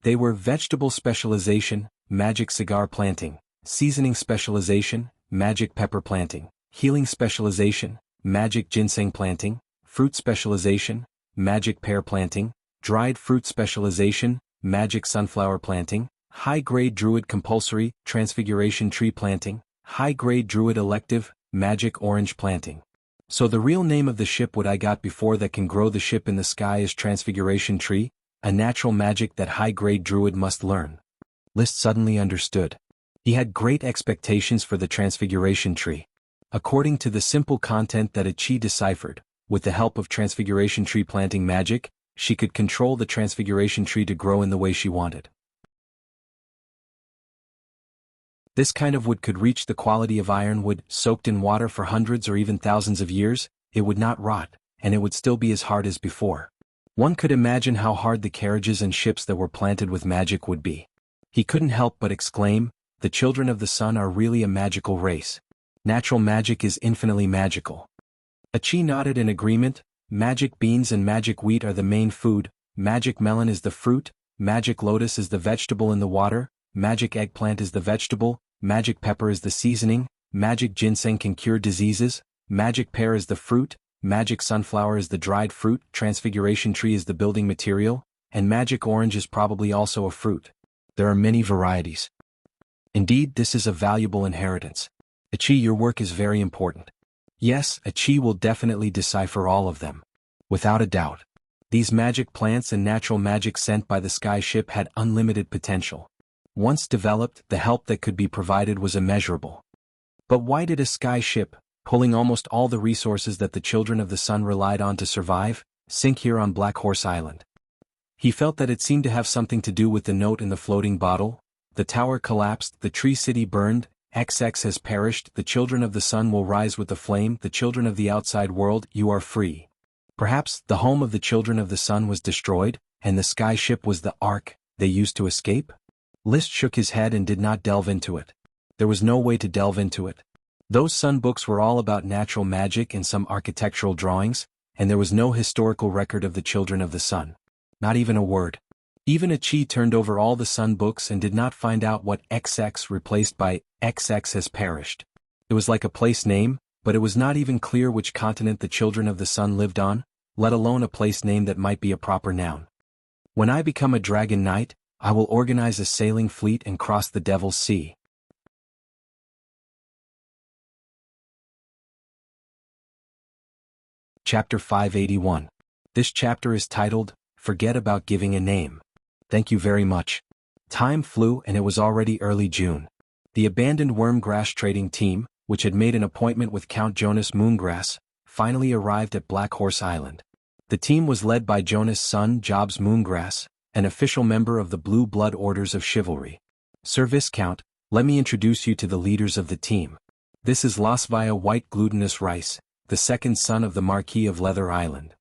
They were Vegetable Specialization, Magic Cigar Planting, Seasoning Specialization, Magic Pepper Planting, Healing Specialization, Magic Ginseng Planting, Fruit Specialization, magic pear planting, dried fruit specialization, magic sunflower planting, high-grade druid compulsory, transfiguration tree planting, high-grade druid elective, magic orange planting. So the real name of the ship what I got before that can grow the ship in the sky is transfiguration tree, a natural magic that high-grade druid must learn. List suddenly understood. He had great expectations for the transfiguration tree. According to the simple content that Chi deciphered, with the help of transfiguration tree planting magic, she could control the transfiguration tree to grow in the way she wanted. This kind of wood could reach the quality of ironwood, soaked in water for hundreds or even thousands of years. It would not rot, and it would still be as hard as before. One could imagine how hard the carriages and ships that were planted with magic would be. He couldn't help but exclaim, "The children of the sun are really a magical race. Natural magic is infinitely magical." Chi nodded in agreement. Magic beans and magic wheat are the main food, magic melon is the fruit, magic lotus is the vegetable in the water, magic eggplant is the vegetable, magic pepper is the seasoning, magic ginseng can cure diseases, magic pear is the fruit, magic sunflower is the dried fruit, transfiguration tree is the building material, and magic orange is probably also a fruit. There are many varieties. Indeed, this is a valuable inheritance. Chi, your work is very important. Yes, Chi will definitely decipher all of them. Without a doubt. These magic plants and natural magic sent by the sky ship had unlimited potential. Once developed, the help that could be provided was immeasurable. But why did a sky ship, pulling almost all the resources that the children of the sun relied on to survive, sink here on Black Horse Island? He felt that it seemed to have something to do with the note in the floating bottle. The tower collapsed, the tree city burned, XX has perished, the children of the sun will rise with the flame, the children of the outside world, you are free. Perhaps the home of the children of the sun was destroyed, and the sky ship was the ark they used to escape? List shook his head and did not delve into it. There was no way to delve into it. Those sun books were all about natural magic and some architectural drawings, and there was no historical record of the children of the sun. Not even a word. Even Chi turned over all the sun books and did not find out what XX replaced by XX has perished. It was like a place name, but it was not even clear which continent the children of the sun lived on, let alone a place name that might be a proper noun. When I become a dragon knight, I will organize a sailing fleet and cross the Devil's Sea. Chapter 581. This chapter is titled, Forget About Giving a Name. Thank you very much. Time flew and it was already early June. The abandoned wormgrass trading team, which had made an appointment with Count Jonas Moongrass, finally arrived at Black Horse Island. The team was led by Jonas' son Jobs Moongrass, an official member of the Blue Blood Orders of Chivalry. Sir Viscount, let me introduce you to the leaders of the team. This is Lasvia White Glutinous Rice, the second son of the Marquis of Leather Island.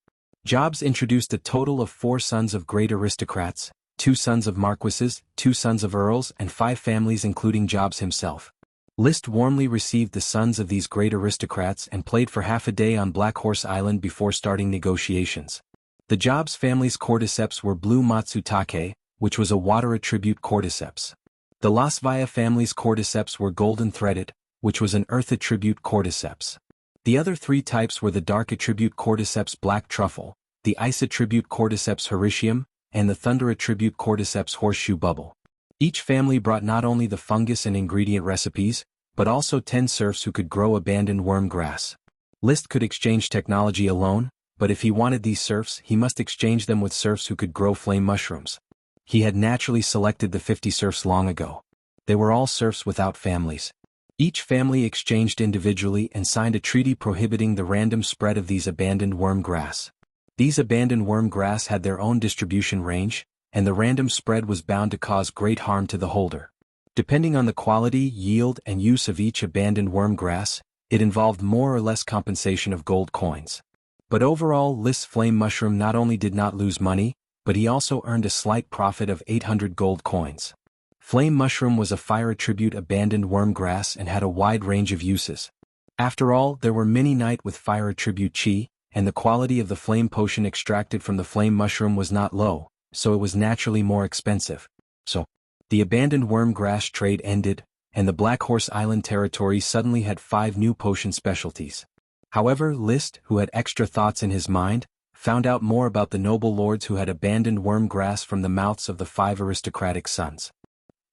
Jobs introduced a total of 4 sons of great aristocrats, 2 sons of marquises, 2 sons of earls, and 5 families including Jobs himself. List warmly received the sons of these great aristocrats and played for half a day on Black Horse Island before starting negotiations. The Jobs family's cordyceps were Blue Matsutake, which was a water attribute cordyceps. The Lasvia family's cordyceps were Golden Threaded, which was an earth attribute cordyceps. The other 3 types were the dark attribute cordyceps Black Truffle, the ice attribute cordyceps Hericium, and the thunder attribute cordyceps Horseshoe Bubble. Each family brought not only the fungus and ingredient recipes, but also 10 serfs who could grow abandoned worm grass. List could exchange technology alone, but if he wanted these serfs, he must exchange them with serfs who could grow flame mushrooms. He had naturally selected the 50 serfs long ago. They were all serfs without families. Each family exchanged individually and signed a treaty prohibiting the random spread of these abandoned worm grass. These abandoned worm grass had their own distribution range, and the random spread was bound to cause great harm to the holder. Depending on the quality, yield, and use of each abandoned worm grass, it involved more or less compensation of gold coins. But overall, List's flame mushroom not only did not lose money, but he also earned a slight profit of 800 gold coins. Flame mushroom was a fire attribute abandoned worm grass and had a wide range of uses. After all, there were many knight with fire attribute chi, and the quality of the flame potion extracted from the flame mushroom was not low, so it was naturally more expensive. So, the abandoned worm grass trade ended, and the Black Horse Island territory suddenly had 5 new potion specialties. However, List, who had extra thoughts in his mind, found out more about the noble lords who had abandoned worm grass from the mouths of the 5 aristocratic sons.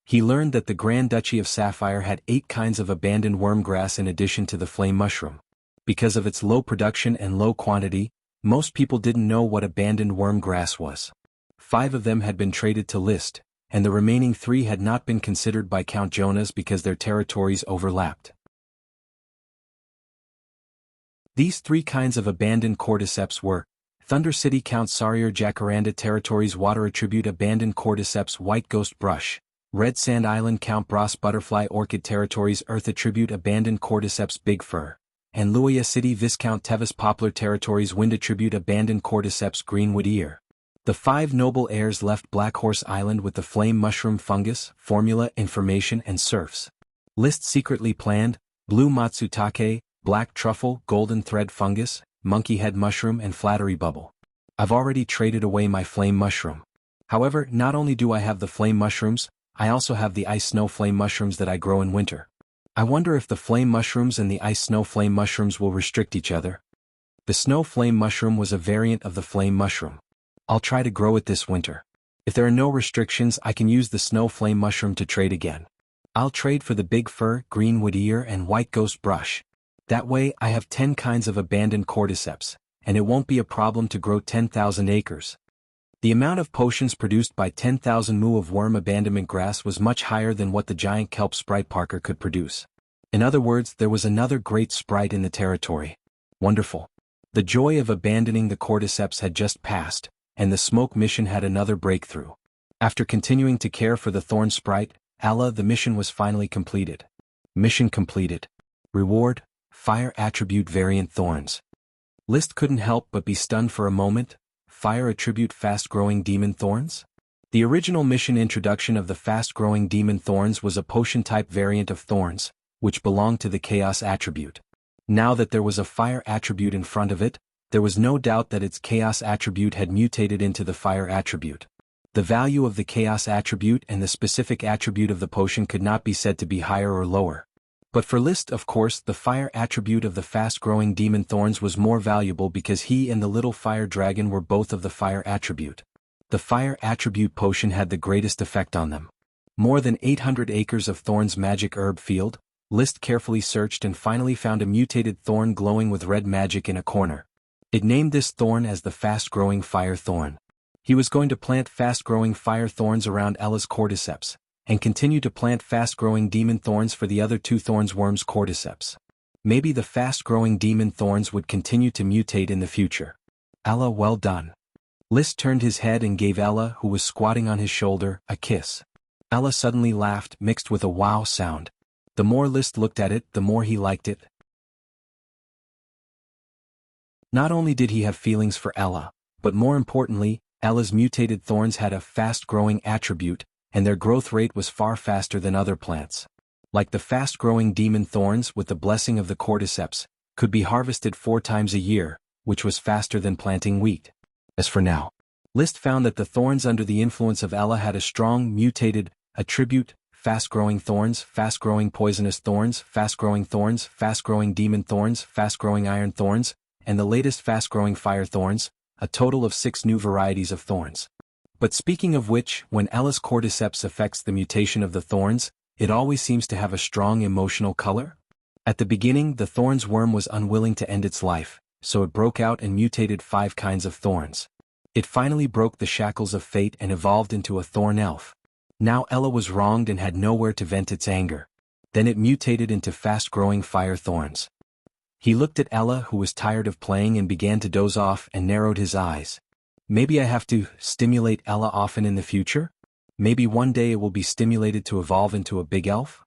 He learned that the Grand Duchy of Sapphire had 8 kinds of abandoned worm grass in addition to the flame mushroom. Because of its low production and low quantity, most people didn't know what abandoned worm grass was. 5 of them had been traded to List, and the remaining 3 had not been considered by Count Jonas because their territories overlapped. These 3 kinds of abandoned cordyceps were Thunder City Count Sarier Jacaranda Territories Water Attribute Abandoned Cordyceps White Ghost Brush, Red Sand Island Count Brass Butterfly Orchid Territories Earth Attribute Abandoned Cordyceps Big Fur, and Luaya City Viscount Tevis Poplar Territories Wind Attribute Abandoned Cordyceps Greenwood Ear. The 5 noble heirs left Black Horse Island with the flame mushroom fungus, formula, information and serfs. List secretly planned, blue matsutake, black truffle, golden thread fungus, monkey head mushroom and flattery bubble. I've already traded away my flame mushroom. However, not only do I have the flame mushrooms, I also have the ice snow flame mushrooms that I grow in winter. I wonder if the flame mushrooms and the ice snow flame mushrooms will restrict each other. The snow flame mushroom was a variant of the flame mushroom. I'll try to grow it this winter. If there are no restrictions, I can use the snow flame mushroom to trade again. I'll trade for the big fur, greenwood ear and white ghost brush. That way I have 10 kinds of abandoned cordyceps, and it won't be a problem to grow 10,000 acres. The amount of potions produced by 10,000 mu of worm abandonment grass was much higher than what the giant kelp sprite Parker could produce. In other words, there was another great sprite in the territory. Wonderful. The joy of abandoning the cordyceps had just passed, and the smoke mission had another breakthrough. After continuing to care for the thorn sprite, Allah, the mission was finally completed. Mission completed. Reward, Fire Attribute Variant Thorns. List couldn't help but be stunned for a moment. Fire Attribute Fast-Growing Demon Thorns? The original mission introduction of the fast-growing demon thorns was a potion-type variant of thorns, which belonged to the Chaos Attribute. Now that there was a Fire Attribute in front of it, there was no doubt that its Chaos Attribute had mutated into the Fire Attribute. The value of the Chaos Attribute and the specific attribute of the potion could not be said to be higher or lower. But for List, of course, the fire attribute of the fast-growing demon thorns was more valuable because he and the little fire dragon were both of the fire attribute. The fire attribute potion had the greatest effect on them. More than 800 acres of thorns magic herb field, List carefully searched and finally found a mutated thorn glowing with red magic in a corner. It named this thorn as the fast-growing fire thorn. He was going to plant fast-growing fire thorns around Ella's cordyceps, and continue to plant fast-growing demon thorns for the other 2 thorns worms cordyceps. Maybe the fast-growing demon thorns would continue to mutate in the future. Ella, well done. List turned his head and gave Ella, who was squatting on his shoulder, a kiss. Ella suddenly laughed, mixed with a wow sound. The more List looked at it, the more he liked it. Not only did he have feelings for Ella, but more importantly, Ella's mutated thorns had a fast-growing attribute, and their growth rate was far faster than other plants. Like the fast-growing demon thorns with the blessing of the cordyceps, could be harvested 4 times a year, which was faster than planting wheat. As for now, List found that the thorns under the influence of Ella had a strong mutated attribute: fast-growing thorns, fast-growing poisonous thorns, fast-growing demon thorns, fast-growing iron thorns, and the latest fast-growing fire thorns, a total of 6 new varieties of thorns. But speaking of which, when Ella's cordyceps affects the mutation of the thorns, it always seems to have a strong emotional color. At the beginning, the thorns worm was unwilling to end its life, so it broke out and mutated 5 kinds of thorns. It finally broke the shackles of fate and evolved into a thorn elf. Now Ella was wronged and had nowhere to vent its anger. Then it mutated into fast-growing fire thorns. He looked at Ella, who was tired of playing, and began to doze off and narrowed his eyes. Maybe I have to stimulate Ella often in the future? Maybe one day it will be stimulated to evolve into a big elf?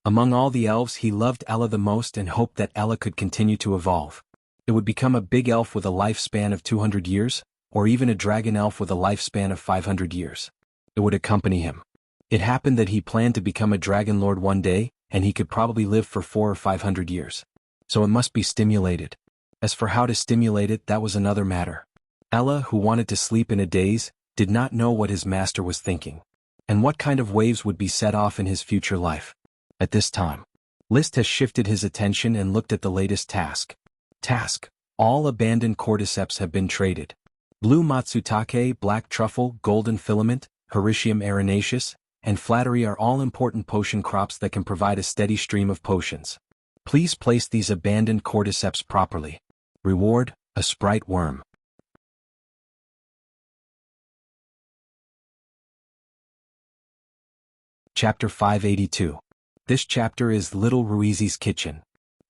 Among all the elves, he loved Ella the most and hoped that Ella could continue to evolve. It would become a big elf with a lifespan of 200 years, or even a dragon elf with a lifespan of 500 years. It would accompany him. It happened that he planned to become a dragon lord one day, and he could probably live for 400 or 500 years. So it must be stimulated. As for how to stimulate it, that was another matter. Ella, who wanted to sleep in a daze, did not know what his master was thinking, and what kind of waves would be set off in his future life. At this time, List has shifted his attention and looked at the latest task. Task: All abandoned cordyceps have been traded. Blue matsutake, black truffle, golden filament, Hericium arenaceus, and flattery are all important potion crops that can provide a steady stream of potions. Please place these abandoned cordyceps properly. Reward, a sprite worm. Chapter 582. This chapter is Little Ruizi's Kitchen.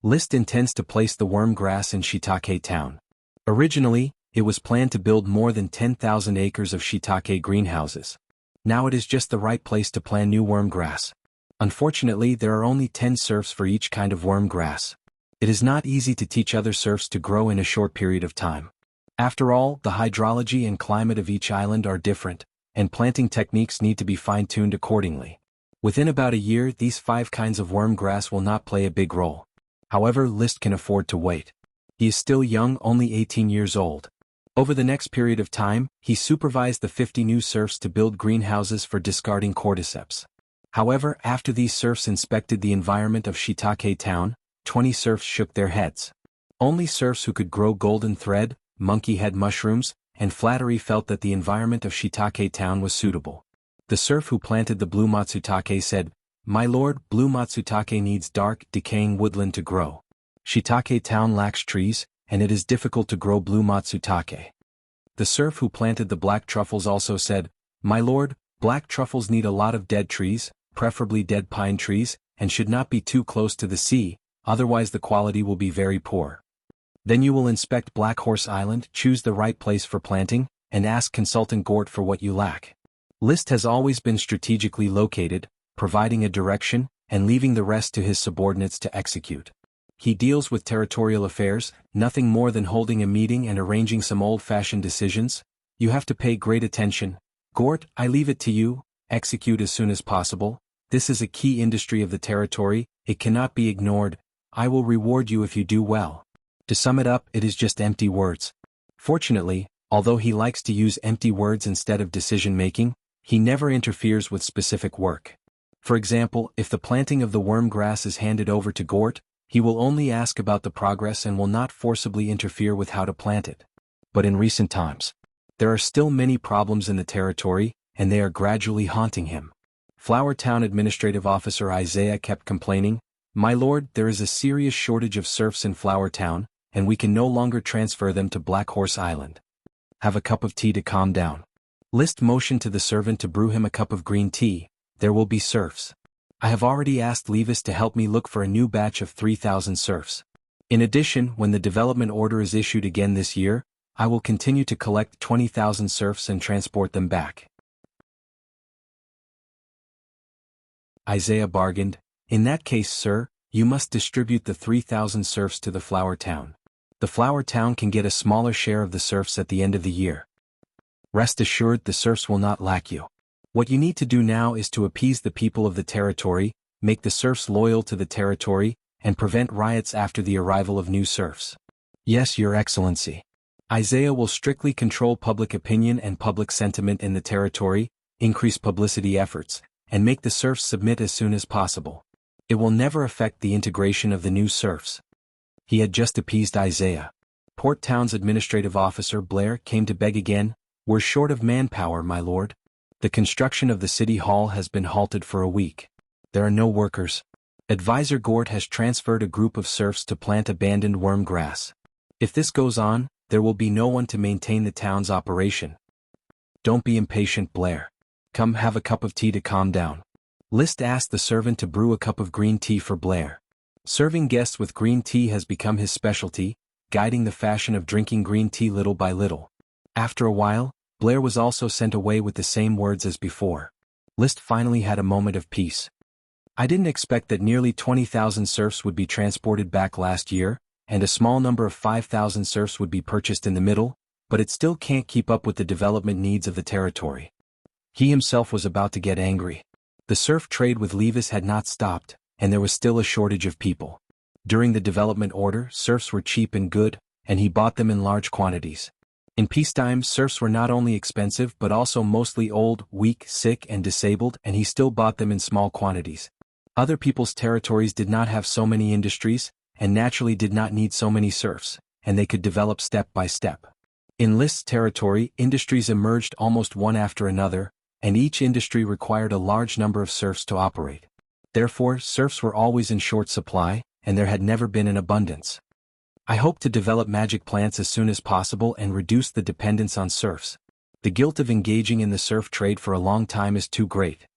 List intends to place the worm grass in Shiitake Town. Originally, it was planned to build more than 10,000 acres of shiitake greenhouses. Now it is just the right place to plant new worm grass. Unfortunately, there are only 10 serfs for each kind of worm grass. It is not easy to teach other serfs to grow in a short period of time. After all, the hydrology and climate of each island are different, and planting techniques need to be fine-tuned accordingly. Within about a year, these 5 kinds of worm grass will not play a big role. However, List can afford to wait. He is still young, only 18 years old. Over the next period of time, he supervised the 50 new serfs to build greenhouses for discarding cordyceps. However, after these serfs inspected the environment of Shiitake Town, 20 serfs shook their heads. Only serfs who could grow golden thread, monkey head mushrooms, and flattery felt that the environment of Shiitake Town was suitable. The serf who planted the blue matsutake said, "My lord, blue matsutake needs dark, decaying woodland to grow. Shiitake Town lacks trees, and it is difficult to grow blue matsutake." The serf who planted the black truffles also said, "My lord, black truffles need a lot of dead trees, preferably dead pine trees, and should not be too close to the sea, otherwise the quality will be very poor. Then you will inspect Black Horse Island, choose the right place for planting, and ask Consultant Gort for what you lack." List has always been strategically located, providing a direction, and leaving the rest to his subordinates to execute. He deals with territorial affairs, nothing more than holding a meeting and arranging some old-fashioned decisions. You have to pay great attention. Gort, I leave it to you, execute as soon as possible. This is a key industry of the territory, it cannot be ignored. I will reward you if you do well. To sum it up, it is just empty words. Fortunately, although he likes to use empty words instead of decision-making, he never interferes with specific work. For example, if the planting of the worm grass is handed over to Gort, he will only ask about the progress and will not forcibly interfere with how to plant it. But in recent times, there are still many problems in the territory, and they are gradually haunting him. Flower Town Administrative Officer Isaiah kept complaining, "My lord, there is a serious shortage of serfs in Flower Town, and we can no longer transfer them to Black Horse Island. Have a cup of tea to calm down." List motioned to the servant to brew him a cup of green tea. There will be serfs. I have already asked Levis to help me look for a new batch of 3,000 serfs. In addition, when the development order is issued again this year, I will continue to collect 20,000 serfs and transport them back. Isaiah bargained, "In that case, sir, you must distribute the 3,000 serfs to the Flower Town. The Flower Town can get a smaller share of the serfs at the end of the year. Rest assured, the serfs will not lack you. What you need to do now is to appease the people of the territory, make the serfs loyal to the territory, and prevent riots after the arrival of new serfs." "Yes, Your Excellency." Isaiah will strictly control public opinion and public sentiment in the territory, increase publicity efforts, and make the serfs submit as soon as possible. It will never affect the integration of the new serfs. He had just appeased Isaiah. Port Town's administrative officer Blair came to beg again, "We're short of manpower, my lord. The construction of the city hall has been halted for a week. There are no workers. Advisor Gort has transferred a group of serfs to plant abandoned worm grass. If this goes on, there will be no one to maintain the town's operation." "Don't be impatient, Blair. Come have a cup of tea to calm down." List asked the servant to brew a cup of green tea for Blair. Serving guests with green tea has become his specialty, guiding the fashion of drinking green tea little by little. After a while, Blair was also sent away with the same words as before. List finally had a moment of peace. "I didn't expect that nearly 20,000 serfs would be transported back last year, and a small number of 5,000 serfs would be purchased in the middle, but it still can't keep up with the development needs of the territory." He himself was about to get angry. The serf trade with Levis had not stopped, and there was still a shortage of people. During the development order, serfs were cheap and good, and he bought them in large quantities. In peacetime, serfs were not only expensive but also mostly old, weak, sick and disabled, and he still bought them in small quantities. Other people's territories did not have so many industries, and naturally did not need so many serfs, and they could develop step by step. In List's territory, industries emerged almost one after another, and each industry required a large number of serfs to operate. Therefore, serfs were always in short supply, and there had never been an abundance. I hope to develop magic plants as soon as possible and reduce the dependence on serfs. The guilt of engaging in the serf trade for a long time is too great.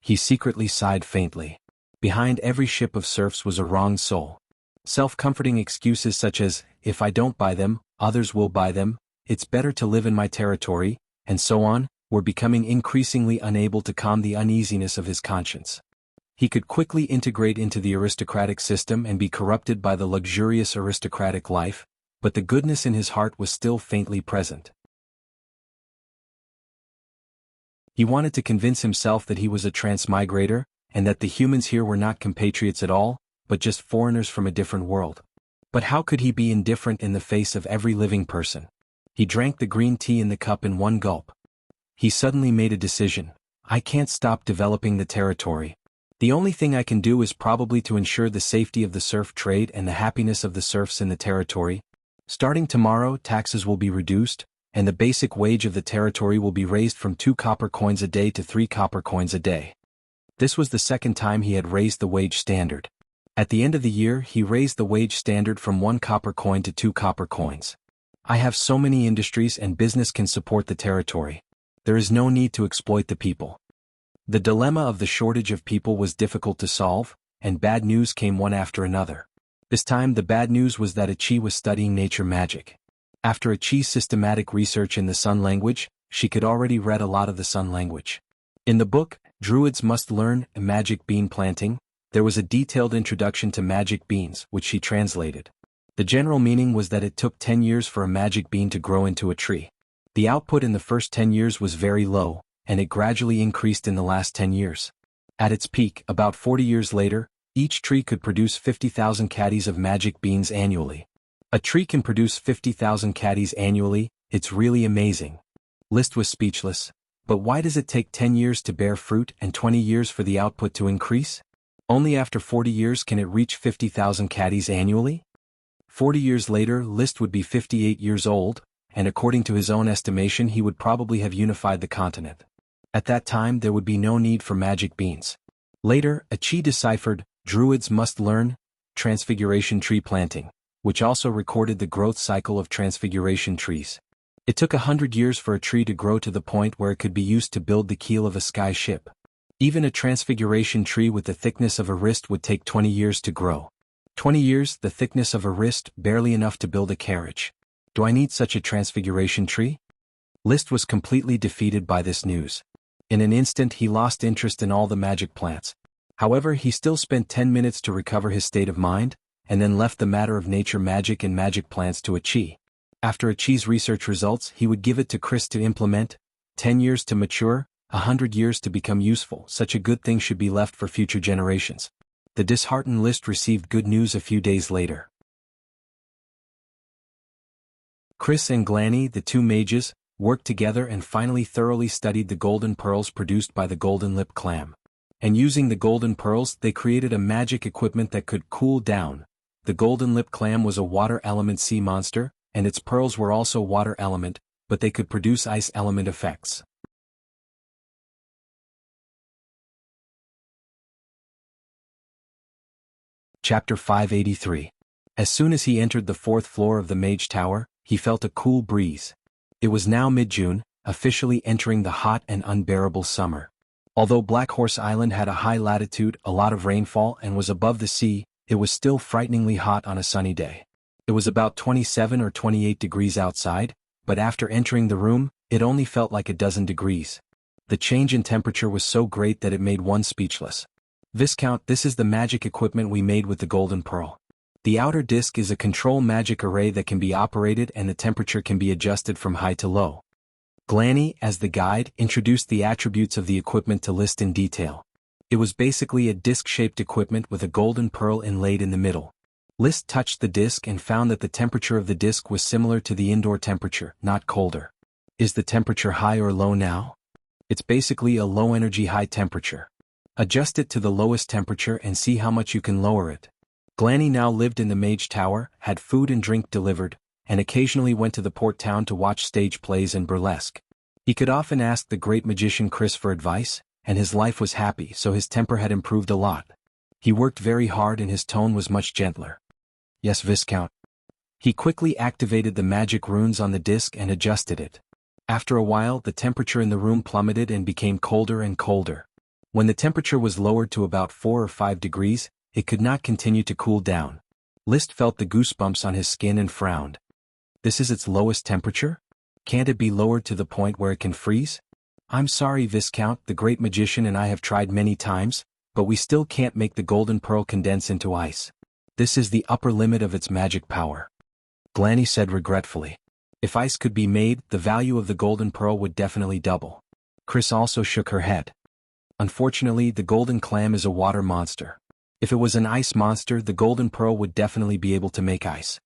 He secretly sighed faintly. Behind every ship of serfs was a wronged soul. Self-comforting excuses such as, if I don't buy them, others will buy them, it's better to live in my territory, and so on, were becoming increasingly unable to calm the uneasiness of his conscience. He could quickly integrate into the aristocratic system and be corrupted by the luxurious aristocratic life, but the goodness in his heart was still faintly present. He wanted to convince himself that he was a transmigrator, and that the humans here were not compatriots at all, but just foreigners from a different world. But how could he be indifferent in the face of every living person? He drank the green tea in the cup in one gulp. He suddenly made a decision. I can't stop developing the territory. The only thing I can do is probably to ensure the safety of the serf trade and the happiness of the serfs in the territory. Starting tomorrow, taxes will be reduced, and the basic wage of the territory will be raised from 2 copper coins a day to 3 copper coins a day. This was the second time he had raised the wage standard. At the end of the year, he raised the wage standard from 1 copper coin to 2 copper coins. I have so many industries and business can support the territory. There is no need to exploit the people. The dilemma of the shortage of people was difficult to solve, and bad news came one after another. This time the bad news was that Achi was studying nature magic. After Achi's systematic research in the Sun language, she could already read a lot of the Sun language. In the book, Druids Must Learn Magic Bean Planting, there was a detailed introduction to magic beans, which she translated. The general meaning was that it took 10 years for a magic bean to grow into a tree. The output in the first 10 years was very low, and it gradually increased in the last 10 years. At its peak, about 40 years later, each tree could produce 50,000 caddies of magic beans annually. A tree can produce 50,000 caddies annually, it's really amazing. List was speechless. But why does it take 10 years to bear fruit and 20 years for the output to increase? Only after 40 years can it reach 50,000 caddies annually? 40 years later, List would be 58 years old, and according to his own estimation he would probably have unified the continent. At that time there would be no need for magic beans. Later, Achi deciphered, Druids Must Learn Transfiguration Tree Planting, which also recorded the growth cycle of transfiguration trees. It took 100 years for a tree to grow to the point where it could be used to build the keel of a sky ship. Even a transfiguration tree with the thickness of a wrist would take 20 years to grow. 20 years, the thickness of a wrist, barely enough to build a carriage. Do I need such a transfiguration tree? List was completely defeated by this news. In an instant he lost interest in all the magic plants. However, he still spent 10 minutes to recover his state of mind, and then left the matter of nature magic and magic plants to Achi. After Achi's research results, he would give it to Chris to implement. 10 years to mature, 100 years to become useful. Such a good thing should be left for future generations. The disheartened List received good news a few days later. Chris and Glanny, the two mages, worked together and finally thoroughly studied the golden pearls produced by the golden lip clam. And using the golden pearls, they created a magic equipment that could cool down. The golden lip clam was a water element sea monster, and its pearls were also water element, but they could produce ice element effects. Chapter 583. As soon as he entered the 4th floor of the Mage Tower, he felt a cool breeze. It was now mid-June, officially entering the hot and unbearable summer. Although Black Horse Island had a high latitude, a lot of rainfall, and was above the sea, it was still frighteningly hot on a sunny day. It was about 27 or 28 degrees outside, but after entering the room, it only felt like a dozen degrees. The change in temperature was so great that it made one speechless. Viscount, this is the magic equipment we made with the golden pearl. The outer disc is a control magic array that can be operated and the temperature can be adjusted from high to low. Glanny, as the guide, introduced the attributes of the equipment to List in detail. It was basically a disc-shaped equipment with a golden pearl inlaid in the middle. List touched the disc and found that the temperature of the disc was similar to the indoor temperature, not colder. Is the temperature high or low now? It's basically a low-energy high temperature. Adjust it to the lowest temperature and see how much you can lower it. Glanny now lived in the Mage Tower, had food and drink delivered, and occasionally went to the port town to watch stage plays and burlesque. He could often ask the great magician Chris for advice, and his life was happy, so his temper had improved a lot. He worked very hard and his tone was much gentler. Yes, Viscount. He quickly activated the magic runes on the disc and adjusted it. After a while, the temperature in the room plummeted and became colder and colder. When the temperature was lowered to about 4 or 5 degrees, it could not continue to cool down. Liszt felt the goosebumps on his skin and frowned. This is its lowest temperature? Can't it be lowered to the point where it can freeze? I'm sorry, Viscount, the great magician and I have tried many times, but we still can't make the golden pearl condense into ice. This is the upper limit of its magic power. Glanny said regretfully. If ice could be made, the value of the golden pearl would definitely double. Chris also shook her head. Unfortunately, the golden clam is a water monster. If it was an ice monster, the golden pearl would definitely be able to make ice.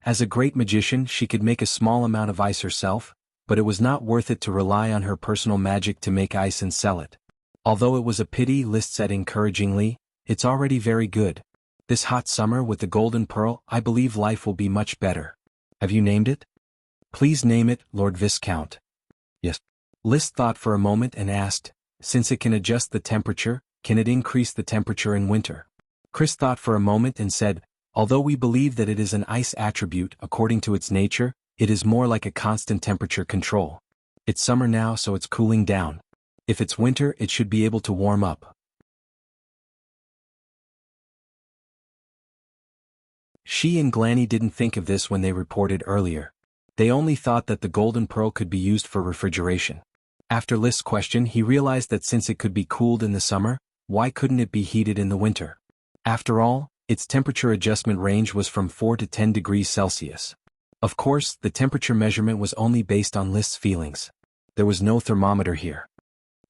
As a great magician, she could make a small amount of ice herself, but it was not worth it to rely on her personal magic to make ice and sell it. Although it was a pity, Liszt said encouragingly, it's already very good. This hot summer with the golden pearl, I believe life will be much better. Have you named it? Please name it, Lord Viscount. Yes. Liszt thought for a moment and asked, since it can adjust the temperature, can it increase the temperature in winter? Chris thought for a moment and said, although we believe that it is an ice attribute according to its nature, it is more like a constant temperature control. It's summer now, so it's cooling down. If it's winter, it should be able to warm up. She and Glanny didn't think of this when they reported earlier. They only thought that the golden pearl could be used for refrigeration. After Liszt's question, he realized that since it could be cooled in the summer, why couldn't it be heated in the winter? After all, its temperature adjustment range was from 4 to 10 degrees Celsius. Of course, the temperature measurement was only based on Liszt's feelings. There was no thermometer here.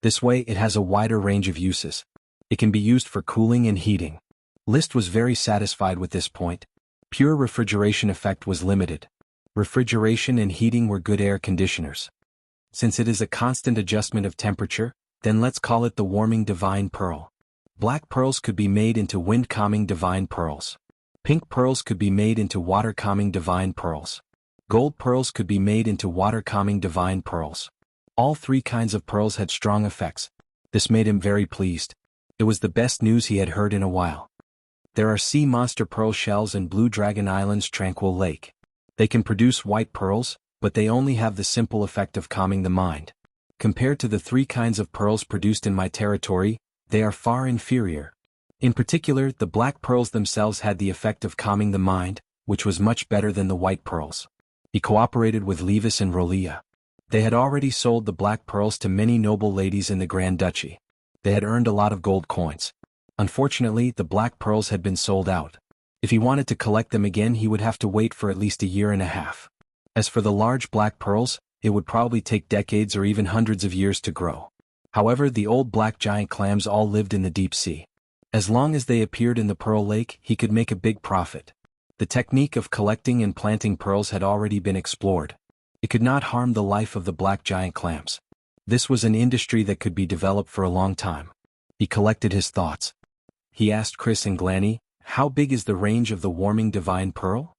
This way, it has a wider range of uses. It can be used for cooling and heating. Liszt was very satisfied with this point. Pure refrigeration effect was limited. Refrigeration and heating were good air conditioners. Since it is a constant adjustment of temperature, then let's call it the warming divine pearl. Black pearls could be made into wind-calming divine pearls. Pink pearls could be made into water-calming divine pearls. Gold pearls could be made into water-calming divine pearls. All 3 kinds of pearls had strong effects. This made him very pleased. It was the best news he had heard in a while. There are sea monster pearl shells in Blue Dragon Island's Tranquil Lake. They can produce white pearls, but they only have the simple effect of calming the mind. Compared to the 3 kinds of pearls produced in my territory, they are far inferior. In particular, the black pearls themselves had the effect of calming the mind, which was much better than the white pearls. He cooperated with Levis and Rolia. They had already sold the black pearls to many noble ladies in the Grand Duchy. They had earned a lot of gold coins. Unfortunately, the black pearls had been sold out. If he wanted to collect them again, he would have to wait for at least a year and a half. As for the large black pearls, it would probably take decades or even hundreds of years to grow. However, the old black giant clams all lived in the deep sea. As long as they appeared in the Pearl Lake, he could make a big profit. The technique of collecting and planting pearls had already been explored. It could not harm the life of the black giant clams. This was an industry that could be developed for a long time. He collected his thoughts. He asked Chris and Glanny, how big is the range of the warming divine pearl?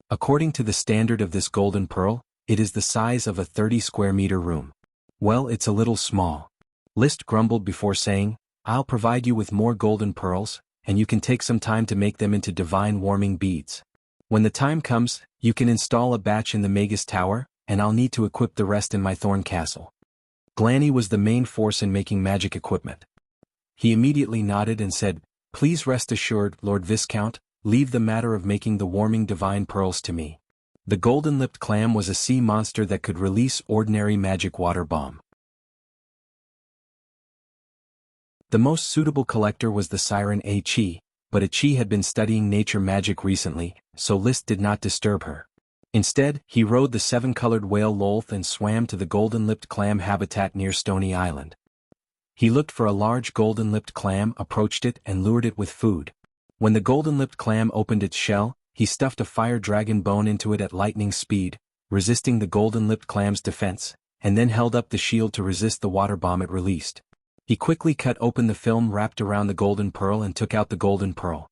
According to the standard of this golden pearl, it is the size of a 30 square meter room. Well, it's a little small. Liszt grumbled before saying, I'll provide you with more golden pearls, and you can take some time to make them into divine warming beads. When the time comes, you can install a batch in the Magus Tower, and I'll need to equip the rest in my Thorn Castle. Glanny was the main force in making magic equipment. He immediately nodded and said, Please rest assured, Lord Viscount, leave the matter of making the warming divine pearls to me. The golden-lipped clam was a sea monster that could release ordinary magic water bomb. The most suitable collector was the siren Chi, but Chi had been studying nature magic recently, so Liszt did not disturb her. Instead, he rode the 7-colored whale Lolth and swam to the golden-lipped clam habitat near Stony Island. He looked for a large golden-lipped clam, approached it, and lured it with food. When the golden-lipped clam opened its shell, he stuffed a fire dragon bone into it at lightning speed, resisting the golden-lipped clam's defense, and then held up the shield to resist the water bomb it released. He quickly cut open the film wrapped around the golden pearl and took out the golden pearl.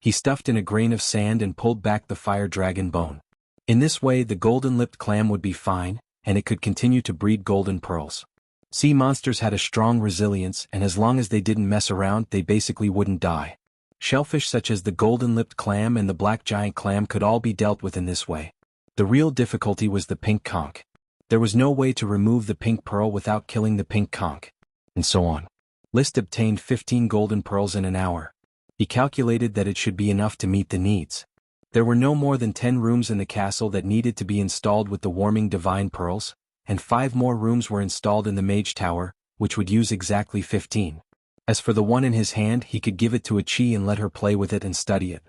He stuffed in a grain of sand and pulled back the fire dragon bone. In this way the golden-lipped clam would be fine, and it could continue to breed golden pearls. Sea monsters had a strong resilience, and as long as they didn't mess around they basically wouldn't die. Shellfish such as the golden-lipped clam and the black giant clam could all be dealt with in this way. The real difficulty was the pink conch. There was no way to remove the pink pearl without killing the pink conch. And so on. List obtained 15 golden pearls in an hour. He calculated that it should be enough to meet the needs. There were no more than 10 rooms in the castle that needed to be installed with the warming divine pearls, and 5 more rooms were installed in the mage tower, which would use exactly 15. As for the one in his hand, he could give it to a chi and let her play with it and study it.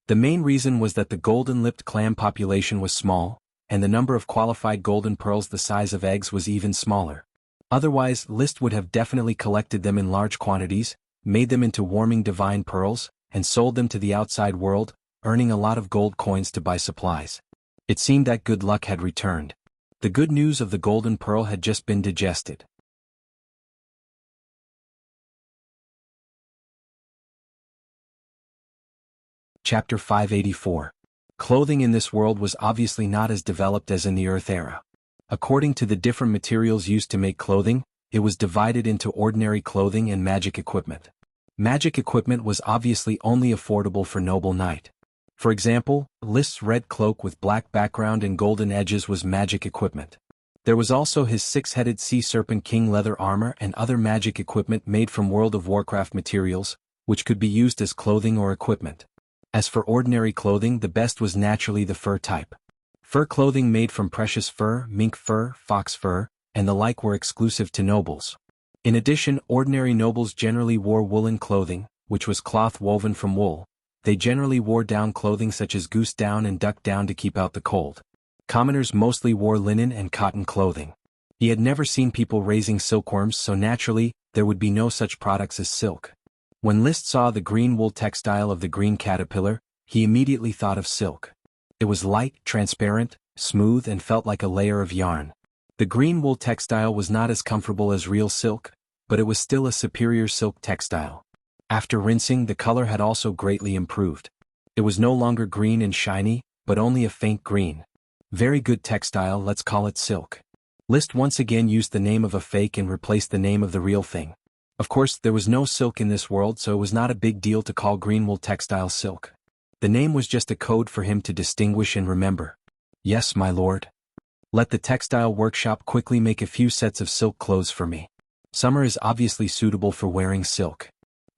The main reason was that the golden-lipped clam population was small, and the number of qualified golden pearls the size of eggs was even smaller. Otherwise, List would have definitely collected them in large quantities, made them into warming divine pearls, and sold them to the outside world, earning a lot of gold coins to buy supplies. It seemed that good luck had returned. The good news of the golden pearl had just been digested. Chapter 584. Clothing in this world was obviously not as developed as in the Earth era. According to the different materials used to make clothing, it was divided into ordinary clothing and magic equipment. Magic equipment was obviously only affordable for noble knight. For example, List's red cloak with black background and golden edges was magic equipment. There was also his 6-headed sea serpent king leather armor and other magic equipment made from World of Warcraft materials, which could be used as clothing or equipment. As for ordinary clothing, the best was naturally the fur type. Fur clothing made from precious fur, mink fur, fox fur, and the like were exclusive to nobles. In addition, ordinary nobles generally wore woolen clothing, which was cloth woven from wool. They generally wore down clothing such as goose down and duck down to keep out the cold. Commoners mostly wore linen and cotton clothing. He had never seen people raising silkworms, so naturally, there would be no such products as silk. When List saw the green wool textile of the green caterpillar, he immediately thought of silk. It was light, transparent, smooth and felt like a layer of yarn. The green wool textile was not as comfortable as real silk, but it was still a superior silk textile. After rinsing, the color had also greatly improved. It was no longer green and shiny, but only a faint green. Very good textile, let's call it silk. List once again used the name of a fake and replaced the name of the real thing. Of course, there was no silk in this world, so it was not a big deal to call green wool textile silk. The name was just a code for him to distinguish and remember. Yes, my lord. Let the textile workshop quickly make a few sets of silk clothes for me. Summer is obviously suitable for wearing silk.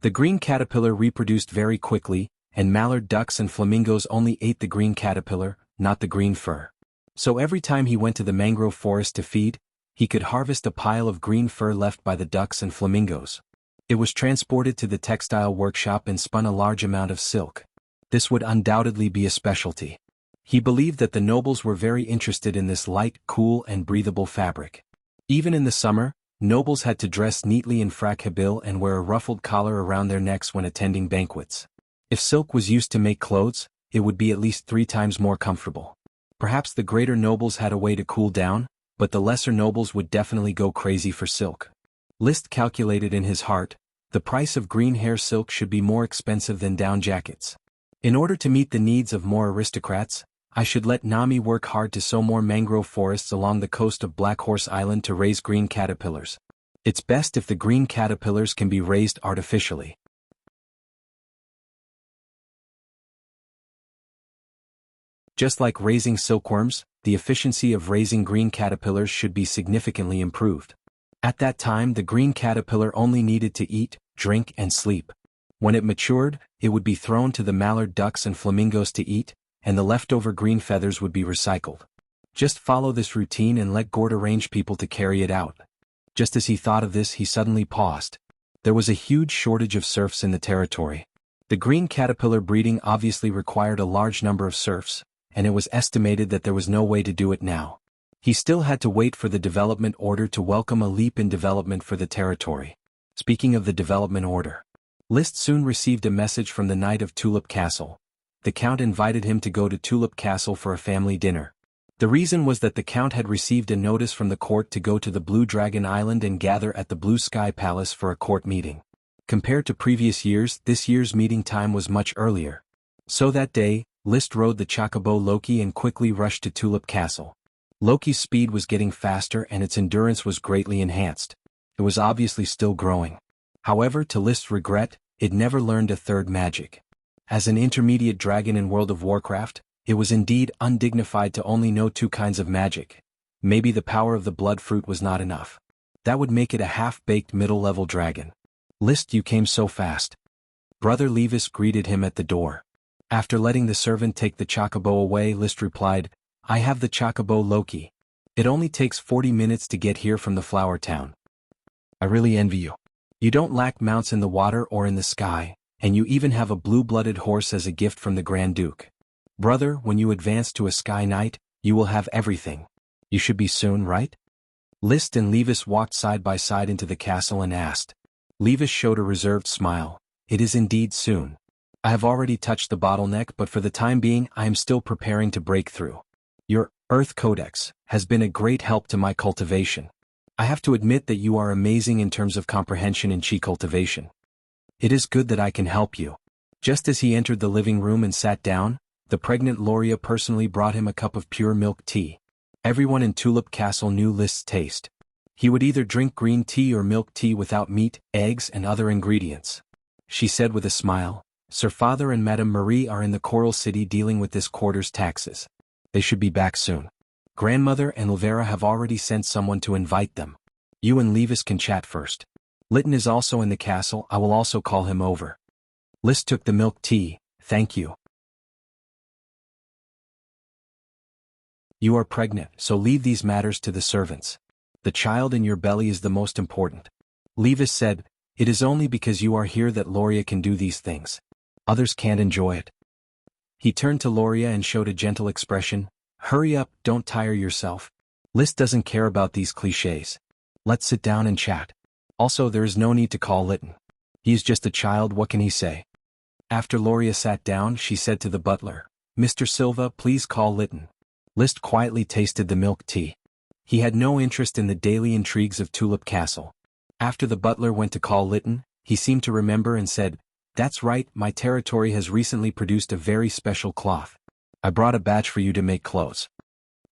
The green caterpillar reproduced very quickly, and mallard ducks and flamingos only ate the green caterpillar, not the green fur. So every time he went to the mangrove forest to feed, he could harvest a pile of green fur left by the ducks and flamingos. It was transported to the textile workshop and spun a large amount of silk. This would undoubtedly be a specialty. He believed that the nobles were very interested in this light, cool and breathable fabric. Even in the summer, nobles had to dress neatly in frac habile and wear a ruffled collar around their necks when attending banquets. If silk was used to make clothes, it would be at least 3 times more comfortable. Perhaps the greater nobles had a way to cool down, but the lesser nobles would definitely go crazy for silk. List calculated in his heart, the price of green hair silk should be more expensive than down jackets. In order to meet the needs of more aristocrats, I should let Nami work hard to sow more mangrove forests along the coast of Black Horse Island to raise green caterpillars. It's best if the green caterpillars can be raised artificially. Just like raising silkworms, the efficiency of raising green caterpillars should be significantly improved. At that time, the green caterpillar only needed to eat, drink, and sleep. When it matured, it would be thrown to the mallard ducks and flamingos to eat, and the leftover green feathers would be recycled. Just follow this routine and let Gord arrange people to carry it out. Just as he thought of this, he suddenly paused. There was a huge shortage of serfs in the territory. The green caterpillar breeding obviously required a large number of serfs, and it was estimated that there was no way to do it now. He still had to wait for the development order to welcome a leap in development for the territory. Speaking of the development order, List soon received a message from the Knight of Tulip Castle. The Count invited him to go to Tulip Castle for a family dinner. The reason was that the Count had received a notice from the court to go to the Blue Dragon Island and gather at the Blue Sky Palace for a court meeting. Compared to previous years, this year's meeting time was much earlier. So that day, List rode the chocobo Loki and quickly rushed to Tulip Castle. Loki's speed was getting faster and its endurance was greatly enhanced. It was obviously still growing. However, to List's regret, it never learned a third magic. As an intermediate dragon in World of Warcraft, it was indeed undignified to only know 2 kinds of magic. Maybe the power of the blood fruit was not enough. That would make it a half-baked middle-level dragon. List, you came so fast. Brother Levis greeted him at the door. After letting the servant take the chocobo away, List replied, I have the chocobo Loki. It only takes 40 minutes to get here from the flower town. I really envy you. You don't lack mounts in the water or in the sky, and you even have a blue-blooded horse as a gift from the Grand Duke. Brother, when you advance to a Sky Knight, you will have everything. You should be soon, right? List and Levis walked side by side into the castle and asked. Levis showed a reserved smile. It is indeed soon. I have already touched the bottleneck, but for the time being I am still preparing to break through. Your Earth Codex has been a great help to my cultivation. I have to admit that you are amazing in terms of comprehension in chi cultivation. It is good that I can help you. Just as he entered the living room and sat down, the pregnant Loria personally brought him a cup of pure milk tea. Everyone in Tulip Castle knew List's taste. He would either drink green tea or milk tea without meat, eggs and other ingredients. She said with a smile, Sir Father and Madame Marie are in the Coral City dealing with this quarter's taxes. They should be back soon. Grandmother and Elvira have already sent someone to invite them. You and Levis can chat first. Lytton is also in the castle, I will also call him over. List took the milk tea, thank you. You are pregnant, so leave these matters to the servants. The child in your belly is the most important. Levis said, it is only because you are here that Loria can do these things. Others can't enjoy it. He turned to Loria and showed a gentle expression. Hurry up, don't tire yourself. List doesn't care about these clichés. Let's sit down and chat. Also, there is no need to call Lytton. He is just a child, what can he say? After Loria sat down, she said to the butler, Mr. Silva, please call Lytton. List quietly tasted the milk tea. He had no interest in the daily intrigues of Tulip Castle. After the butler went to call Lytton, he seemed to remember and said, That's right, my territory has recently produced a very special cloth. I brought a batch for you to make clothes.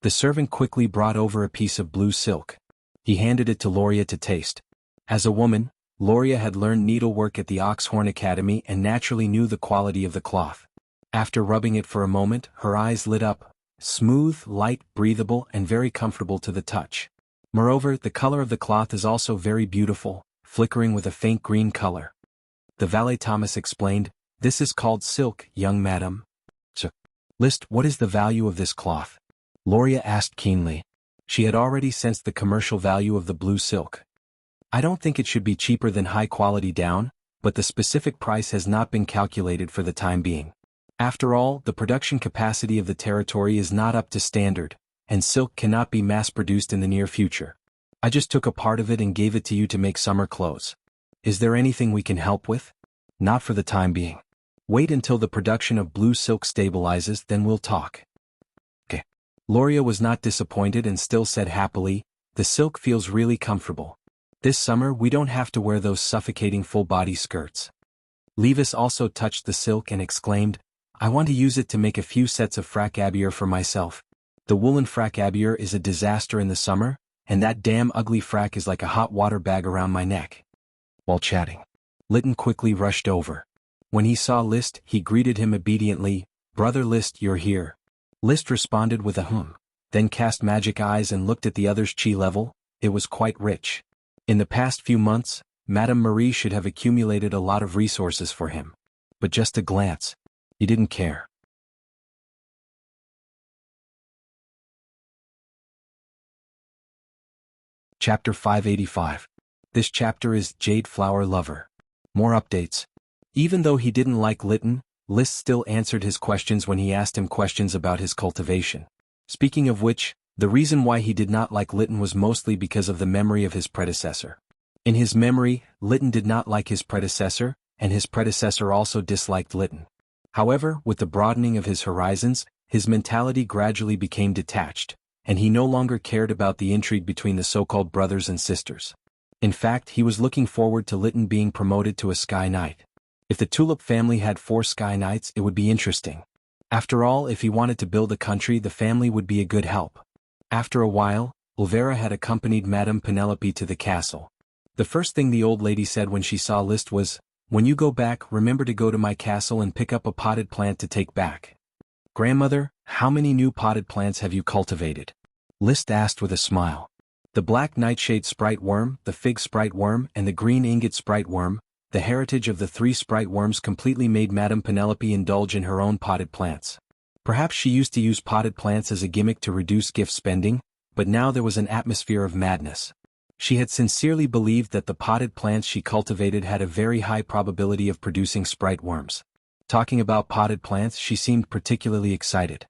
The servant quickly brought over a piece of blue silk. He handed it to Loria to taste. As a woman, Loria had learned needlework at the Oxhorn Academy and naturally knew the quality of the cloth. After rubbing it for a moment, her eyes lit up. Smooth, light, breathable, and very comfortable to the touch. Moreover, the color of the cloth is also very beautiful, flickering with a faint green color. The valet Thomas explained, This is called silk, young madam. List, what is the value of this cloth? Loria asked keenly. She had already sensed the commercial value of the blue silk. I don't think it should be cheaper than high-quality down, but the specific price has not been calculated for the time being. After all, the production capacity of the territory is not up to standard, and silk cannot be mass-produced in the near future. I just took a part of it and gave it to you to make summer clothes. Is there anything we can help with? Not for the time being. Wait until the production of blue silk stabilizes, then we'll talk. Okay. Loria was not disappointed and still said happily, the silk feels really comfortable. This summer we don't have to wear those suffocating full-body skirts. Levis also touched the silk and exclaimed, I want to use it to make a few sets of frac abure for myself. The woolen frac abure is a disaster in the summer, and that damn ugly frac is like a hot water bag around my neck. While chatting, Lytton quickly rushed over. When he saw List, he greeted him obediently, Brother List, you're here. List responded with a then cast magic eyes and looked at the other's chi level. It was quite rich. In the past few months, Madame Marie should have accumulated a lot of resources for him. But just a glance. He didn't care. Chapter 585. This chapter is Jade Flower Lover. More updates. Even though he didn't like Lytton, List still answered his questions when he asked him questions about his cultivation. Speaking of which, the reason why he did not like Lytton was mostly because of the memory of his predecessor. In his memory, Lytton did not like his predecessor, and his predecessor also disliked Lytton. However, with the broadening of his horizons, his mentality gradually became detached, and he no longer cared about the intrigue between the so-called brothers and sisters. In fact, he was looking forward to Lytton being promoted to a Sky Knight. If the Tulip family had 4 Sky Knights, it would be interesting. After all, if he wanted to build a country, the family would be a good help. After a while, Ulvera had accompanied Madame Penelope to the castle. The first thing the old lady said when she saw List was, "When you go back, remember to go to my castle and pick up a potted plant to take back." "Grandmother, how many new potted plants have you cultivated?" List asked with a smile. The black nightshade sprite worm, the fig sprite worm, and the green ingot sprite worm, the heritage of the 3 sprite worms, completely made Madame Penelope indulge in her own potted plants. Perhaps she used to use potted plants as a gimmick to reduce gift spending, but now there was an atmosphere of madness. She had sincerely believed that the potted plants she cultivated had a very high probability of producing sprite worms. Talking about potted plants, she seemed particularly excited.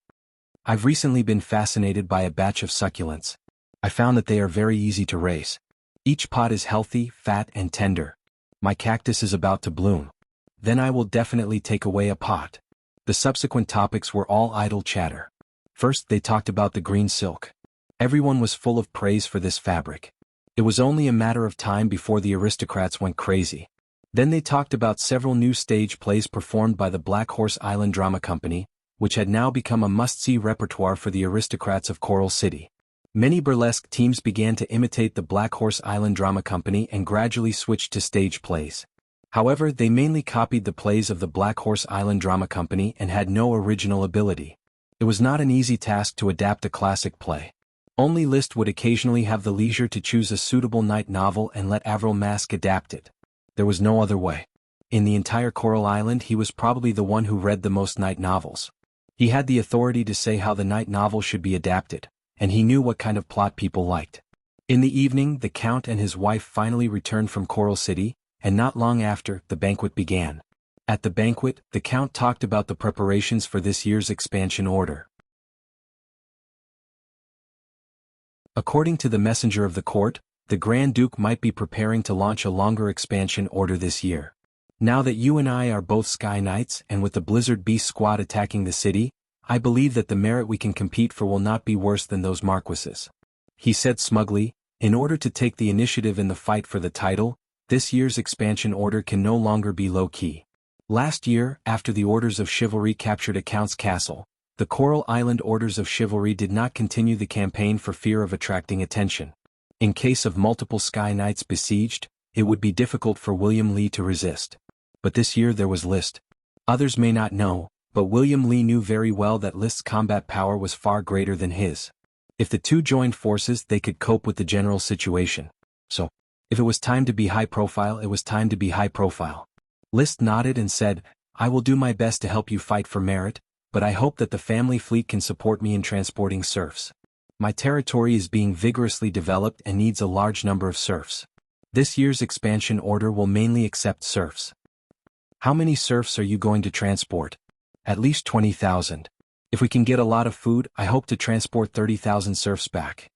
"I've recently been fascinated by a batch of succulents. I found that they are very easy to raise. Each pot is healthy, fat, and tender. My cactus is about to bloom. Then I will definitely take away a pot." The subsequent topics were all idle chatter. First, they talked about the green silk. Everyone was full of praise for this fabric. It was only a matter of time before the aristocrats went crazy. Then they talked about several new stage plays performed by the Black Horse Island Drama Company, which had now become a must-see repertoire for the aristocrats of Coral City. Many burlesque teams began to imitate the Black Horse Island Drama Company and gradually switched to stage plays. However, they mainly copied the plays of the Black Horse Island Drama Company and had no original ability. It was not an easy task to adapt a classic play. Only Liszt would occasionally have the leisure to choose a suitable night novel and let Avril Mask adapt it. There was no other way. In the entire Coral Island, he was probably the one who read the most night novels. He had the authority to say how the night novel should be adapted, and he knew what kind of plot people liked. In the evening, the Count and his wife finally returned from Coral City, and not long after, the banquet began. At the banquet, the Count talked about the preparations for this year's expansion order. According to the messenger of the court, the Grand Duke might be preparing to launch a longer expansion order this year. "Now that you and I are both Sky Knights, and with the Blizzard Beast squad attacking the city, I believe that the merit we can compete for will not be worse than those marquises," he said smugly. "In order to take the initiative in the fight for the title, this year's expansion order can no longer be low-key. Last year, after the Orders of Chivalry captured a Count's castle, the Coral Island Orders of Chivalry did not continue the campaign for fear of attracting attention. In case of multiple Sky Knights besieged, it would be difficult for William Lee to resist. But this year there was Liszt. Others may not know, but William Lee knew very well that Liszt's combat power was far greater than his. If the two joined forces, they could cope with the general situation. So, if it was time to be high profile, it was time to be high profile. Liszt nodded and said, "I will do my best to help you fight for merit, but I hope that the family fleet can support me in transporting serfs. My territory is being vigorously developed and needs a large number of serfs. This year's expansion order will mainly accept serfs." "How many serfs are you going to transport?" "At least 20,000. If we can get a lot of food, I hope to transport 30,000 serfs back."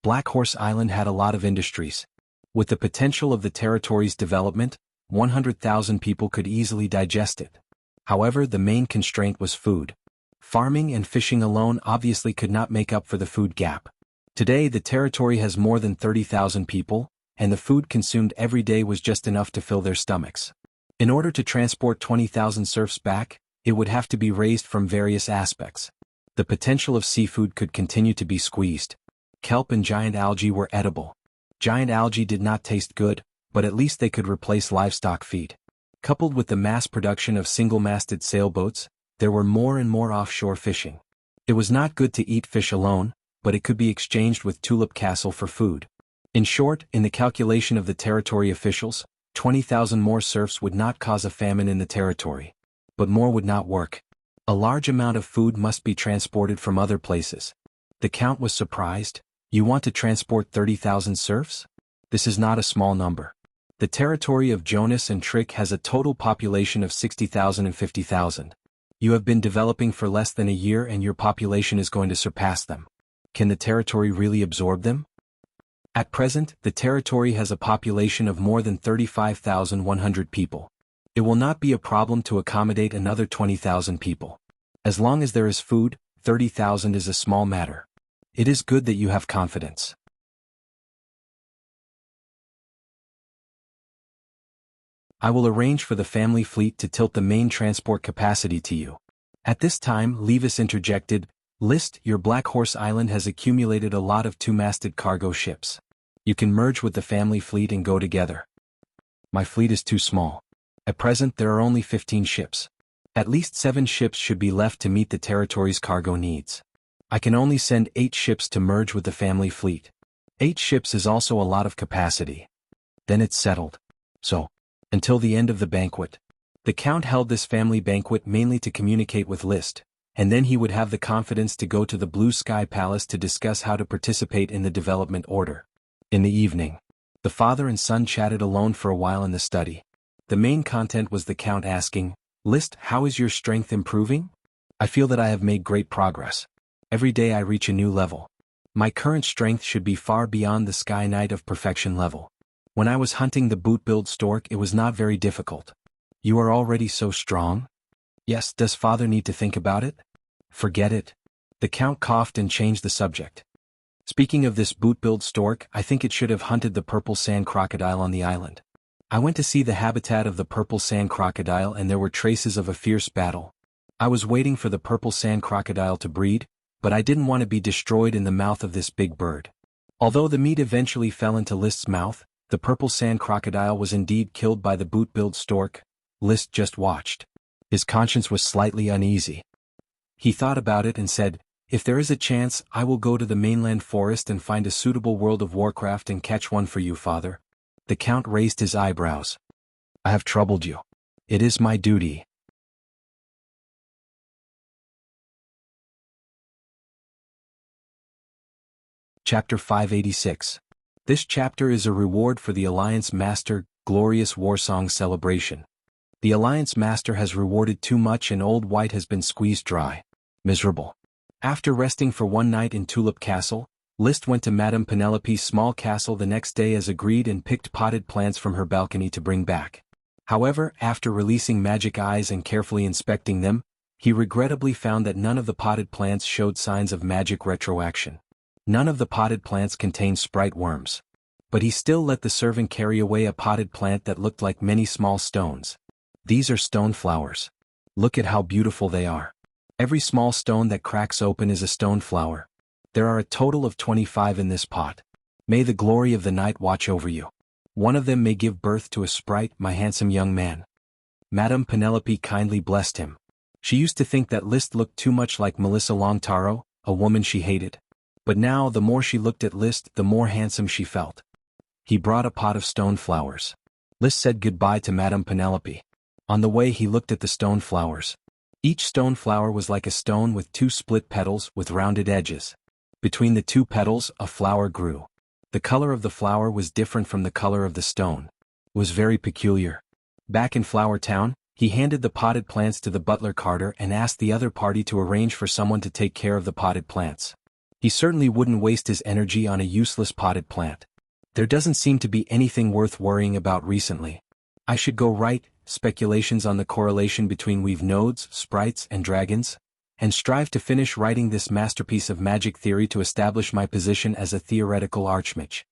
Black Horse Island had a lot of industries. With the potential of the territory's development, 100,000 people could easily digest it. However, the main constraint was food. Farming and fishing alone obviously could not make up for the food gap. Today the territory has more than 30,000 people, and the food consumed every day was just enough to fill their stomachs. In order to transport 20,000 serfs back, it would have to be raised from various aspects. The potential of seafood could continue to be squeezed. Kelp and giant algae were edible. Giant algae did not taste good, but at least they could replace livestock feed. Coupled with the mass production of single-masted sailboats, there were more and more offshore fishing. It was not good to eat fish alone, but it could be exchanged with Tulip Castle for food. In short, in the calculation of the territory officials, 20,000 more serfs would not cause a famine in the territory. But more would not work. A large amount of food must be transported from other places. The Count was surprised. "You want to transport 30,000 serfs? This is not a small number. The territory of Jonas and Trick has a total population of 60,000 and 50,000. You have been developing for less than a year and your population is going to surpass them. Can the territory really absorb them?" At present, the territory has a population of more than 35,100 people. It will not be a problem to accommodate another 20,000 people. As long as there is food, 30,000 is a small matter. It is good that you have confidence. I will arrange for the family fleet to tilt the main transport capacity to you. At this time, Levis interjected, List, your Black Horse Island has accumulated a lot of two-masted cargo ships. You can merge with the family fleet and go together. My fleet is too small. At present there are only 15 ships. At least 7 ships should be left to meet the territory's cargo needs. I can only send 8 ships to merge with the family fleet. 8 ships is also a lot of capacity. Then it's settled. So, until the end of the banquet. The Count held this family banquet mainly to communicate with Liszt, and then he would have the confidence to go to the Blue Sky Palace to discuss how to participate in the development order. In the evening, the father and son chatted alone for a while in the study. The main content was the Count asking, Liszt, how is your strength improving? I feel that I have made great progress. Every day I reach a new level. My current strength should be far beyond the Sky Knight of perfection level. When I was hunting the boot-billed stork it was not very difficult. You are already so strong? Yes, does father need to think about it? Forget it. The Count coughed and changed the subject. Speaking of this boot-billed stork, I think it should have hunted the purple sand crocodile on the island. I went to see the habitat of the purple sand crocodile and there were traces of a fierce battle. I was waiting for the purple sand crocodile to breed, but I didn't want to be destroyed in the mouth of this big bird. Although the meat eventually fell into Liszt's mouth, the purple sand crocodile was indeed killed by the boot-billed stork. Liszt just watched. His conscience was slightly uneasy. He thought about it and said, if there is a chance, I will go to the mainland forest and find a suitable World of Warcraft and catch one for you, father. The Count raised his eyebrows. I have troubled you. It is my duty. Chapter 586. This chapter is a reward for the Alliance Master, glorious warsong celebration. The Alliance Master has rewarded too much and Old White has been squeezed dry. Miserable. After resting for one night in Tulip Castle, Liszt went to Madame Penelope's small castle the next day as agreed and picked potted plants from her balcony to bring back. However, after releasing magic eyes and carefully inspecting them, he regrettably found that none of the potted plants showed signs of magic retroaction. None of the potted plants contained sprite worms. But he still let the servant carry away a potted plant that looked like many small stones. These are stone flowers. Look at how beautiful they are. Every small stone that cracks open is a stone flower. There are a total of 25 in this pot. May the glory of the night watch over you. One of them may give birth to a sprite, my handsome young man. Madame Penelope kindly blessed him. She used to think that Liszt looked too much like Melissa Longtaro, a woman she hated. But now the more she looked at Liszt, the more handsome she felt. He brought a pot of stone flowers. Liszt said goodbye to Madame Penelope. On the way he looked at the stone flowers. Each stone flower was like a stone with 2 split petals with rounded edges. Between the 2 petals, a flower grew. The color of the flower was different from the color of the stone. It was very peculiar. Back in Flower Town, he handed the potted plants to the butler Carter and asked the other party to arrange for someone to take care of the potted plants. He certainly wouldn't waste his energy on a useless potted plant. There doesn't seem to be anything worth worrying about recently. I should go write speculations on the correlation between weave nodes, sprites, and dragons, and strive to finish writing this masterpiece of magic theory to establish my position as a theoretical archmage.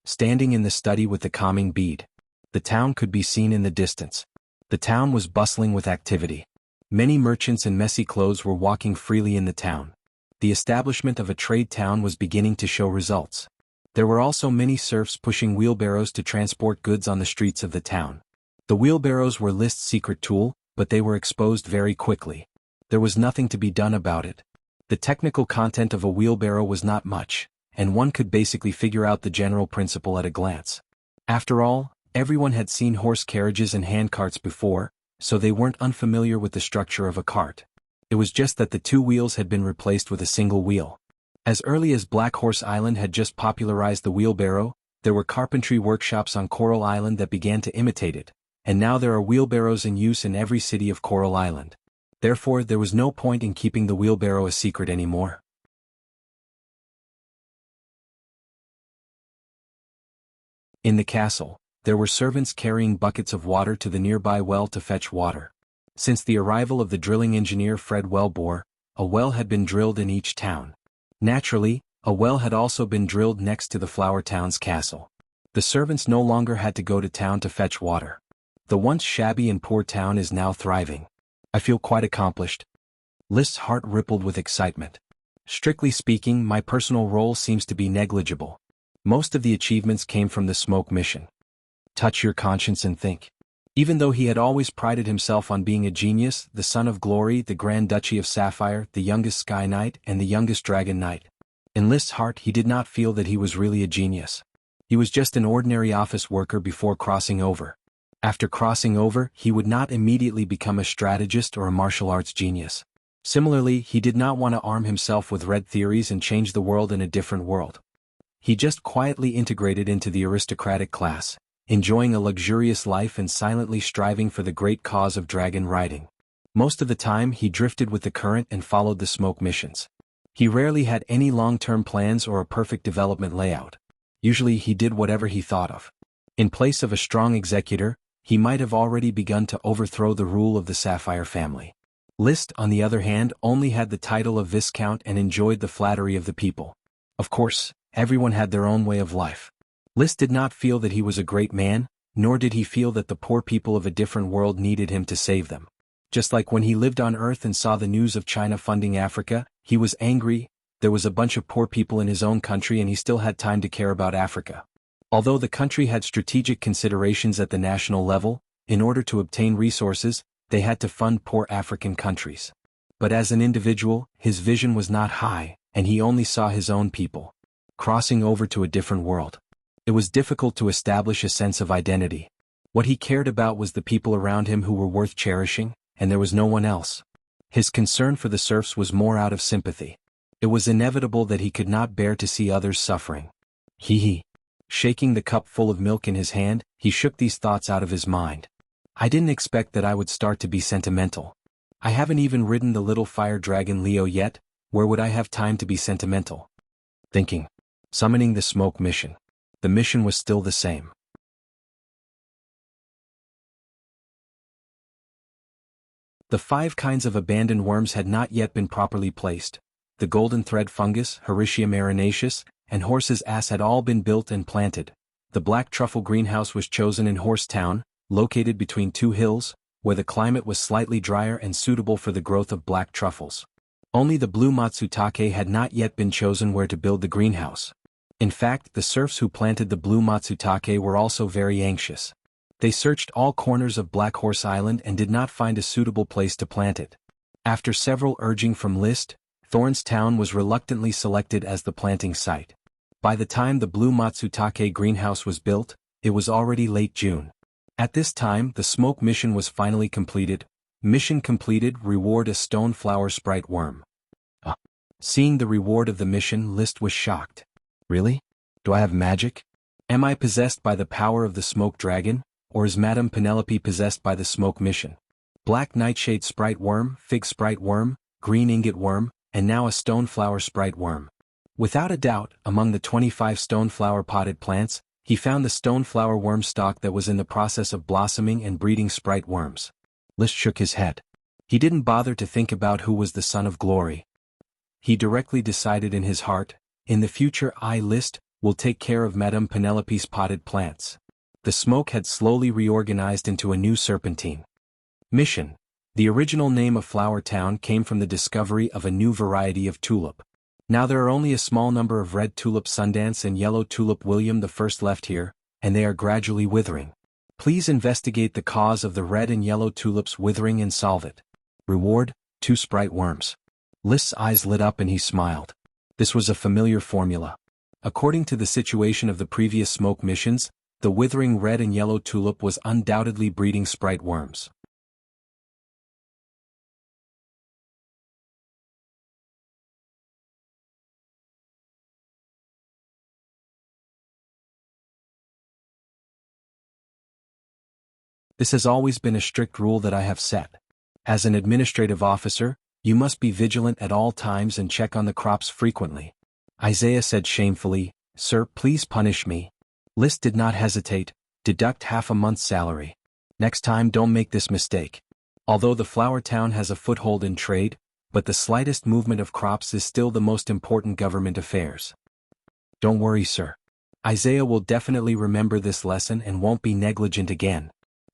Standing in the study with the calming bead, the town could be seen in the distance. The town was bustling with activity. Many merchants in messy clothes were walking freely in the town. The establishment of a trade town was beginning to show results. There were also many serfs pushing wheelbarrows to transport goods on the streets of the town. The wheelbarrows were Liszt's secret tool, but they were exposed very quickly. There was nothing to be done about it. The technical content of a wheelbarrow was not much, and one could basically figure out the general principle at a glance. After all, everyone had seen horse carriages and handcarts before, so they weren't unfamiliar with the structure of a cart. It was just that the 2 wheels had been replaced with a single wheel. As early as Black Horse Island had just popularized the wheelbarrow, there were carpentry workshops on Coral Island that began to imitate it, and now there are wheelbarrows in use in every city of Coral Island. Therefore, there was no point in keeping the wheelbarrow a secret anymore. In the castle, there were servants carrying buckets of water to the nearby well to fetch water. Since the arrival of the drilling engineer Fred Wellbore, a well had been drilled in each town. Naturally, a well had also been drilled next to the Flower Town's castle. The servants no longer had to go to town to fetch water. The once shabby and poor town is now thriving. I feel quite accomplished. List's heart rippled with excitement. Strictly speaking, my personal role seems to be negligible. Most of the achievements came from the smoke mission. Touch your conscience and think. Even though he had always prided himself on being a genius, the son of glory, the Grand Duchy of Sapphire, the youngest Sky Knight, and the youngest Dragon Knight, in List's heart he did not feel that he was really a genius. He was just an ordinary office worker before crossing over. After crossing over, he would not immediately become a strategist or a martial arts genius. Similarly, he did not want to arm himself with red theories and change the world in a different world. He just quietly integrated into the aristocratic class, enjoying a luxurious life and silently striving for the great cause of dragon riding. Most of the time he drifted with the current and followed the smoke missions. He rarely had any long-term plans or a perfect development layout. Usually he did whatever he thought of. In place of a strong executor, he might have already begun to overthrow the rule of the Sapphire family. List, on the other hand, only had the title of Viscount and enjoyed the flattery of the people. Of course, everyone had their own way of life. List did not feel that he was a great man, nor did he feel that the poor people of a different world needed him to save them. Just like when he lived on Earth and saw the news of China funding Africa, he was angry. There was a bunch of poor people in his own country and he still had time to care about Africa. Although the country had strategic considerations at the national level, in order to obtain resources, they had to fund poor African countries. But as an individual, his vision was not high, and he only saw his own people. Crossing over to a different world. It was difficult to establish a sense of identity. What he cared about was the people around him who were worth cherishing, and there was no one else. His concern for the serfs was more out of sympathy. It was inevitable that he could not bear to see others suffering. Shaking the cup full of milk in his hand, he shook these thoughts out of his mind. I didn't expect that I would start to be sentimental. I haven't even ridden the little fire dragon Leo yet, where would I have time to be sentimental? Thinking. Summoning the smoke mission. The mission was still the same. The 5 kinds of abandoned worms had not yet been properly placed. The golden thread fungus, Hericium marinaceus, and horse's ass had all been built and planted. The black truffle greenhouse was chosen in Horse Town, located between 2 hills, where the climate was slightly drier and suitable for the growth of black truffles. Only the blue matsutake had not yet been chosen where to build the greenhouse. In fact, the serfs who planted the blue matsutake were also very anxious. They searched all corners of Black Horse Island and did not find a suitable place to plant it. After several urging from List, Thorns Town was reluctantly selected as the planting site. By the time the blue matsutake greenhouse was built, it was already late June. At this time, the smoke mission was finally completed. Mission completed, reward a stone flower sprite worm. Seeing the reward of the mission, List was shocked. Really? Do I have magic? Am I possessed by the power of the smoke dragon, or is Madame Penelope possessed by the smoke mission? Black nightshade sprite worm, fig sprite worm, green ingot worm, and now a stone flower sprite worm. Without a doubt, among the 25 stone flower potted plants, he found the stone flower worm stock that was in the process of blossoming and breeding sprite worms. List shook his head. He didn't bother to think about who was the son of glory. He directly decided in his heart, in the future I, List, will take care of Madame Penelope's potted plants. The smoke had slowly reorganized into a new serpentine. Mission. The original name of Flower Town came from the discovery of a new variety of tulip. Now there are only a small number of red tulip Sundance and yellow tulip William I left here, and they are gradually withering. Please investigate the cause of the red and yellow tulips withering and solve it. Reward, 2 sprite worms. List's eyes lit up and he smiled. This was a familiar formula. According to the situation of the previous smoke missions, the withering red and yellow tulip was undoubtedly breeding sprite worms. This has always been a strict rule that I have set. As an administrative officer, you must be vigilant at all times and check on the crops frequently. Isaiah said shamefully, Sir, please punish me. List did not hesitate. Deduct half a month's salary. Next time don't make this mistake. Although the flower town has a foothold in trade, but the slightest movement of crops is still the most important government affairs. Don't worry, sir. Isaiah will definitely remember this lesson and won't be negligent again.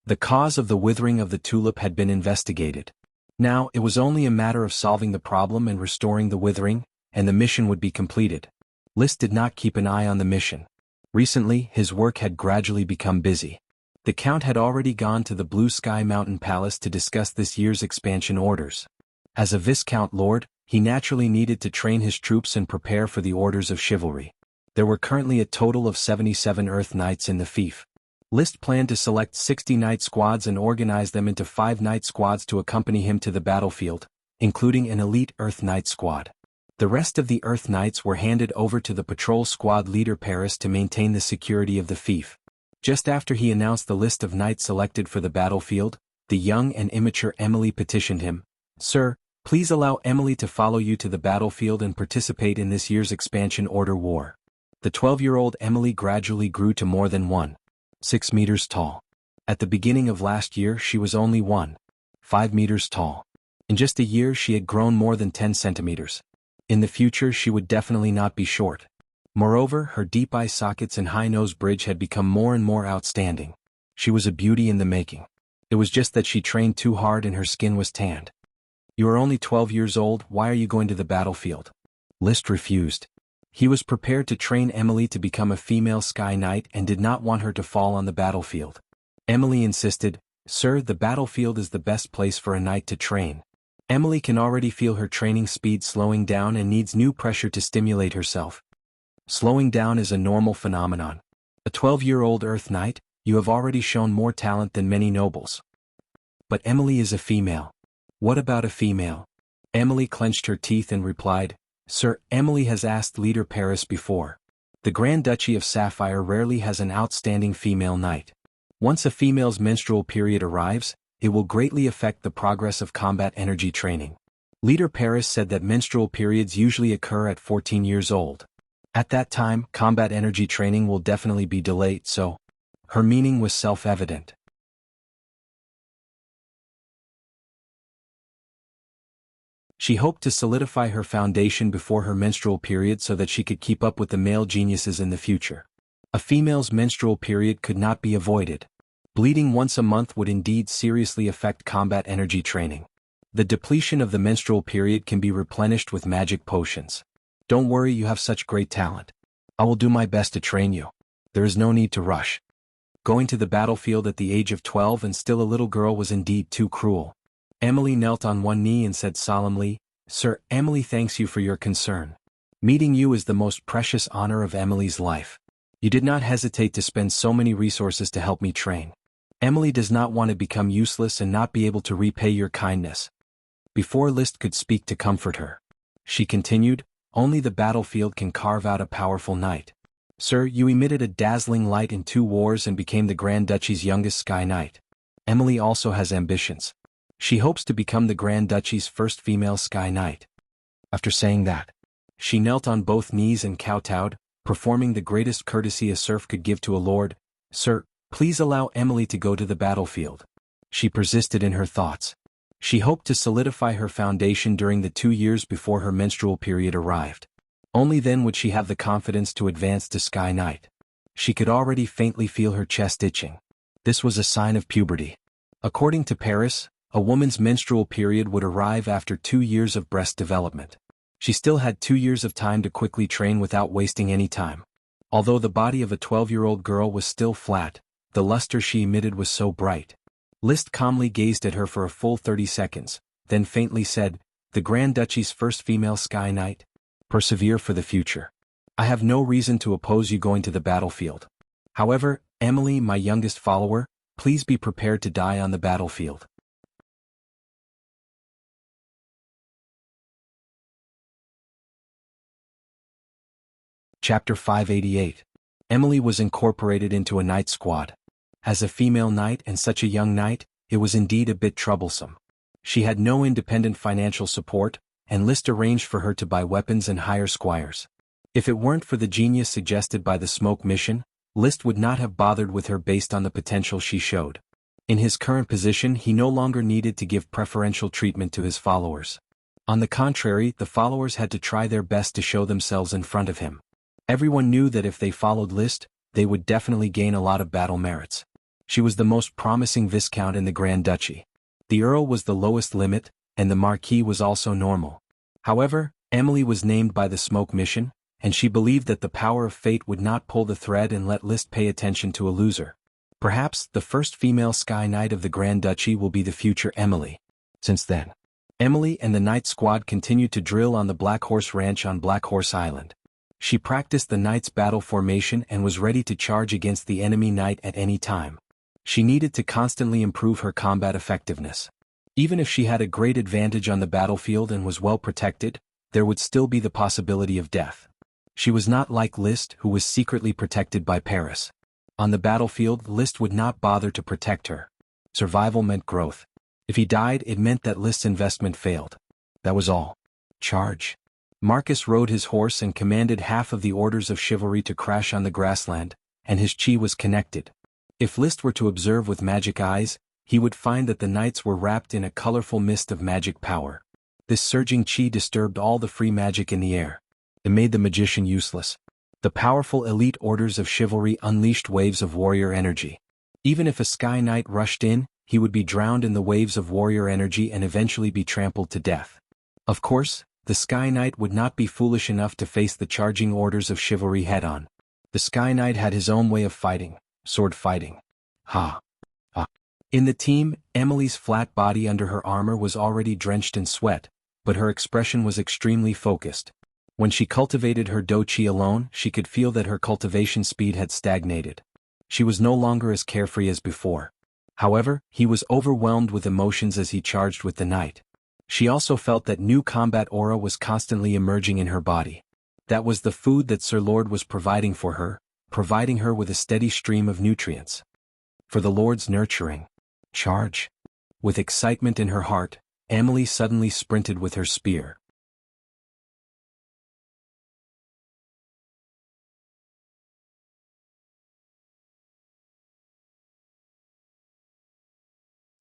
The cause of the withering of the tulip had been investigated. Now, it was only a matter of solving the problem and restoring the withering, and the mission would be completed. List did not keep an eye on the mission. Recently, his work had gradually become busy. The Count had already gone to the Blue Sky Mountain Palace to discuss this year's expansion orders. As a Viscount Lord, he naturally needed to train his troops and prepare for the orders of chivalry. There were currently a total of 77 Earth Knights in the fief. List planned to select 60 Knight squads and organize them into 5 Knight squads to accompany him to the battlefield, including an elite Earth Knight squad. The rest of the Earth Knights were handed over to the patrol squad leader Paris to maintain the security of the fief. Just after he announced the list of knights selected for the battlefield, the young and immature Emily petitioned him, "Sir, please allow Emily to follow you to the battlefield and participate in this year's expansion order war." The 12-year-old Emily gradually grew to more than 1.6 meters tall. At the beginning of last year she was only 1.5 meters tall. In just a year she had grown more than 10 centimeters. In the future she would definitely not be short. Moreover, her deep eye sockets and high nose bridge had become more and more outstanding. She was a beauty in the making. It was just that she trained too hard and her skin was tanned. "You are only 12 years old, why are you going to the battlefield?" List refused. He was prepared to train Emily to become a female Sky Knight and did not want her to fall on the battlefield. Emily insisted, "Sir, the battlefield is the best place for a knight to train." Emily can already feel her training speed slowing down and needs new pressure to stimulate herself. Slowing down is a normal phenomenon. A 12-year-old Earth Knight, you have already shown more talent than many nobles. But Emily is a female. What about a female? Emily clenched her teeth and replied, "Sir, Emily has asked Leader Paris before. The Grand Duchy of Sapphire rarely has an outstanding female knight. Once a female's menstrual period arrives, it will greatly affect the progress of combat energy training. Leader Paris said that menstrual periods usually occur at 14 years old. At that time, combat energy training will definitely be delayed, so..." Her meaning was self-evident. She hoped to solidify her foundation before her menstrual period so that she could keep up with the male geniuses in the future. A female's menstrual period could not be avoided. Bleeding once a month would indeed seriously affect combat energy training. The depletion of the menstrual period can be replenished with magic potions. "Don't worry, you have such great talent. I will do my best to train you. There is no need to rush." Going to the battlefield at the age of 12 and still a little girl was indeed too cruel. Emily knelt on one knee and said solemnly, "Sir, Emily thanks you for your concern. Meeting you is the most precious honor of Emily's life. You did not hesitate to spend so many resources to help me train. Emily does not want to become useless and not be able to repay your kindness." Before List could speak to comfort her, she continued, "Only the battlefield can carve out a powerful knight. Sir, you emitted a dazzling light in 2 wars and became the Grand Duchy's youngest Sky Knight. Emily also has ambitions. She hopes to become the Grand Duchy's first female Sky Knight." After saying that, she knelt on both knees and kowtowed, performing the greatest courtesy a serf could give to a lord. "Sir, please allow Emily to go to the battlefield." She persisted in her thoughts. She hoped to solidify her foundation during the 2 years before her menstrual period arrived. Only then would she have the confidence to advance to Sky Knight. She could already faintly feel her chest itching. This was a sign of puberty. According to Paris, a woman's menstrual period would arrive after 2 years of breast development. She still had 2 years of time to quickly train without wasting any time. Although the body of a 12-year-old girl was still flat, the luster she emitted was so bright. List calmly gazed at her for a full 30 seconds, then faintly said, "The Grand Duchy's first female Sky Knight? Persevere for the future. I have no reason to oppose you going to the battlefield. However, Emily, my youngest follower, please be prepared to die on the battlefield." Chapter 588. Emily was incorporated into a knight squad. As a female knight and such a young knight, it was indeed a bit troublesome. She had no independent financial support, and List arranged for her to buy weapons and hire squires. If it weren't for the genius suggested by the smoke mission, List would not have bothered with her based on the potential she showed. In his current position, he no longer needed to give preferential treatment to his followers. On the contrary, the followers had to try their best to show themselves in front of him. Everyone knew that if they followed List, they would definitely gain a lot of battle merits. She was the most promising viscount in the Grand Duchy. The Earl was the lowest limit, and the Marquis was also normal. However, Emily was named by the Smoke Mission, and she believed that the power of fate would not pull the thread and let List pay attention to a loser. Perhaps the first female Sky Knight of the Grand Duchy will be the future Emily. Since then, Emily and the Knight Squad continued to drill on the Black Horse Ranch on Black Horse Island. She practiced the Knight's battle formation and was ready to charge against the enemy knight at any time. She needed to constantly improve her combat effectiveness. Even if she had a great advantage on the battlefield and was well protected, there would still be the possibility of death. She was not like List, who was secretly protected by Paris. On the battlefield, List would not bother to protect her. Survival meant growth. If he died, it meant that List's investment failed. That was all. Charge. Marcus rode his horse and commanded half of the orders of chivalry to crash on the grassland, and his chi was connected. If List were to observe with magic eyes, he would find that the knights were wrapped in a colorful mist of magic power. This surging chi disturbed all the free magic in the air. It made the magician useless. The powerful elite orders of chivalry unleashed waves of warrior energy. Even if a Sky Knight rushed in, he would be drowned in the waves of warrior energy and eventually be trampled to death. Of course, the Sky Knight would not be foolish enough to face the charging orders of chivalry head-on. The Sky Knight had his own way of fighting, sword fighting. Ha! Ha! In the team, Emily's flat body under her armor was already drenched in sweat, but her expression was extremely focused. When she cultivated her Do Chi alone, she could feel that her cultivation speed had stagnated. She was no longer as carefree as before. However, he was overwhelmed with emotions as he charged with the knight. She also felt that new combat aura was constantly emerging in her body. That was the food that Sir Lord was providing for her, providing her with a steady stream of nutrients. For the Lord's nurturing. Charge. With excitement in her heart, Emily suddenly sprinted with her spear.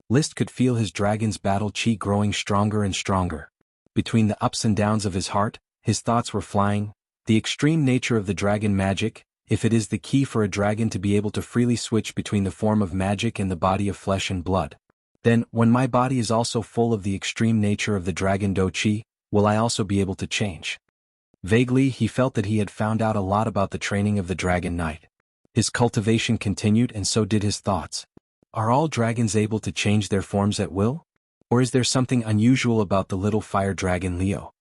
List could feel his dragon's battle chi growing stronger and stronger. Between the ups and downs of his heart, his thoughts were flying. The extreme nature of the dragon magic, if it is the key for a dragon to be able to freely switch between the form of magic and the body of flesh and blood. Then, when my body is also full of the extreme nature of the dragon Do Chi, will I also be able to change? Vaguely, he felt that he had found out a lot about the training of the Dragon Knight. His cultivation continued and so did his thoughts. Are all dragons able to change their forms at will? Or is there something unusual about the little fire dragon Leo?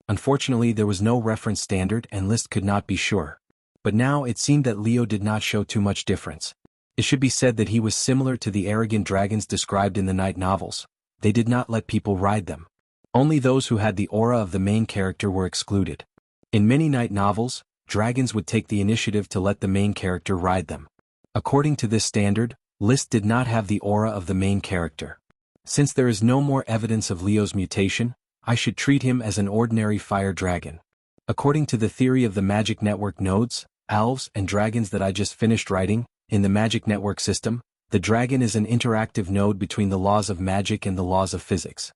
Unfortunately, there was no reference standard and List could not be sure. But now it seemed that Leo did not show too much difference. It should be said that he was similar to the arrogant dragons described in the Knight novels. They did not let people ride them. Only those who had the aura of the main character were excluded. In many Knight novels, dragons would take the initiative to let the main character ride them. According to this standard, List did not have the aura of the main character. Since there is no more evidence of Leo's mutation, I should treat him as an ordinary fire dragon. According to the theory of the Magic Network nodes, elves and dragons that I just finished writing, in the Magic Network system, the dragon is an interactive node between the laws of magic and the laws of physics.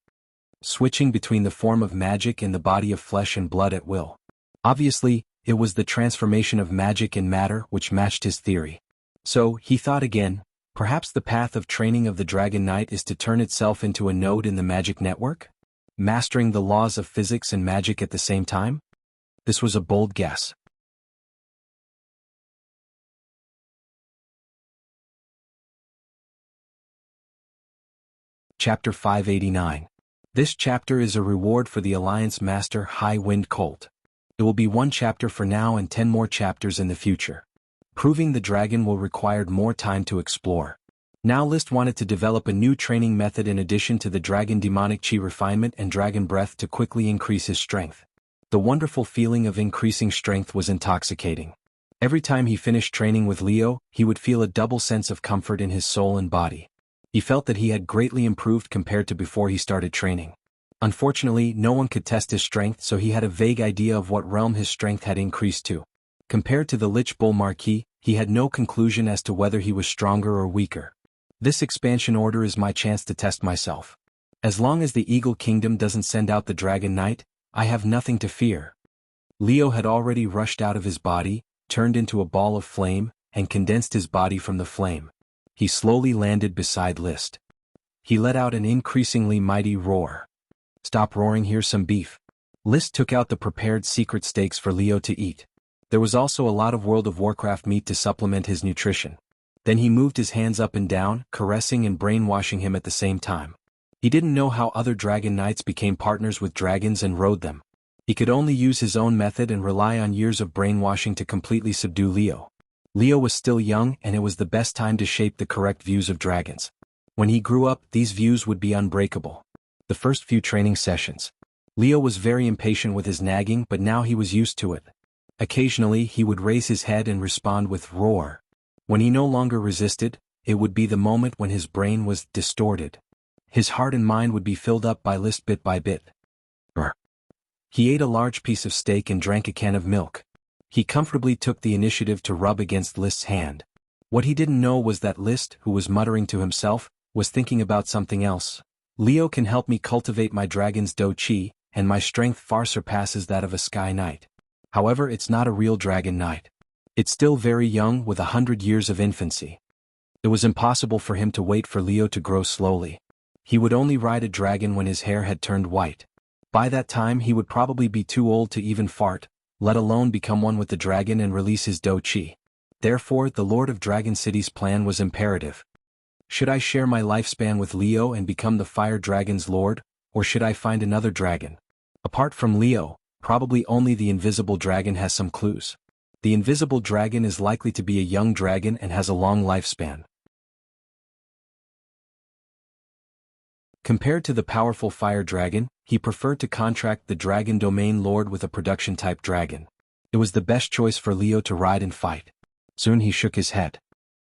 Switching between the form of magic and the body of flesh and blood at will. Obviously, it was the transformation of magic in matter which matched his theory. So, he thought again, perhaps the path of training of the Dragon Knight is to turn itself into a node in the Magic Network? Mastering the laws of physics and magic at the same time? This was a bold guess. Chapter 589. This chapter is a reward for the Alliance Master High Wind Colt. It will be 1 chapter for now and 10 more chapters in the future. Proving the dragon will require more time to explore. Now List wanted to develop a new training method in addition to the dragon demonic chi refinement and dragon breath to quickly increase his strength. The wonderful feeling of increasing strength was intoxicating. Every time he finished training with Leo, he would feel a double sense of comfort in his soul and body. He felt that he had greatly improved compared to before he started training. Unfortunately, no one could test his strength, so he had a vague idea of what realm his strength had increased to. Compared to the Lich Bull Marquis, he had no conclusion as to whether he was stronger or weaker. This expansion order is my chance to test myself. As long as the Eagle Kingdom doesn't send out the Dragon Knight, I have nothing to fear. Leo had already rushed out of his body, turned into a ball of flame, and condensed his body from the flame. He slowly landed beside List. He let out an increasingly mighty roar. "Stop roaring, here's some beef." List took out the prepared secret steaks for Leo to eat. There was also a lot of World of Warcraft meat to supplement his nutrition. Then he moved his hands up and down, caressing and brainwashing him at the same time. He didn't know how other dragon knights became partners with dragons and rode them. He could only use his own method and rely on years of brainwashing to completely subdue Leo. Leo was still young, and it was the best time to shape the correct views of dragons. When he grew up, these views would be unbreakable. The first few training sessions. Leo was very impatient with his nagging, but now he was used to it. Occasionally he would raise his head and respond with roar. When he no longer resisted, it would be the moment when his brain was distorted. His heart and mind would be filled up by List bit by bit. He ate a large piece of steak and drank a can of milk. He comfortably took the initiative to rub against List's hand. What he didn't know was that List, who was muttering to himself, was thinking about something else. "Leo can help me cultivate my dragon's do-chi, and my strength far surpasses that of a sky knight. However, it's not a real dragon knight. It's still very young, with 100 years of infancy." It was impossible for him to wait for Leo to grow slowly. He would only ride a dragon when his hair had turned white. By that time he would probably be too old to even fart, let alone become one with the dragon and release his do-chi. Therefore, the Lord of Dragon City's plan was imperative. Should I share my lifespan with Leo and become the Fire Dragon's Lord, or should I find another dragon? Apart from Leo, probably only the Invisible Dragon has some clues. The Invisible Dragon is likely to be a young dragon and has a long lifespan. Compared to the powerful Fire Dragon, he preferred to contract the Dragon Domain Lord with a production-type dragon. It was the best choice for Leo to ride and fight. Soon he shook his head.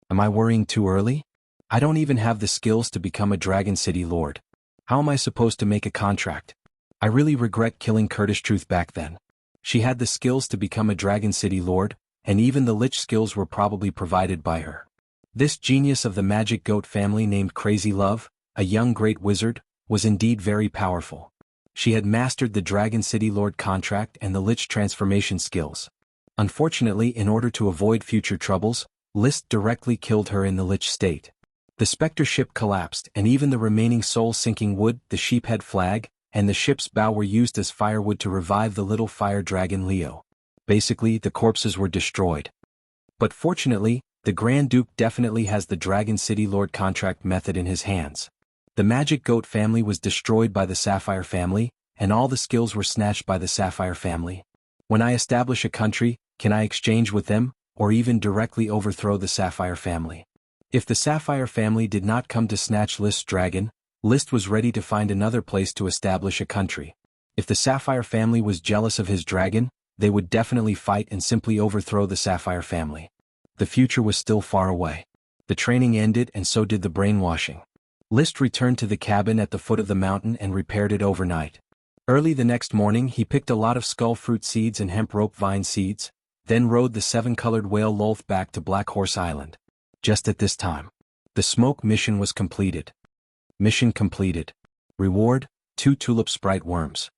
"Am I worrying too early? I don't even have the skills to become a Dragon City Lord. How am I supposed to make a contract? I really regret killing Curtis Truth back then. She had the skills to become a Dragon City Lord, and even the lich skills were probably provided by her." This genius of the magic goat family named Crazy Love, a young great wizard, was indeed very powerful. She had mastered the Dragon City Lord contract and the lich transformation skills. Unfortunately, in order to avoid future troubles, List directly killed her in the lich state. The Spectre ship collapsed, and even the remaining soul-sinking wood, the sheephead flag, and the ship's bow were used as firewood to revive the little fire dragon Leo. Basically, the corpses were destroyed. But fortunately, the Grand Duke definitely has the Dragon City Lord contract method in his hands. The Magic Goat family was destroyed by the Sapphire family, and all the skills were snatched by the Sapphire family. When I establish a country, can I exchange with them, or even directly overthrow the Sapphire family? If the Sapphire family did not come to snatch List's dragon, List was ready to find another place to establish a country. If the Sapphire family was jealous of his dragon, they would definitely fight and simply overthrow the Sapphire family. The future was still far away. The training ended, and so did the brainwashing. List returned to the cabin at the foot of the mountain and repaired it overnight. Early the next morning he picked a lot of skull fruit seeds and hemp rope vine seeds, then rode the 7-colored whale Lolth back to Black Horse Island. Just at this time, the smoke mission was completed. Mission completed. Reward, 2 tulip sprite worms.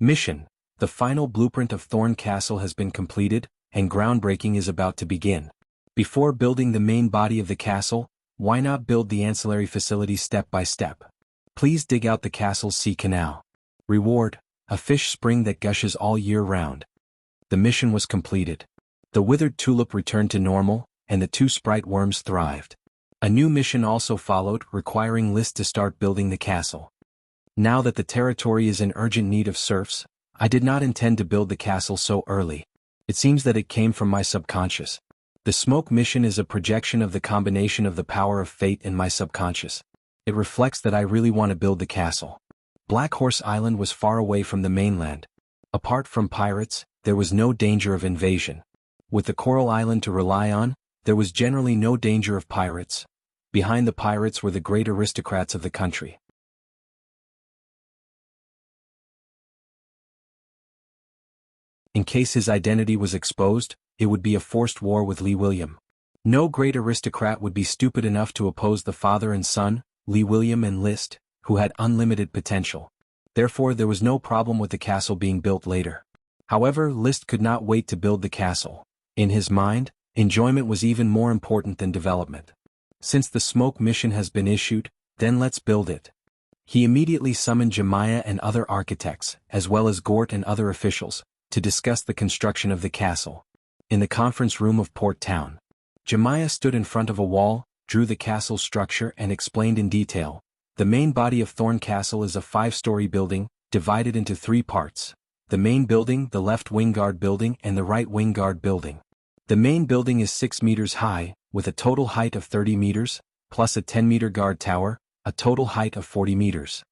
Mission, the final blueprint of Thorn Castle has been completed, and groundbreaking is about to begin. Before building the main body of the castle, why not build the ancillary facilities step by step? Please dig out the castle's sea canal. Reward, a fish spring that gushes all year round. The mission was completed. The withered tulip returned to normal, and the 2 sprite worms thrived. A new mission also followed, requiring List to start building the castle. Now that the territory is in urgent need of serfs, I did not intend to build the castle so early. It seems that it came from my subconscious. The smoke mission is a projection of the combination of the power of fate and my subconscious. It reflects that I really want to build the castle. Black Horse Island was far away from the mainland. Apart from pirates, there was no danger of invasion. With the Coral Island to rely on, there was generally no danger of pirates. Behind the pirates were the great aristocrats of the country. In case his identity was exposed, it would be a forced war with Lee William. No great aristocrat would be stupid enough to oppose the father and son, Lee William and List, who had unlimited potential. Therefore there was no problem with the castle being built later. However, List could not wait to build the castle. In his mind, enjoyment was even more important than development. Since the smoke mission has been issued, then let's build it. He immediately summoned Jemaya and other architects, as well as Gort and other officials, to discuss the construction of the castle. In the conference room of Port Town, Jemaya stood in front of a wall, drew the castle's structure and explained in detail. The main body of Thorn Castle is a 5-story building, divided into 3 parts. The main building, the left wing guard building and the right wing guard building. The main building is 6 meters high, with a total height of 30 meters, plus a 10-meter guard tower, a total height of 40 meters.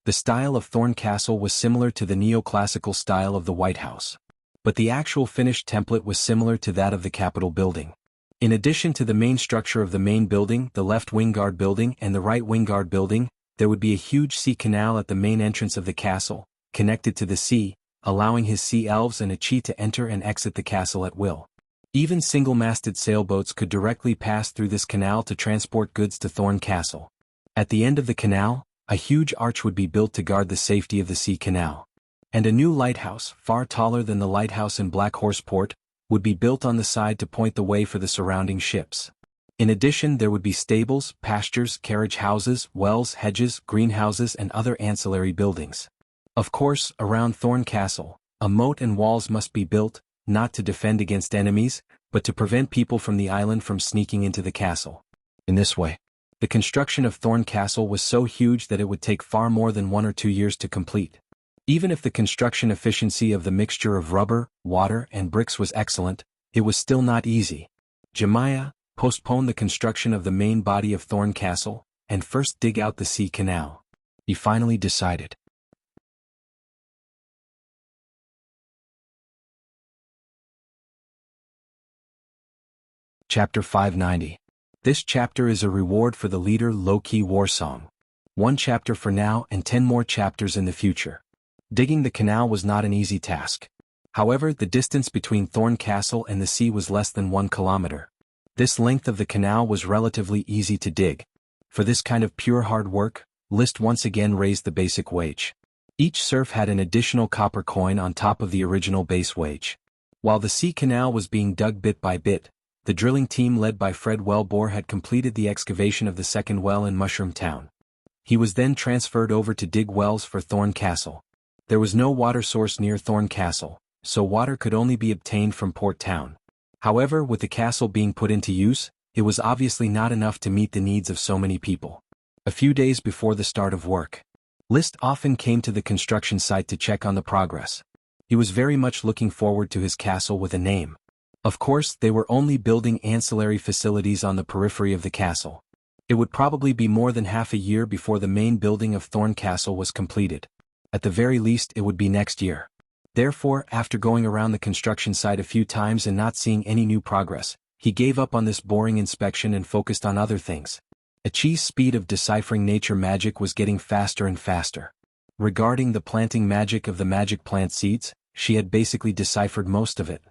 The style of Thorn Castle was similar to the neoclassical style of the White House. But the actual finished template was similar to that of the Capitol building. In addition to the main structure of the main building, the left wing guard building and the right wing guard building, there would be a huge sea canal at the main entrance of the castle, connected to the sea, allowing his sea elves and Achi to enter and exit the castle at will. Even single-masted sailboats could directly pass through this canal to transport goods to Thorn Castle. At the end of the canal, a huge arch would be built to guard the safety of the sea canal. And a new lighthouse, far taller than the lighthouse in Black Horse Port, would be built on the side to point the way for the surrounding ships. In addition, there would be stables, pastures, carriage houses, wells, hedges, greenhouses and other ancillary buildings. Of course, around Thorn Castle, a moat and walls must be built, not to defend against enemies, but to prevent people from the island from sneaking into the castle. In this way, the construction of Thorn Castle was so huge that it would take far more than 1 or 2 years to complete. Even if the construction efficiency of the mixture of rubber, water and bricks was excellent, it was still not easy. Jemaya postponed the construction of the main body of Thorn Castle, and first dig out the sea canal. He finally decided. Chapter 590. This chapter is a reward for the leader low-key war song. 1 chapter for now and 10 more chapters in the future. Digging the canal was not an easy task. However, the distance between Thorn Castle and the sea was less than 1 kilometer. This length of the canal was relatively easy to dig. For this kind of pure hard work, List once again raised the basic wage. Each serf had an additional copper coin on top of the original base wage. While the sea canal was being dug bit by bit, the drilling team led by Fred Wellbore had completed the excavation of the second well in Mushroom Town. He was then transferred over to dig wells for Thorn Castle. There was no water source near Thorn Castle, so water could only be obtained from Port Town. However, with the castle being put into use, it was obviously not enough to meet the needs of so many people. A few days before the start of work, List often came to the construction site to check on the progress. He was very much looking forward to his castle with a name. Of course, they were only building ancillary facilities on the periphery of the castle. It would probably be more than half a year before the main building of Thorn Castle was completed. At the very least, it would be next year. Therefore, after going around the construction site a few times and not seeing any new progress, he gave up on this boring inspection and focused on other things. Achi's speed of deciphering nature magic was getting faster and faster. Regarding the planting magic of the magic plant seeds, she had basically deciphered most of it.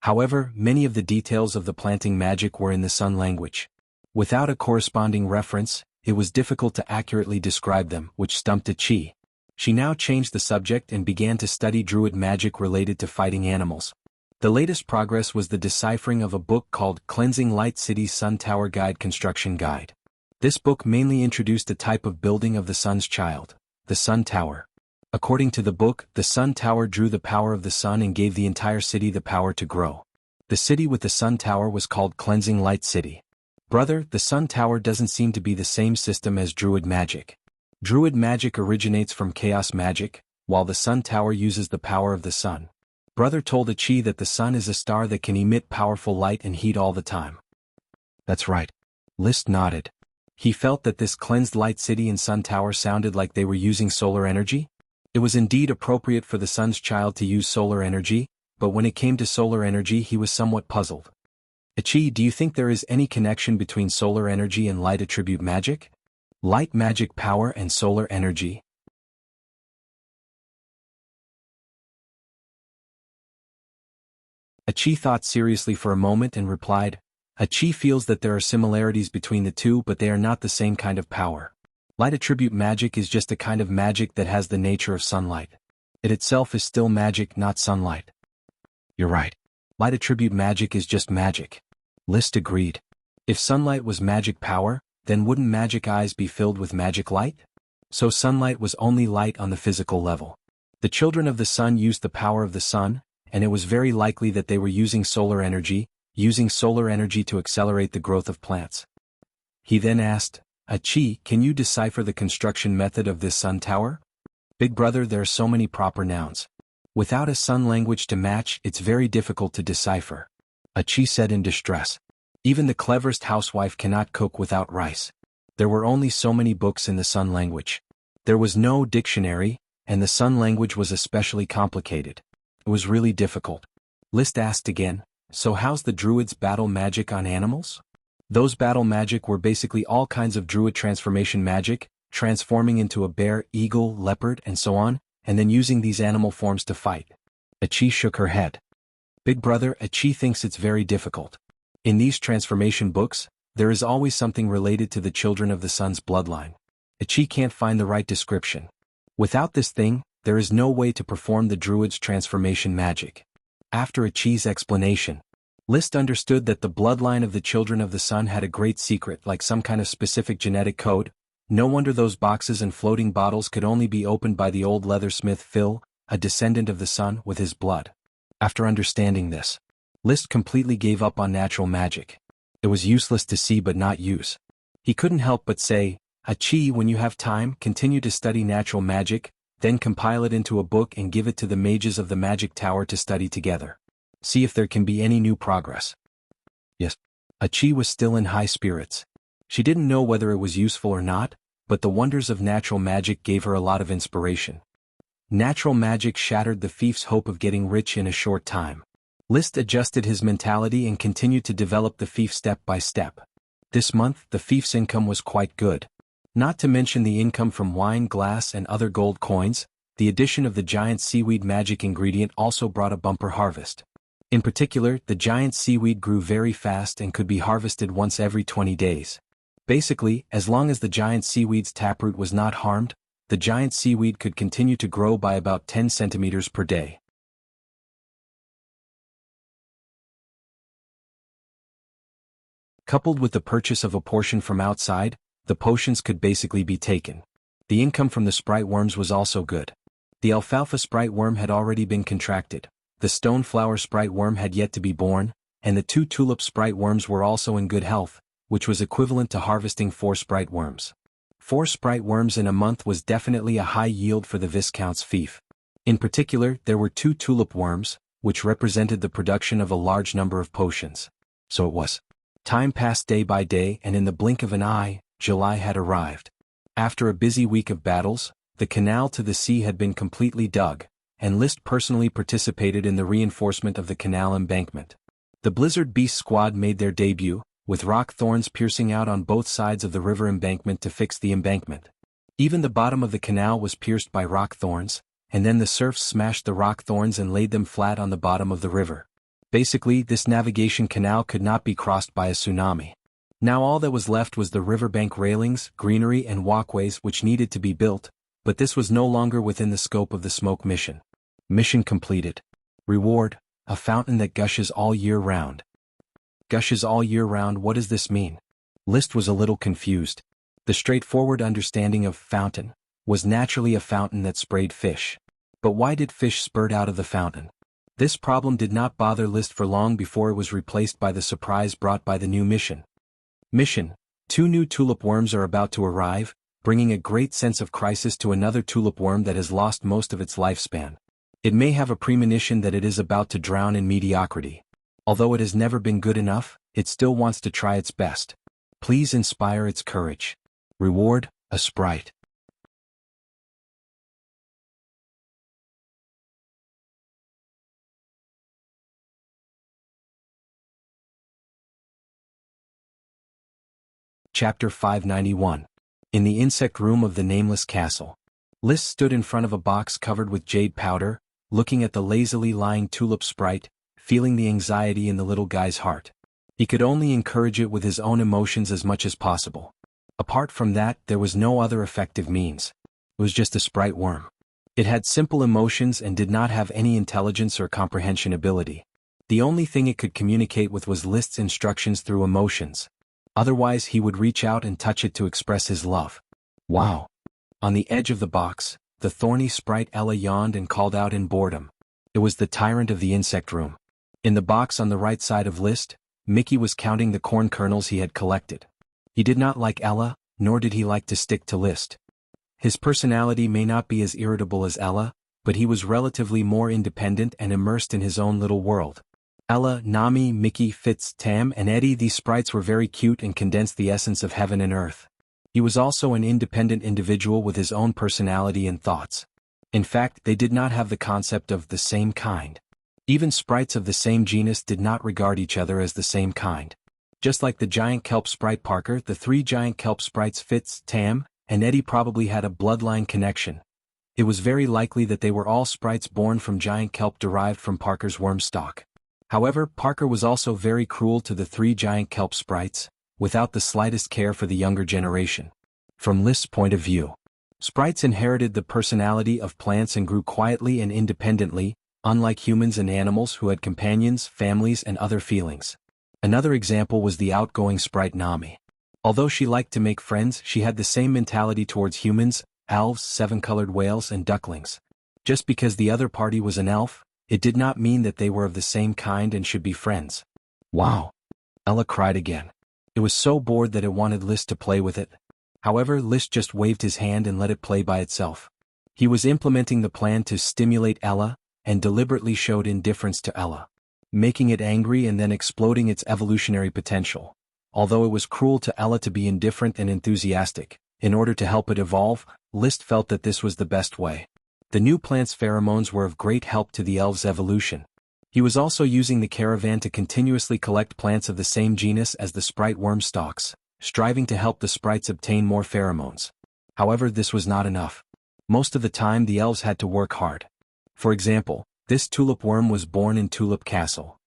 However, many of the details of the planting magic were in the Sun language. Without a corresponding reference, it was difficult to accurately describe them, which stumped Achi. She now changed the subject and began to study druid magic related to fighting animals. The latest progress was the deciphering of a book called Cleansing Light City's Sun Tower Guide Construction Guide. This book mainly introduced a type of building of the Sun's child, the Sun Tower. According to the book, the Sun Tower drew the power of the sun and gave the entire city the power to grow. The city with the Sun Tower was called Cleansing Light City. Brother, the Sun Tower doesn't seem to be the same system as druid magic. Druid magic originates from chaos magic, while the Sun Tower uses the power of the sun. Brother told Achi that the sun is a star that can emit powerful light and heat all the time. That's right. List nodded. He felt that this cleansed light city and Sun Tower sounded like they were using solar energy. It was indeed appropriate for the sun's child to use solar energy, but when it came to solar energy he was somewhat puzzled. Achi, do you think there is any connection between solar energy and light attribute magic? Light magic power and solar energy? Achi thought seriously for a moment and replied, Achi feels that there are similarities between the two, but they are not the same kind of power. Light attribute magic is just a kind of magic that has the nature of sunlight. It itself is still magic, not sunlight. You're right. Light attribute magic is just magic. List agreed. If sunlight was magic power, then wouldn't magic eyes be filled with magic light? So sunlight was only light on the physical level. The children of the sun used the power of the sun, and it was very likely that they were using solar energy to accelerate the growth of plants. He then asked, "Achi, can you decipher the construction method of this sun tower?" "Big brother, there are so many proper nouns. Without a sun language to match, it's very difficult to decipher," Achi said in distress. Even the cleverest housewife cannot cook without rice. There were only so many books in the sun language. There was no dictionary, and the sun language was especially complicated. It was really difficult. List asked again, "So how's the druids' battle magic on animals?" Those battle magic were basically all kinds of druid transformation magic, transforming into a bear, eagle, leopard, and so on, and then using these animal forms to fight. Achi shook her head. "Big brother, Achi thinks it's very difficult. In these transformation books, there is always something related to the children of the sun's bloodline. Achi can't find the right description. Without this thing, there is no way to perform the druid's transformation magic." After Achi's explanation, List understood that the bloodline of the children of the sun had a great secret, like some kind of specific genetic code. No wonder those boxes and floating bottles could only be opened by the old leathersmith Phil, a descendant of the sun, with his blood. After understanding this, List completely gave up on natural magic. It was useless to see but not use. He couldn't help but say, "Achi, when you have time, continue to study natural magic, then compile it into a book and give it to the mages of the magic tower to study together. See if there can be any new progress." Yes. Achi was still in high spirits. She didn't know whether it was useful or not, but the wonders of natural magic gave her a lot of inspiration. Natural magic shattered the thief's hope of getting rich in a short time. List adjusted his mentality and continued to develop the thief step by step. This month, the thief's income was quite good. Not to mention the income from wine, glass, and other gold coins, the addition of the giant seaweed magic ingredient also brought a bumper harvest. In particular, the giant seaweed grew very fast and could be harvested once every 20 days. Basically, as long as the giant seaweed's taproot was not harmed, the giant seaweed could continue to grow by about 10 centimeters per day. Coupled with the purchase of a portion from outside, the potions could basically be taken. The income from the sprite worms was also good. The alfalfa sprite worm had already been contracted, the stoneflower sprite worm had yet to be born, and the 2 tulip sprite worms were also in good health, which was equivalent to harvesting 4 sprite worms. 4 sprite worms in a month was definitely a high yield for the Viscount's fief. In particular, there were 2 tulip worms, which represented the production of a large number of potions. So it was. Time passed day by day, and in the blink of an eye, July had arrived. After a busy week of battles, the canal to the sea had been completely dug, and List personally participated in the reinforcement of the canal embankment. The Blizzard Beast squad made their debut, with rock thorns piercing out on both sides of the river embankment to fix the embankment. Even the bottom of the canal was pierced by rock thorns, and then the surf smashed the rock thorns and laid them flat on the bottom of the river. Basically, this navigation canal could not be crossed by a tsunami. Now all that was left was the riverbank railings, greenery, and walkways which needed to be built, but this was no longer within the scope of the smoke mission. Mission completed. Reward, a fountain that gushes all year round. Gushes all year round, what does this mean? List was a little confused. The straightforward understanding of fountain was naturally a fountain that sprayed fish. But why did fish spurt out of the fountain? This problem did not bother List for long before it was replaced by the surprise brought by the new mission. Mission: 2 new tulip worms are about to arrive, bringing a great sense of crisis to another tulip worm that has lost most of its lifespan. It may have a premonition that it is about to drown in mediocrity. Although it has never been good enough, it still wants to try its best. Please inspire its courage. Reward: a sprite. Chapter 591. In the insect room of the nameless castle. List stood in front of a box covered with jade powder, looking at the lazily lying tulip sprite, feeling the anxiety in the little guy's heart. He could only encourage it with his own emotions as much as possible. Apart from that, there was no other effective means. It was just a sprite worm. It had simple emotions and did not have any intelligence or comprehension ability. The only thing it could communicate with was List's instructions through emotions. Otherwise he would reach out and touch it to express his love. Wow! On the edge of the box, the thorny sprite Ella yawned and called out in boredom. It was the tyrant of the insect room. In the box on the right side of List, Mickey was counting the corn kernels he had collected. He did not like Ella, nor did he like to stick to List. His personality may not be as irritable as Ella, but he was relatively more independent and immersed in his own little world. Ella, Nami, Mickey, Fitz, Tam, and Eddie, these sprites were very cute and condensed the essence of heaven and earth. He was also an independent individual with his own personality and thoughts. In fact, they did not have the concept of the same kind. Even sprites of the same genus did not regard each other as the same kind. Just like the giant kelp sprite Parker, the three giant kelp sprites Fitz, Tam, and Eddie probably had a bloodline connection. It was very likely that they were all sprites born from giant kelp derived from Parker's worm stock. However, Parker was also very cruel to the three giant kelp sprites, without the slightest care for the younger generation. From List's point of view, sprites inherited the personality of plants and grew quietly and independently, unlike humans and animals who had companions, families, and other feelings. Another example was the outgoing sprite Nami. Although she liked to make friends, she had the same mentality towards humans, elves, seven-colored whales, and ducklings. Just because the other party was an elf, it did not mean that they were of the same kind and should be friends. Wow! Ella cried again. It was so bored that it wanted List to play with it. However, List just waved his hand and let it play by itself. He was implementing the plan to stimulate Ella, and deliberately showed indifference to Ella, making it angry and then exploding its evolutionary potential. Although it was cruel to Ella to be indifferent and enthusiastic, in order to help it evolve, List felt that this was the best way. The new plant's pheromones were of great help to the elf's evolution. He was also using the caravan to continuously collect plants of the same genus as the sprite worm stalks, striving to help the sprites obtain more pheromones. However, this was not enough. Most of the time the elves had to work hard. For example, this tulip worm was born in Tulip Castle.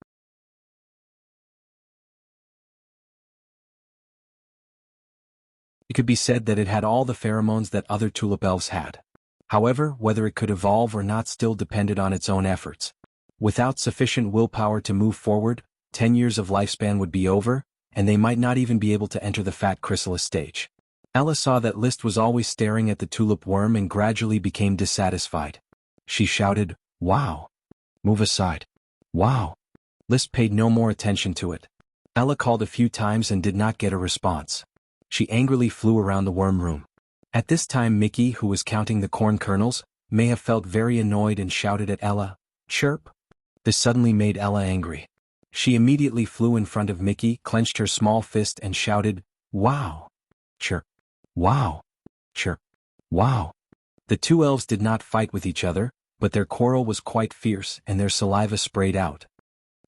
It could be said that it had all the pheromones that other tulip elves had. However, whether it could evolve or not still depended on its own efforts. Without sufficient willpower to move forward, 10 years of lifespan would be over, and they might not even be able to enter the fat chrysalis stage. Ella saw that List was always staring at the tulip worm and gradually became dissatisfied. She shouted, "Wow! Move aside! Wow!" List paid no more attention to it. Ella called a few times and did not get a response. She angrily flew around the worm room. At this time Mickey, who was counting the corn kernels, may have felt very annoyed and shouted at Ella, "Chirp!" This suddenly made Ella angry. She immediately flew in front of Mickey, clenched her small fist and shouted, "Wow! Chirp! Wow! Chirp! Wow!" The two elves did not fight with each other, but their quarrel was quite fierce and their saliva sprayed out.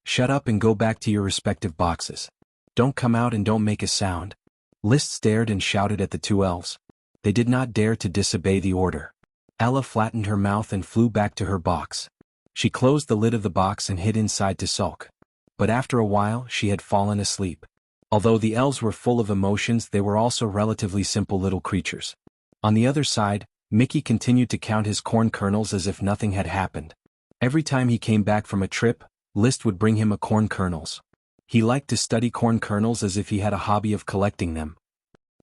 "Shut up and go back to your respective boxes. Don't come out and don't make a sound." List stared and shouted at the two elves. They did not dare to disobey the order. Ella flattened her mouth and flew back to her box. She closed the lid of the box and hid inside to sulk. But after a while she had fallen asleep. Although the elves were full of emotions, they were also relatively simple little creatures. On the other side, Mickey continued to count his corn kernels as if nothing had happened. Every time he came back from a trip, List would bring him a corn kernels. He liked to study corn kernels as if he had a hobby of collecting them.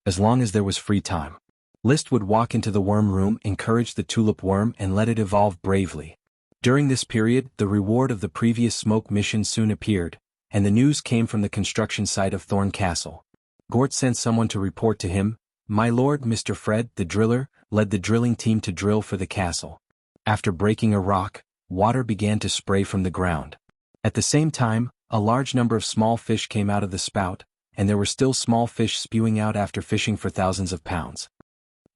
As long as there was free time, List would walk into the worm room, encourage the tulip worm and let it evolve bravely. During this period, the reward of the previous smoke mission soon appeared, and the news came from the construction site of Thorn Castle. Gort sent someone to report to him. My lord, Mr. Fred, the driller, led the drilling team to drill for the castle. After breaking a rock, water began to spray from the ground. At the same time, a large number of small fish came out of the spout, and there were still small fish spewing out after fishing for thousands of pounds.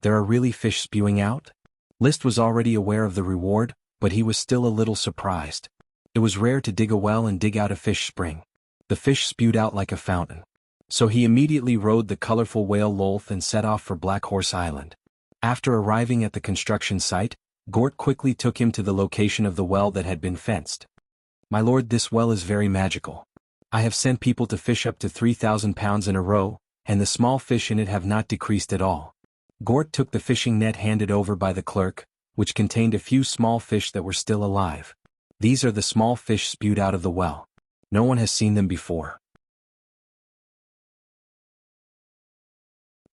There are really fish spewing out? List was already aware of the reward, but he was still a little surprised. It was rare to dig a well and dig out a fish spring. The fish spewed out like a fountain. So he immediately rode the colorful whale Lolth and set off for Black Horse Island. After arriving at the construction site, Gort quickly took him to the location of the well that had been fenced. My lord, this well is very magical. I have sent people to fish up to 3,000 pounds in a row, and the small fish in it have not decreased at all. Gort took the fishing net handed over by the clerk, which contained a few small fish that were still alive. These are the small fish spewed out of the well. No one has seen them before.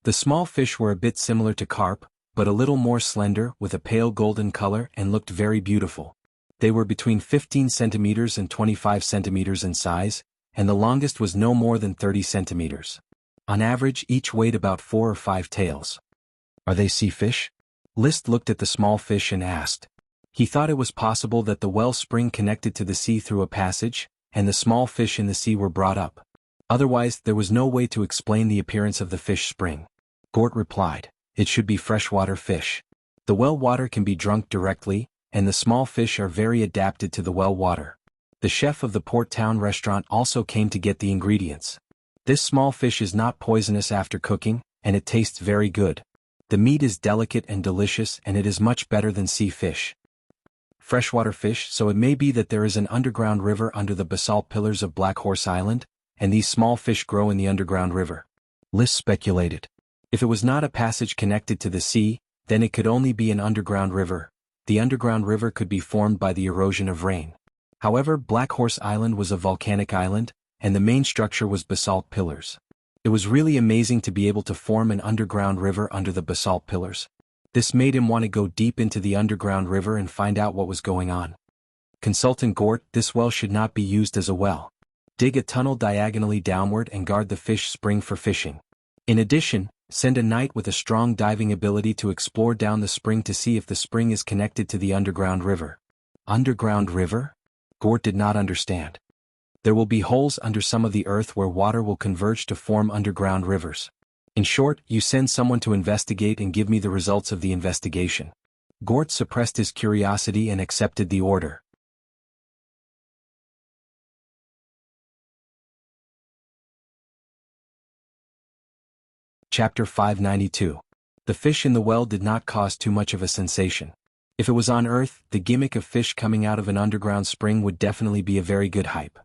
The small fish were a bit similar to carp, but a little more slender with a pale golden color and looked very beautiful. They were between 15 centimeters and 25 centimeters in size, and the longest was no more than 30 centimeters. On average, each weighed about 4 or 5 taels. Are they sea fish? List looked at the small fish and asked. He thought it was possible that the well spring connected to the sea through a passage, and the small fish in the sea were brought up. Otherwise, there was no way to explain the appearance of the fish spring. Gort replied, it should be freshwater fish. The well water can be drunk directly, and the small fish are very adapted to the well water. The chef of the port town restaurant also came to get the ingredients. This small fish is not poisonous after cooking, and it tastes very good. The meat is delicate and delicious, and it is much better than sea fish. Freshwater fish, so it may be that there is an underground river under the basalt pillars of Black Horse Island, and these small fish grow in the underground river. List speculated. If it was not a passage connected to the sea, then it could only be an underground river. The underground river could be formed by the erosion of rain. However, Black Horse Island was a volcanic island, and the main structure was basalt pillars. It was really amazing to be able to form an underground river under the basalt pillars. This made him want to go deep into the underground river and find out what was going on. Consultant Gort, this well should not be used as a well. Dig a tunnel diagonally downward and guard the fish spring for fishing. In addition, send a knight with a strong diving ability to explore down the spring to see if the spring is connected to the underground river. Underground river? Gort did not understand. There will be holes under some of the earth where water will converge to form underground rivers. In short, you send someone to investigate and give me the results of the investigation. Gort suppressed his curiosity and accepted the order. Chapter 592. The fish in the well did not cause too much of a sensation. If it was on Earth, the gimmick of fish coming out of an underground spring would definitely be a very good hype.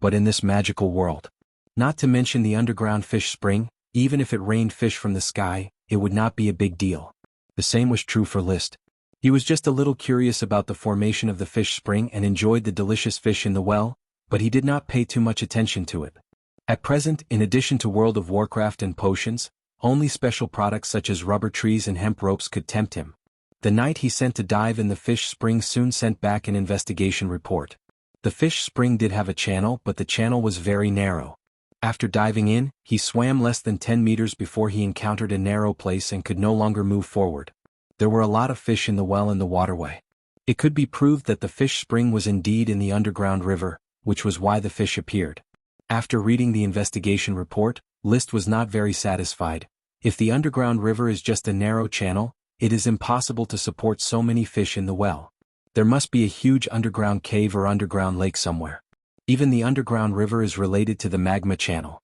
But in this magical world, not to mention the underground fish spring, even if it rained fish from the sky, it would not be a big deal. The same was true for List. He was just a little curious about the formation of the fish spring and enjoyed the delicious fish in the well, but he did not pay too much attention to it. At present, in addition to World of Warcraft and potions, only special products such as rubber trees and hemp ropes could tempt him. The knight he sent to dive in the fish spring soon sent back an investigation report. The fish spring did have a channel, but the channel was very narrow. After diving in, he swam less than 10 meters before he encountered a narrow place and could no longer move forward. There were a lot of fish in the well and the waterway. It could be proved that the fish spring was indeed in the underground river, which was why the fish appeared. After reading the investigation report, List was not very satisfied. If the underground river is just a narrow channel, it is impossible to support so many fish in the well. There must be a huge underground cave or underground lake somewhere. Even the underground river is related to the magma channel.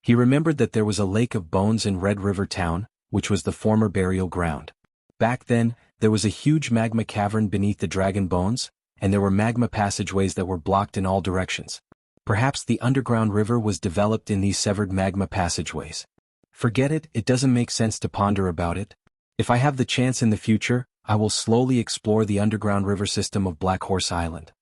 He remembered that there was a lake of bones in Red River Town, which was the former burial ground. Back then, there was a huge magma cavern beneath the dragon bones, and there were magma passageways that were blocked in all directions. Perhaps the underground river was developed in these severed magma passageways. Forget it, it doesn't make sense to ponder about it. If I have the chance in the future, I will slowly explore the underground river system of Black Horse Island.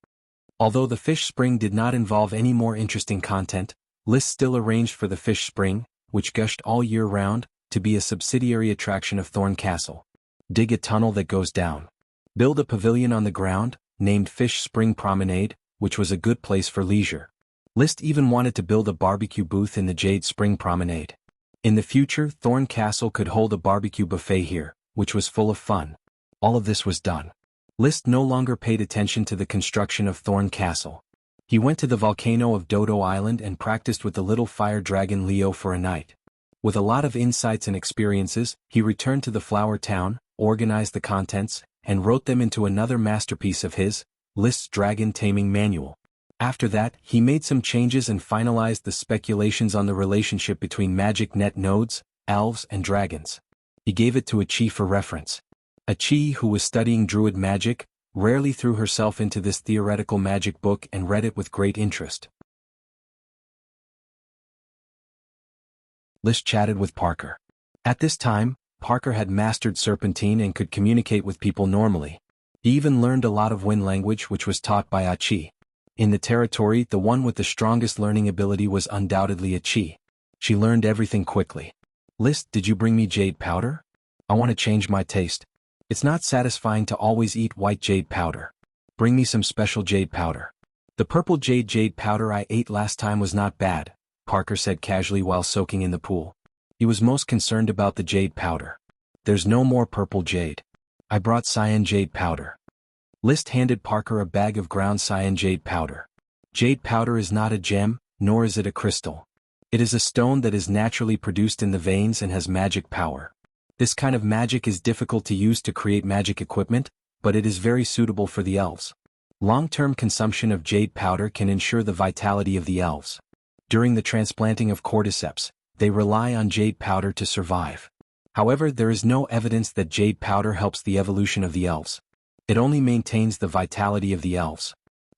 Although the fish spring did not involve any more interesting content, List still arranged for the fish spring, which gushed all year round, to be a subsidiary attraction of Thorn Castle. Dig a tunnel that goes down. Build a pavilion on the ground, named Fish Spring Promenade, which was a good place for leisure. List even wanted to build a barbecue booth in the Jade Spring Promenade. In the future, Thorn Castle could hold a barbecue buffet here, which was full of fun. All of this was done. List no longer paid attention to the construction of Thorn Castle. He went to the volcano of Dodo Island and practiced with the little fire dragon Leo for a night. With a lot of insights and experiences, he returned to the flower town, organized the contents, and wrote them into another masterpiece of his, List's Dragon Taming Manual. After that, he made some changes and finalized the speculations on the relationship between magic net nodes, elves and dragons. He gave it to a chi for reference. A chi who was studying druid magic, rarely threw herself into this theoretical magic book and read it with great interest. List chatted with Parker. At this time, Parker had mastered Serpentine and could communicate with people normally. He even learned a lot of Wind language which was taught by a chi. In the territory, the one with the strongest learning ability was undoubtedly a chi. She learned everything quickly. List, did you bring me jade powder? I want to change my taste. It's not satisfying to always eat white jade powder. Bring me some special jade powder. The purple jade powder I ate last time was not bad, Parker said casually while soaking in the pool. He was most concerned about the jade powder. There's no more purple jade. I brought cyan jade powder. List handed Parker a bag of ground cyan jade powder. Jade powder is not a gem, nor is it a crystal. It is a stone that is naturally produced in the veins and has magic power. This kind of magic is difficult to use to create magic equipment, but it is very suitable for the elves. Long-term consumption of jade powder can ensure the vitality of the elves. During the transplanting of cordyceps, they rely on jade powder to survive. However, there is no evidence that jade powder helps the evolution of the elves. It only maintains the vitality of the elves.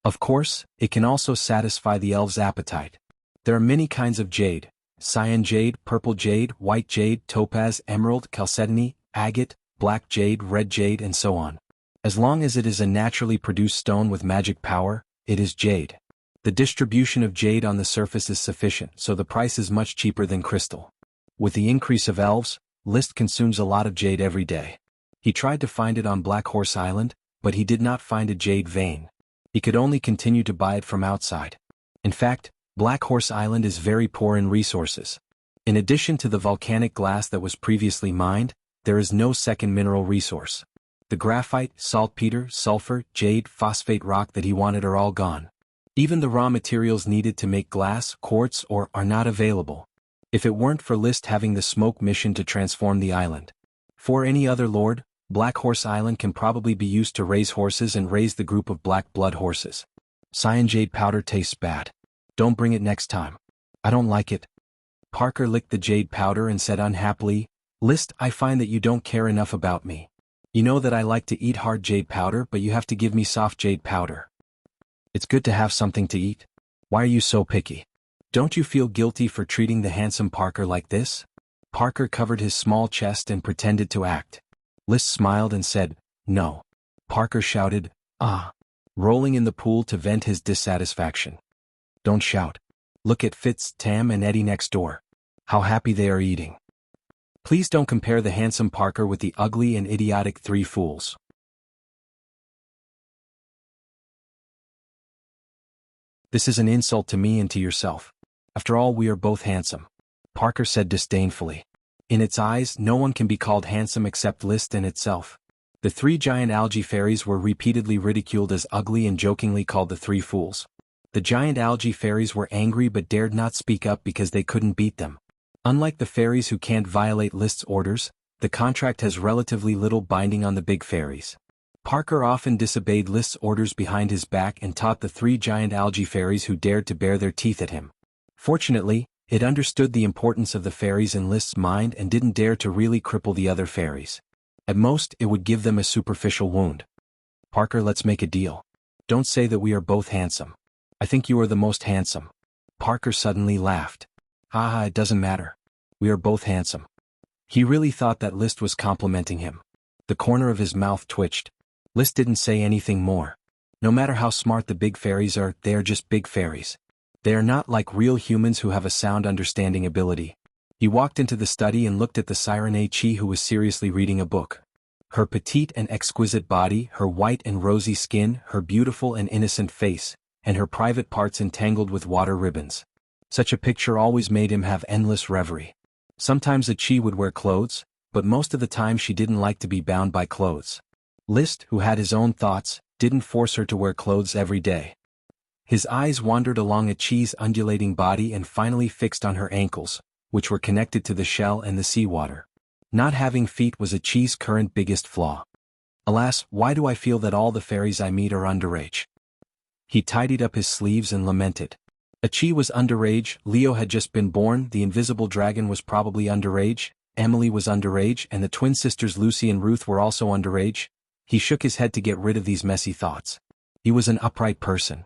Of course, it can also satisfy the elves' appetite. There are many kinds of jade: cyan jade, purple jade, white jade, topaz, emerald, chalcedony, agate, black jade, red jade, and so on. As long as it is a naturally produced stone with magic power, it is jade. The distribution of jade on the surface is sufficient, so the price is much cheaper than crystal. With the increase of elves, List consumes a lot of jade every day. He tried to find it on Black Horse Island, but he did not find a jade vein. He could only continue to buy it from outside. In fact, Black Horse Island is very poor in resources. In addition to the volcanic glass that was previously mined, there is no second mineral resource. The graphite, saltpeter, sulfur, jade, phosphate rock that he wanted are all gone. Even the raw materials needed to make glass, quartz, ore are not available. If it weren't for List having the smoke mission to transform the island. For any other lord, Black Horse Island can probably be used to raise horses and raise the group of black blood horses. Cyan jade powder tastes bad. Don't bring it next time. I don't like it. Parker licked the jade powder and said unhappily, List, I find that you don't care enough about me. You know that I like to eat hard jade powder, but you have to give me soft jade powder. It's good to have something to eat. Why are you so picky? Don't you feel guilty for treating the handsome Parker like this? Parker covered his small chest and pretended to act. List smiled and said, No. Parker shouted, Ah, rolling in the pool to vent his dissatisfaction. Don't shout. Look at Fitz, Tam, and Eddie next door. How happy they are eating. Please don't compare the handsome Parker with the ugly and idiotic three fools. This is an insult to me and to yourself. After all, we are both handsome. Parker said disdainfully. In its eyes, no one can be called handsome except List and itself. The three giant algae fairies were repeatedly ridiculed as ugly and jokingly called the three fools. The giant algae fairies were angry but dared not speak up because they couldn't beat them. Unlike the fairies who can't violate List's orders, the contract has relatively little binding on the big fairies. Parker often disobeyed List's orders behind his back and taught the three giant algae fairies who dared to bare their teeth at him. Fortunately, it understood the importance of the fairies in List's mind and didn't dare to really cripple the other fairies. At most, it would give them a superficial wound. Parker, let's make a deal. Don't say that we are both handsome. I think you are the most handsome. Parker suddenly laughed. Haha, it doesn't matter. We are both handsome. He really thought that List was complimenting him. The corner of his mouth twitched. List didn't say anything more. No matter how smart the big fairies are, they are just big fairies. They are not like real humans who have a sound understanding ability. He walked into the study and looked at the Siren Chi, who was seriously reading a book. Her petite and exquisite body, her white and rosy skin, her beautiful and innocent face, and her private parts entangled with water ribbons. Such a picture always made him have endless reverie. Sometimes a Chi would wear clothes, but most of the time she didn't like to be bound by clothes. List, who had his own thoughts, didn't force her to wear clothes every day. His eyes wandered along a Chi's undulating body and finally fixed on her ankles, which were connected to the shell and the seawater. Not having feet was a Chi's current biggest flaw. Alas, why do I feel that all the fairies I meet are underage? He tidied up his sleeves and lamented. A Chi was underage, Leo had just been born, the invisible dragon was probably underage, Emily was underage, and the twin sisters Lucy and Ruth were also underage. He shook his head to get rid of these messy thoughts. He was an upright person.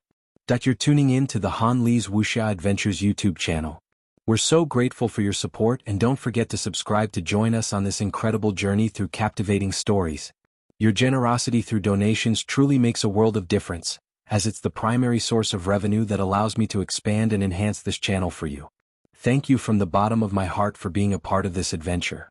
You're tuning in to the Han Lee's Wuxia Adventures YouTube channel. We're so grateful for your support, and don't forget to subscribe to join us on this incredible journey through captivating stories. Your generosity through donations truly makes a world of difference, as it's the primary source of revenue that allows me to expand and enhance this channel for you. Thank you from the bottom of my heart for being a part of this adventure.